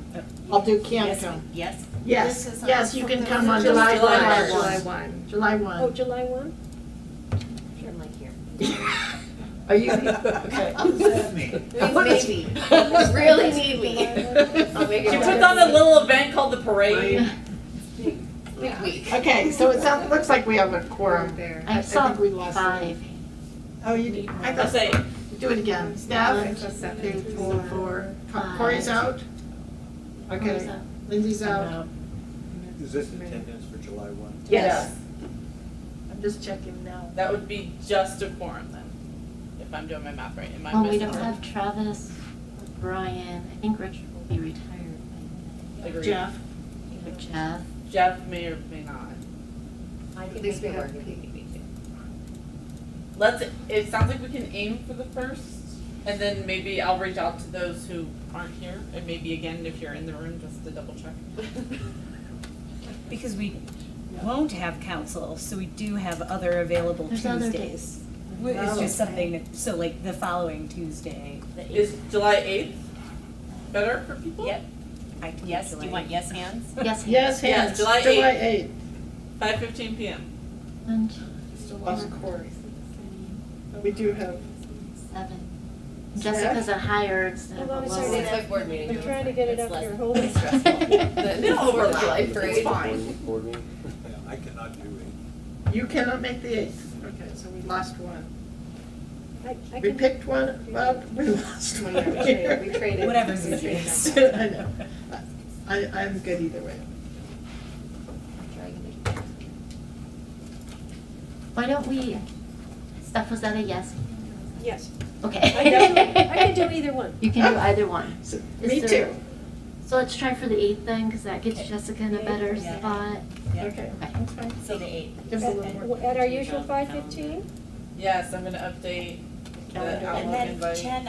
I'll do can Yes, come. Yes? Yes, This is yes, our- you can this come is on July July 1. July 1. July 1. Oh, July 1? I'm like here. Are you, okay. What does that mean? Maybe. You really need me. I'll make it She work. puts on a little event called the parade. Big week. Okay, so looks like we have a quorum. There. I saw think we lost 5. Oh, you did? I I'll thought, say, do it again. Staff? 1, Just 2, 7. 3, 4, 4. Corey's out? Corey's Okay. out. Lindsay's out? Is this attendance for July 1? Yes. I'm just checking now. that would be just a quorum then, if I'm doing my math right. Am I Well, we missing don't one? have Travis, Brian, I think Richard will be retired by then. Agreed. Jeff? Jeff. Jeff may or may not. I At can least make we it have work if you can make it. It sounds like we can aim for the 1st, and then maybe I'll reach out to those who aren't here, and maybe again, if you're in the room, just to double check. Because we won't have council, so we do have other available There's other Tuesdays. days. It's just Oh, something, so like the following Tuesday. Is July 8th better for people? Yep. I can do Yes, do you July. want yes hands? Yes, Yes, Yes, hands. July July 8th. 8th. 5:15 p.m. 1, 2, Still 4, lost 5, Corey. 6, But we do have, 7. Jessica's a higher instead of Hold on a a lower. second. It's like board meeting. I'm trying to get it It's up here, less hold on. stressful than They don't Fourth of overlap. July It's parade. fine. Board meeting? Yeah, I cannot do it. you cannot make the 8th. Okay, so we lost one. I We can- picked one, well, we lost one. We traded. Whatever's We easiest. traded. I know. I'm good either way. Why don't we, Steph, was that a yes? Yes. Okay. I can do either one. You can do either one. So, Is me there- too. So let's try for the 8th then, because that gets Jessica in a better Yeah. spot. Okay, that's fine. So the 8th. Gives a little more. At our usual 5:15? Yes, I'm gonna update the Calendar. Outlook And then invite. Jen,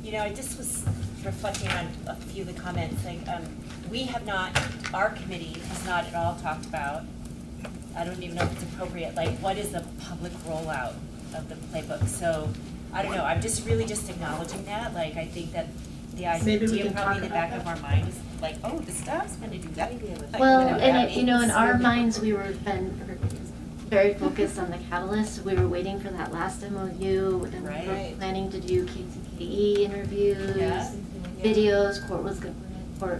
You know, I just was reflecting on a few of the comments, like, we have not, our committee has not at all talked about, I don't even know if it's appropriate, like, what is the public rollout of the playbook? So, I don't know, I'm just really just acknowledging that, like, I think that the Maybe we idea can probably in talk the back about of that. our mind is like, oh, the staff's gonna do that. Like, Well, whatever and that it, you know, in means. our minds, we were very focused on the catalyst. We were waiting for that last MOU, and we were Right. planning to do KTKE interviews, Yeah. videos. Court was gonna, we're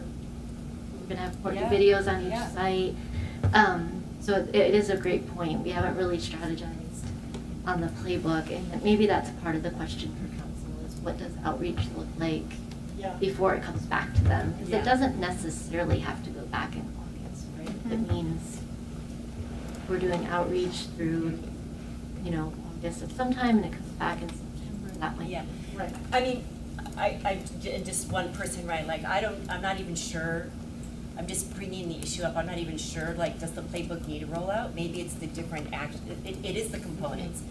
gonna have court do videos on each Yeah. site. So it is a great point. We haven't really strategized on the playbook, and maybe that's part of the question for council is what does outreach look like Yeah. before it comes back to them? Because Yeah. it doesn't necessarily have to go back in August, right? It means we're doing outreach through, you know, August of sometime, and it comes back in September, that might. Yeah. Right. I mean, just one person, right, like, I'm not even sure, I'm just bringing the issue up, I'm not even sure, like, does the playbook need a rollout? Maybe it's the different it is the components,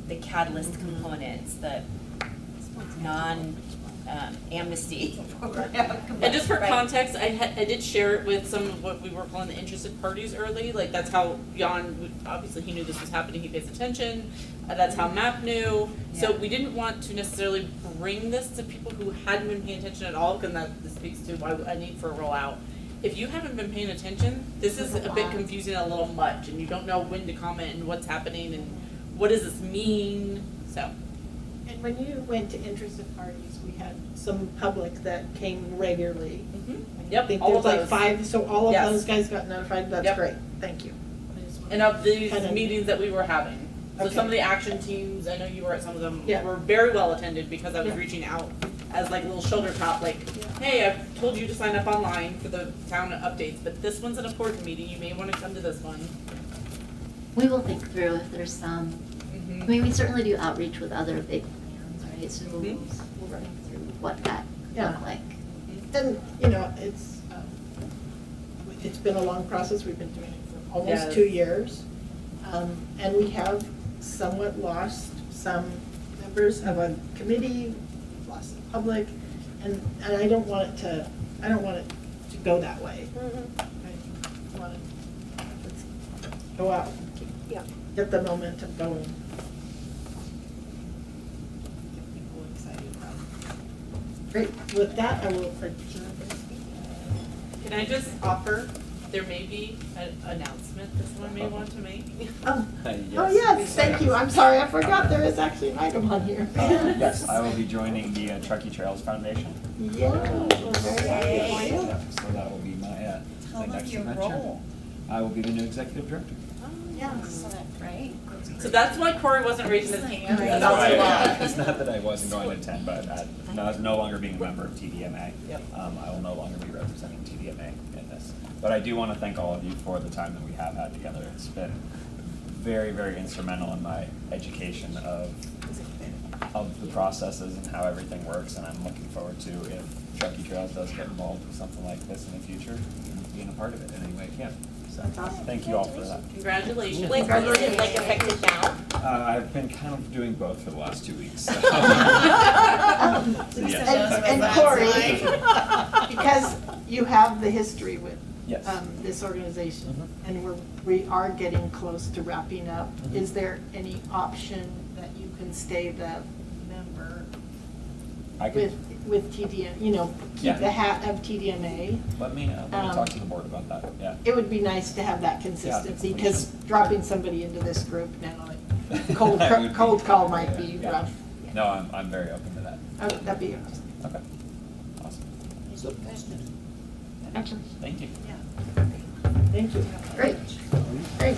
the catalyst components, the amnesty program. And just for Right. context, I did share it with some of what we were calling the interested parties early, like that's how Jan, obviously he knew this was happening, he pays attention, that's how MAP knew. So Yeah. we didn't want to necessarily bring this to people who hadn't been paying attention at all, because this speaks to why I need for a rollout. If you haven't been paying attention, this is a bit confusing, a little much, and you don't know when to comment and what's happening and what does this mean, so. And when you went to interested parties, we had some public that came regularly. I Yep, think all there's of like those. 5, so all of Yes. those guys got notified, that's Yep. great, thank you. I just And wanted of these kind of- meetings that we were having. So Okay. some of the action teams, I know you were at some of them, Yeah. were very well attended because I was Yeah. reaching out as like a little shoulder top, like, hey, I've told you to sign up online for the town updates, but this one's an important meeting, you may wanna come to this one. We will think through if there's some, I mean, we certainly do outreach with other big plans, right? So we'll think through what that could Yeah. look like. And, you know, it's been a long process, we've been doing it for almost Yes. 2 years. And we have somewhat lost some members of a committee, lost the public, and I don't want it to go that way. I want it, let's go out, and get the momentum going. Get people excited about it. Great, with that, I will adjourn this meeting. Can I just offer, there may be an announcement this one may want to make? Oh, yes, thank you, I'm sorry, I forgot there is actually an item on here. Yes, I will be joining the Truckee Trails Foundation. Yeah, we're very happy for you. Yep, so that will be my Tell them next your adventure. role. I will be the new executive director. Yes. Right? So that's why Corey wasn't raising his hand. Right. That's why. It's not that I wasn't going to attend, but no longer being a member of TDMA, Yep. I will no longer be representing TDMA in this. But I do want to thank all of you for the time that we have had together. It's been very, very instrumental in my education of the processes and how everything works, and I'm looking forward to, if Truckee Trails does get involved with something like this in the future, being a part of it in any way I can. So, thank you all for that. Congratulations. Wait, is it like effective now? I've been kind of doing both for the last 2 weeks. So. So, yes, And Corey, because you have the history with Yes. this organization, Mhm. and we are getting close to wrapping up, Mhm. is there any option that you can stay the member I could, with TDM, you know, keep Yeah. the hat of TDMA? let me talk to the board about that, yeah. It would be nice to have that consistency, Yeah. because dropping somebody into this group now, like, cold That would be- cold call might yeah, be yeah. rough. No, I'm very open to that. Oh, that'd be awesome. Okay, awesome. Actually, Thank you. Thank you. Great, great.